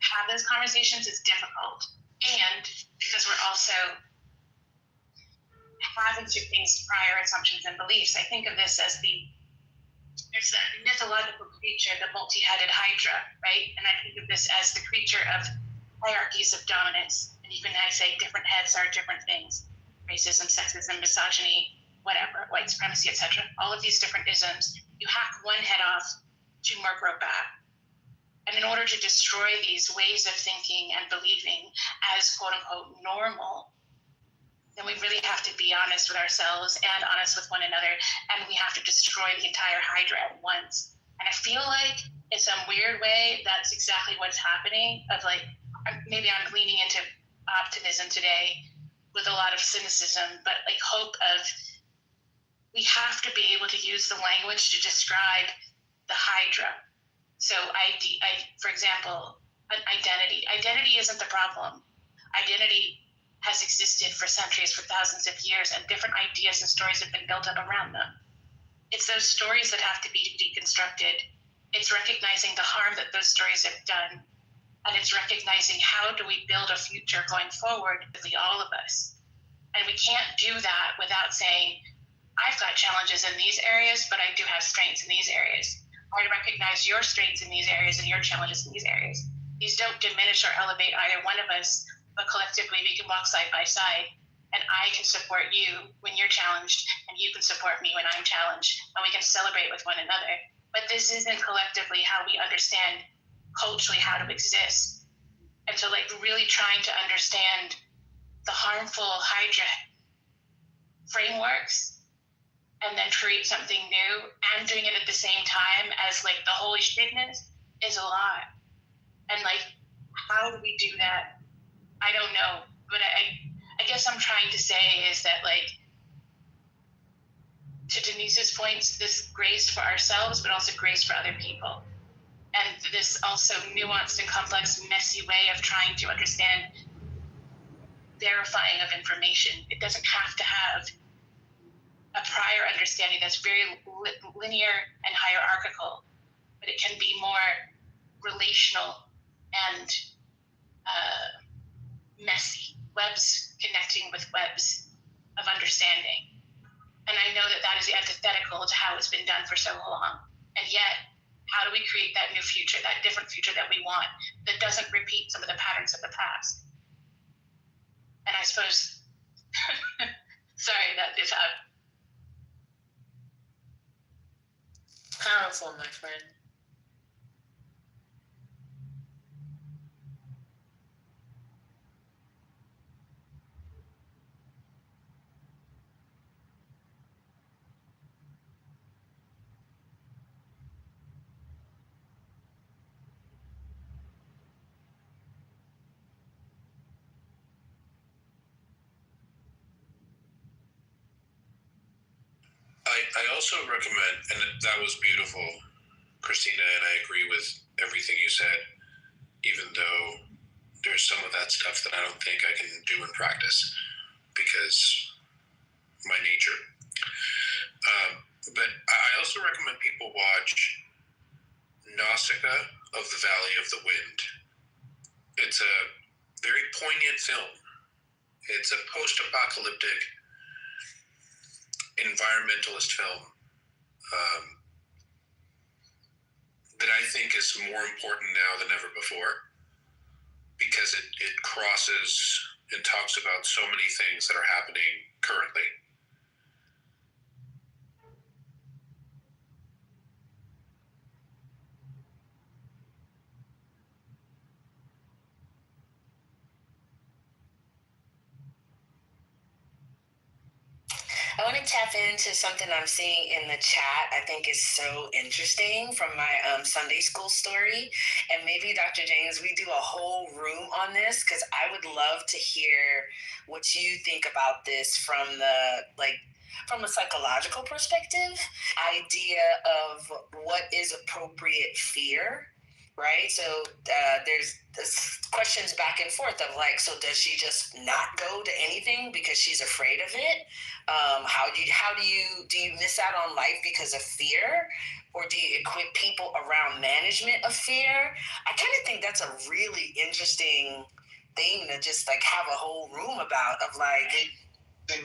have those conversations is difficult. And because we're also having to face prior assumptions and beliefs, I think of this as there's that mythological creature, the multi-headed hydra, right? And I think of this as the creature of hierarchies of dominance. And even I say different heads are different things: racism, sexism, misogyny, whatever, white supremacy, etc. All of these different isms. You hack one head off, two more grow back. And in order to destroy these ways of thinking and believing as quote unquote normal, then we really have to be honest with ourselves and honest with one another, and we have to destroy the entire hydra at once. And I feel like in some weird way, that's exactly what's happening. Of like, maybe I'm leaning into optimism today with a lot of cynicism, but like hope of, we have to be able to use the language to describe the Hydra. So for example, an identity. Identity isn't the problem. Identity has existed for centuries, for thousands of years, and different ideas and stories have been built up around them. It's those stories that have to be deconstructed. It's recognizing the harm that those stories have done. And it's recognizing, how do we build a future going forward with all of us? And we can't do that without saying, I've got challenges in these areas, but I do have strengths in these areas. I recognize your strengths in these areas and your challenges in these areas. These don't diminish or elevate either one of us, but collectively we can walk side by side. And I can support you when you're challenged, and you can support me when I'm challenged, and we can celebrate with one another. But this isn't collectively how we understand culturally how to exist. And so like really trying to understand the harmful Hydra frameworks and then create something new and doing it at the same time as like the holy shitness is a lot. And like, how do we do that? I don't know. But I guess I'm trying to say is that, like, to Denise's points, this grace for ourselves, but also grace for other people. And this also nuanced and complex, messy way of trying to understand verifying of information. It doesn't have to have a prior understanding that's very linear and hierarchical, but it can be more relational and messy, webs connecting with webs of understanding. And I know that that is antithetical to how it's been done for so long. And yet, how do we create that new future, that different future that we want, that doesn't repeat some of the patterns of the past? And I suppose, sorry, that is powerful, my friend. I also recommend, and that was beautiful, Christina, and I agree with everything you said, even though there's some of that stuff that I don't think I can do in practice because my nature. But I also recommend people watch Nausicaa of the Valley of the Wind. It's a very poignant film. It's a post-apocalyptic environmentalist film that I think is more important now than ever before, because it crosses and talks about so many things that are happening currently. I want to tap into something I'm seeing in the chat. I think is so interesting from my Sunday school story. And maybe Dr. James, we do a whole room on this, because I would love to hear what you think about this from a psychological perspective, idea of what is appropriate fear. Right, so there's this questions back and forth of like, so does she just not go to anything because she's afraid of it? How do you miss out on life because of fear, or do you equip people around management of fear? I kind of think that's a really interesting thing to just like have a whole room about. Of like,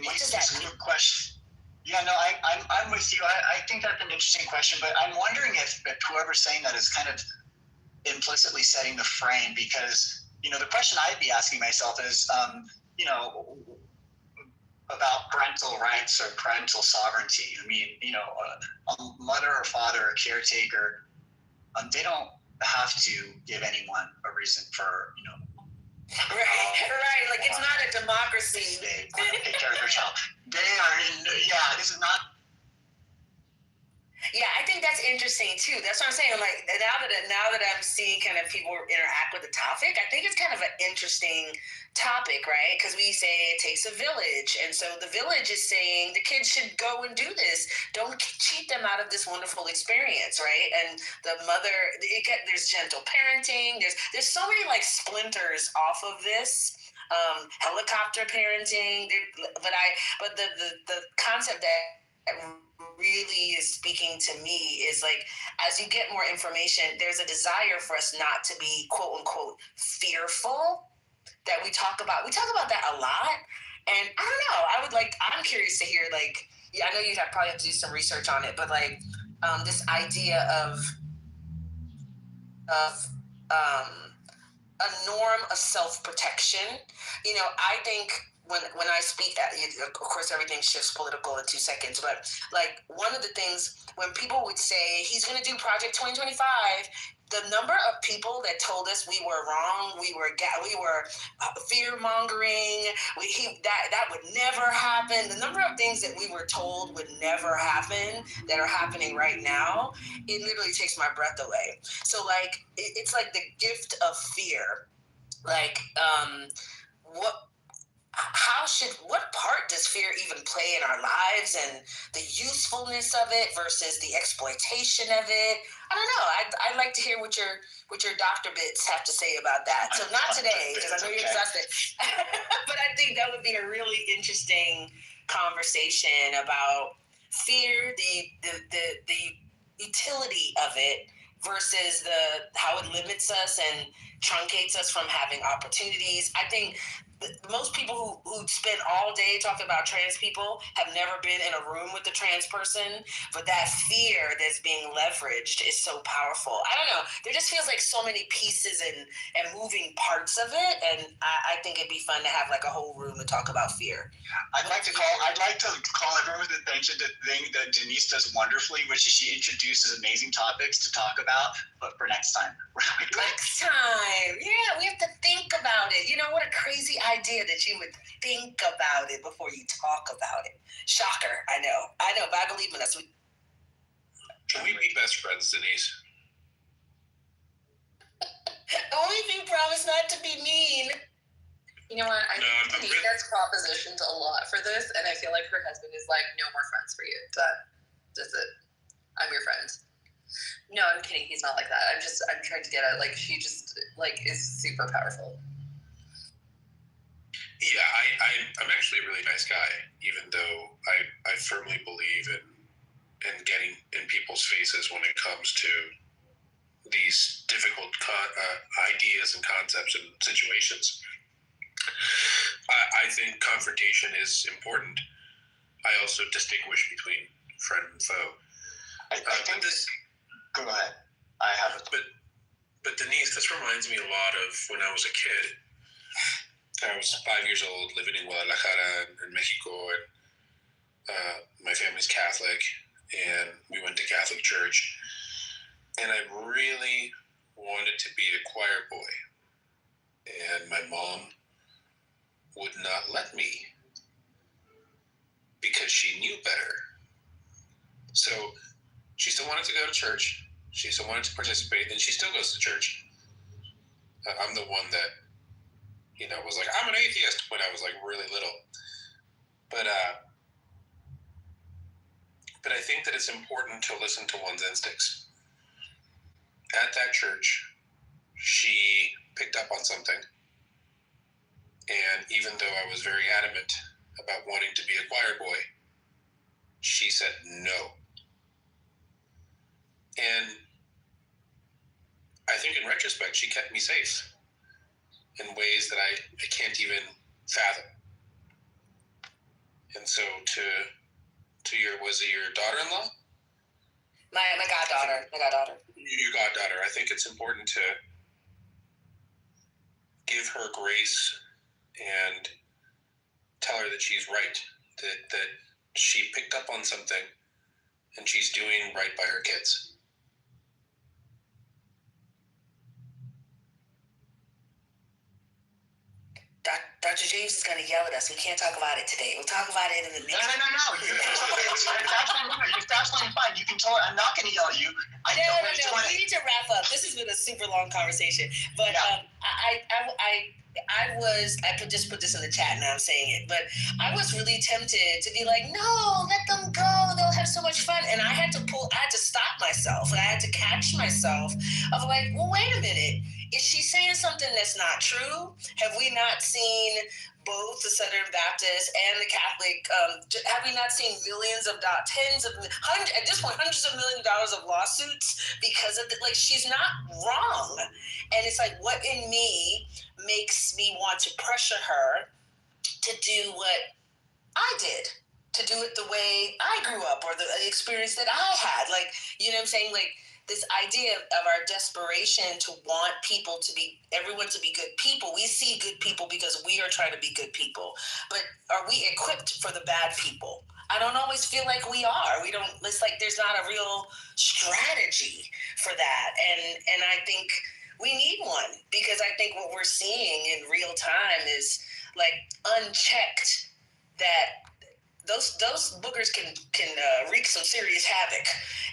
what does that mean? Good question. Yeah, no, I'm with you. I think that's an interesting question, but I'm wondering if whoever's saying that is kind of implicitly setting the frame, because the question I'd be asking myself is about parental rights or parental sovereignty. I mean, a mother or father, a caretaker, they don't have to give anyone a reason for right, like it's not a democracy. They want to take care of their child. They are this is not. Yeah, I think that's interesting too. That's what I'm saying. Like now that I'm seeing kind of people interact with the topic, I think it's kind of an interesting topic, right? Because we say it takes a village, and so the village is saying the kids should go and do this. Don't cheat them out of this wonderful experience, right? And the mother, there's gentle parenting. There's so many like splinters off of this. Helicopter parenting, but the concept that really is speaking to me is like, as you get more information, there's a desire for us not to be quote unquote fearful that we talk about that a lot. And I don't know, I'm curious to hear, like, yeah, I know you probably have to do some research on it, but like this idea of a norm of self-protection. You know, I think when I speak that, of course, everything shifts political in 2 seconds, but like one of the things when people would say he's going to do Project 2025, the number of people that told us we were wrong, we were fear mongering, that would never happen. The number of things that we were told would never happen that are happening right now, it literally takes my breath away. So like, it's like the gift of fear. Like, what part does fear even play in our lives, and the usefulness of it versus the exploitation of it? I don't know. I'd like to hear what your Dr. Bits have to say about that. So not today, because I know you're exhausted, but I think that would be a really interesting conversation about fear, the utility of it versus how it limits us and truncates us from having opportunities. I think most people who spend all day talking about trans people have never been in a room with a trans person, but that fear that's being leveraged is so powerful. I don't know. There just feels like so many pieces and moving parts of it, and I think it'd be fun to have like a whole room to talk about fear. I'd like to call everyone's attention to the thing that Denise does wonderfully, which is she introduces amazing topics to talk about, but for next time. Next time. Yeah, we have to think about it. You know, what a crazy idea that you would think about it before you talk about it. Shocker. I know, but I believe in us. Can we be best friends, Denise? Only if you promise not to be mean. You know what? I think Denise gets propositioned a lot for this, and I feel like her husband is like, no more friends for you. That's it. I'm your friend. No, I'm kidding. He's not like that. I'm trying to get at, like, she just, like, is super powerful. Yeah, I'm actually a really nice guy, even though I firmly believe in getting in people's faces when it comes to these difficult ideas and concepts and situations. I think confrontation is important. I also distinguish between friend and foe. I think this. Go ahead. I have it. But Denise, this reminds me a lot of when I was a kid. I was 5 years old, living in Guadalajara in Mexico, and my family's Catholic, and we went to Catholic church, and I really wanted to be a choir boy, and my mom would not let me because she knew better. So she still wanted to go to church. She still wanted to participate, and she still goes to church. I'm the one that, was like, I'm an atheist when I was like really little. But I think that it's important to listen to one's instincts. At that church, she picked up on something. And even though I was very adamant about wanting to be a choir boy, she said no. And I think in retrospect, she kept me safe in ways that I can't even fathom. And so was it your daughter-in-law? My goddaughter. Your goddaughter. I think it's important to give her grace and tell her that she's right, that she picked up on something and she's doing right by her kids. Dr. James is going to yell at us. We can't talk about it today. We'll talk about it in the next. No. It's absolutely fine. You can totally. I'm not going to yell at you. No. We need to wrap up. This has been a super long conversation, but I could just put this in the chat now. I'm saying it, but I was really tempted to be like, no, let them go. They'll have so much fun. And I had to stop myself, and I had to catch myself of like, well, wait a minute. Is she saying something that's not true? Have we not seen both the Southern Baptist and the Catholic? Have we not seen hundreds of millions of dollars of lawsuits because of like she's not wrong? And it's like, what in me makes me want to pressure her to do what I did, to do it the way I grew up or the experience that I had? Like, you know what I'm saying? Like, this idea of our desperation to want everyone to be good people. We see good people because we are trying to be good people. But are we equipped for the bad people? I don't always feel like we are. It's like there's not a real strategy for that. And I think we need one, because I think what we're seeing in real time is like unchecked that those boogers can wreak some serious havoc.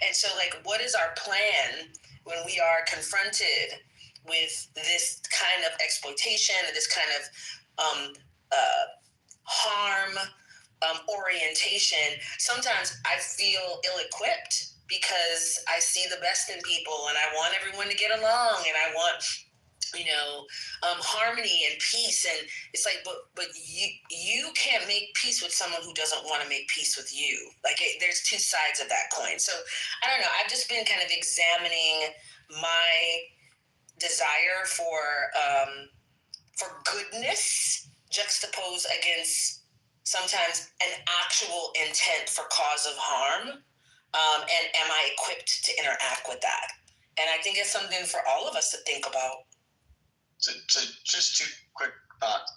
And so, like, what is our plan when we are confronted with this kind of exploitation and this kind of harm orientation? Sometimes I feel ill-equipped because I see the best in people, and I want everyone to get along, and I want harmony and peace. And it's like, but you can't make peace with someone who doesn't want to make peace with you. Like, there's two sides of that coin. So I don't know. I've just been kind of examining my desire for goodness juxtaposed against sometimes an actual intent for cause of harm. And am I equipped to interact with that? And I think it's something for all of us to think about. So just two quick thoughts.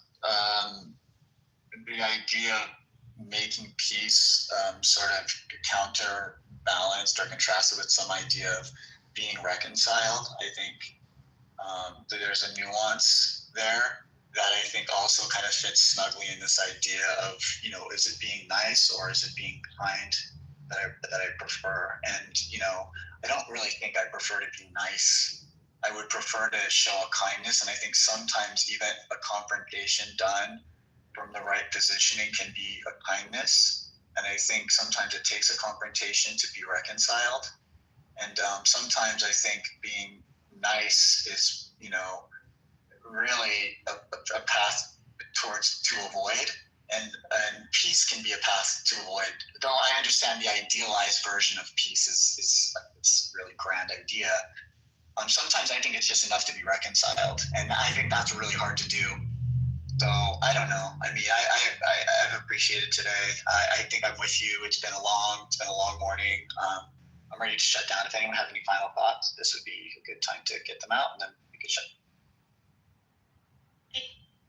The idea of making peace sort of counterbalanced or contrasted with some idea of being reconciled. I think that there's a nuance there that I think also kind of fits snugly in this idea of, is it being nice or is it being kind that I prefer? And, I don't really think I prefer to be nice. I would prefer to show a kindness, and I think sometimes even a confrontation done from the right positioning can be a kindness. And I think sometimes it takes a confrontation to be reconciled. And sometimes I think being nice is, really a path to avoid. And peace can be a path to avoid. Though I understand the idealized version of peace is really grand idea. Sometimes I think it's just enough to be reconciled, and I think that's really hard to do. So I don't know. I mean, I've appreciated today. I think I'm with you. It's been a long morning. I'm ready to shut down. If anyone has any final thoughts, this would be a good time to get them out, and then we could shut.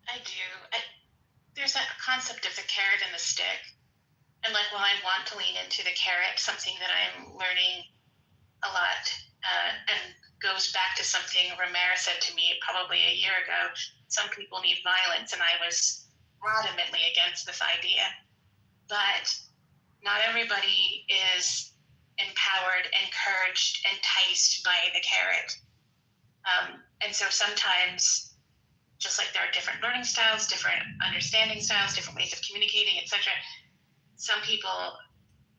I do. There's that concept of the carrot and the stick, and like, while I want to lean into the carrot, something that I'm learning a lot, and goes back to something Romero said to me probably a year ago. Some people need violence, and I was adamantly against this idea. But not everybody is empowered, encouraged, enticed by the carrot. And so sometimes, just like there are different learning styles, different understanding styles, different ways of communicating, etc., some people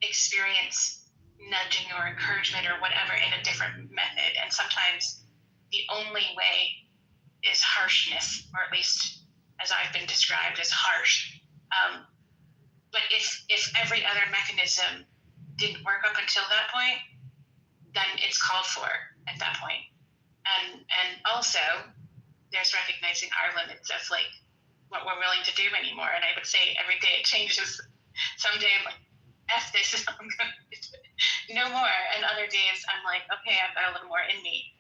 experience nudging or encouragement or whatever in a different method, and sometimes the only way is harshness, or at least as I've been described as harsh. But if every other mechanism didn't work up until that point, then it's called for at that point. And also there's recognizing our limits of like what we're willing to do anymore. And I would say every day it changes. Someday I'm like, F this, I'm gonna no more. And other days I'm like, okay, I've got a little more in me.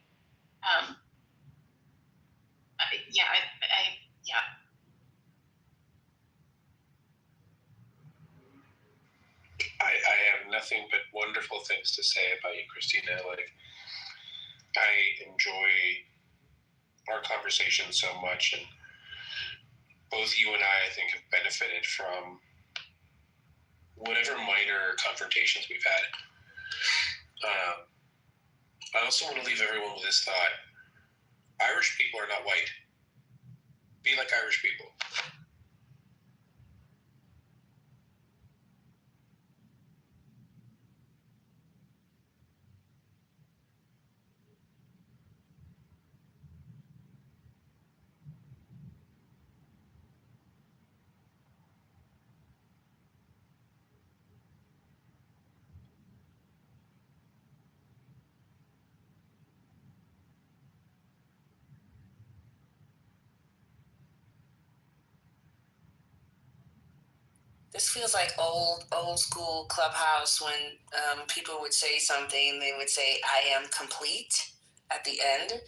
I have nothing but wonderful things to say about you, Christina. Like, I enjoy our conversation so much, and both you and I think, have benefited from whatever minor confrontations we've had. I also want to leave everyone with this thought. Irish people are not white. Be like Irish people. This feels like old school Clubhouse when people would say something, they would say, "I am complete" at the end.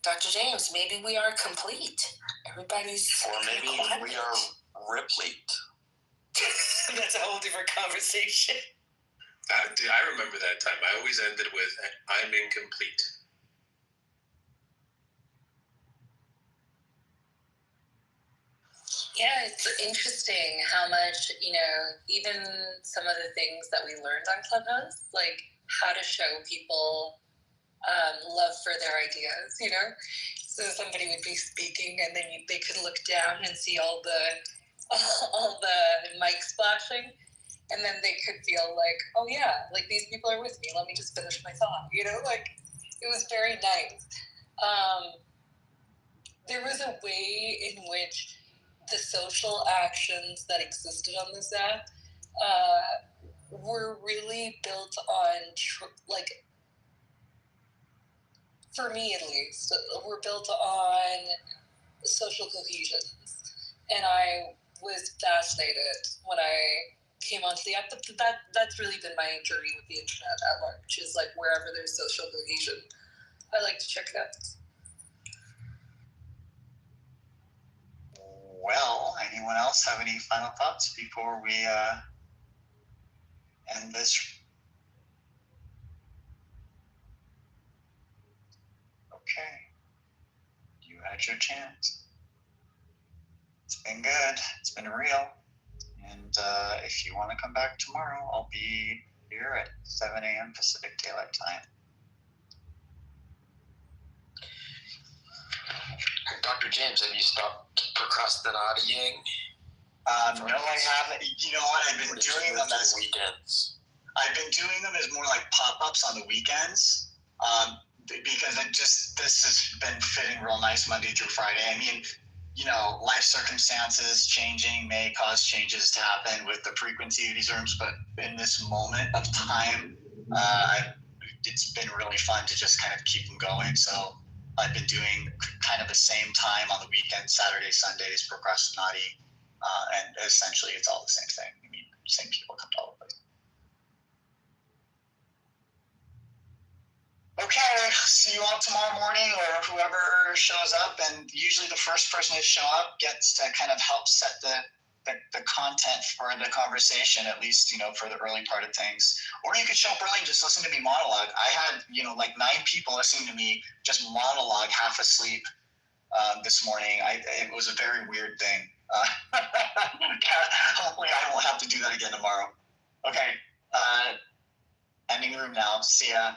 Dr. James, maybe we are complete. Everybody's. Or maybe we are replete. That's a whole different conversation. I remember that time. I always ended with, "I'm incomplete." Yeah, it's interesting how much, even some of the things that we learned on Clubhouse, like how to show people love for their ideas, So somebody would be speaking and then they could look down and see all the mics flashing. And then they could feel like, oh yeah, like these people are with me. Let me just finish my thought, like it was very nice. There was a way in which the social actions that existed on this app were really built on, for me at least, were built on social cohesions. And I was fascinated when I came onto the app. That's really been my journey with the internet at large, is like wherever there's social cohesion, I like to check it out. Well, anyone else have any final thoughts before we end this? Okay. You had your chance. It's been good. It's been real. And if you want to come back tomorrow, I'll be here at 7 a.m. Pacific Daylight Time. Dr. James, have you stopped procrastinating? No, I haven't. You know what? I've been doing them as weekends. I've been doing them as more like pop-ups on the weekends, because this has been fitting real nice Monday through Friday. I mean, life circumstances changing may cause changes to happen with the frequency of these rooms, but in this moment of time, it's been really fun to just kind of keep them going. So I've been doing kind of the same time on the weekends, Saturdays, Sundays, procrastinating, and essentially it's all the same thing. I mean, same people come to all the places. Okay, see you all tomorrow morning, or whoever shows up, and usually the first person to show up gets to kind of help set the content for the conversation, at least, for the early part of things. Or you could show up early and just listen to me monologue. I had, like 9 people listening to me just monologue half asleep this morning. It was a very weird thing. Hopefully I won't have to do that again tomorrow. Okay, ending the room now. See ya.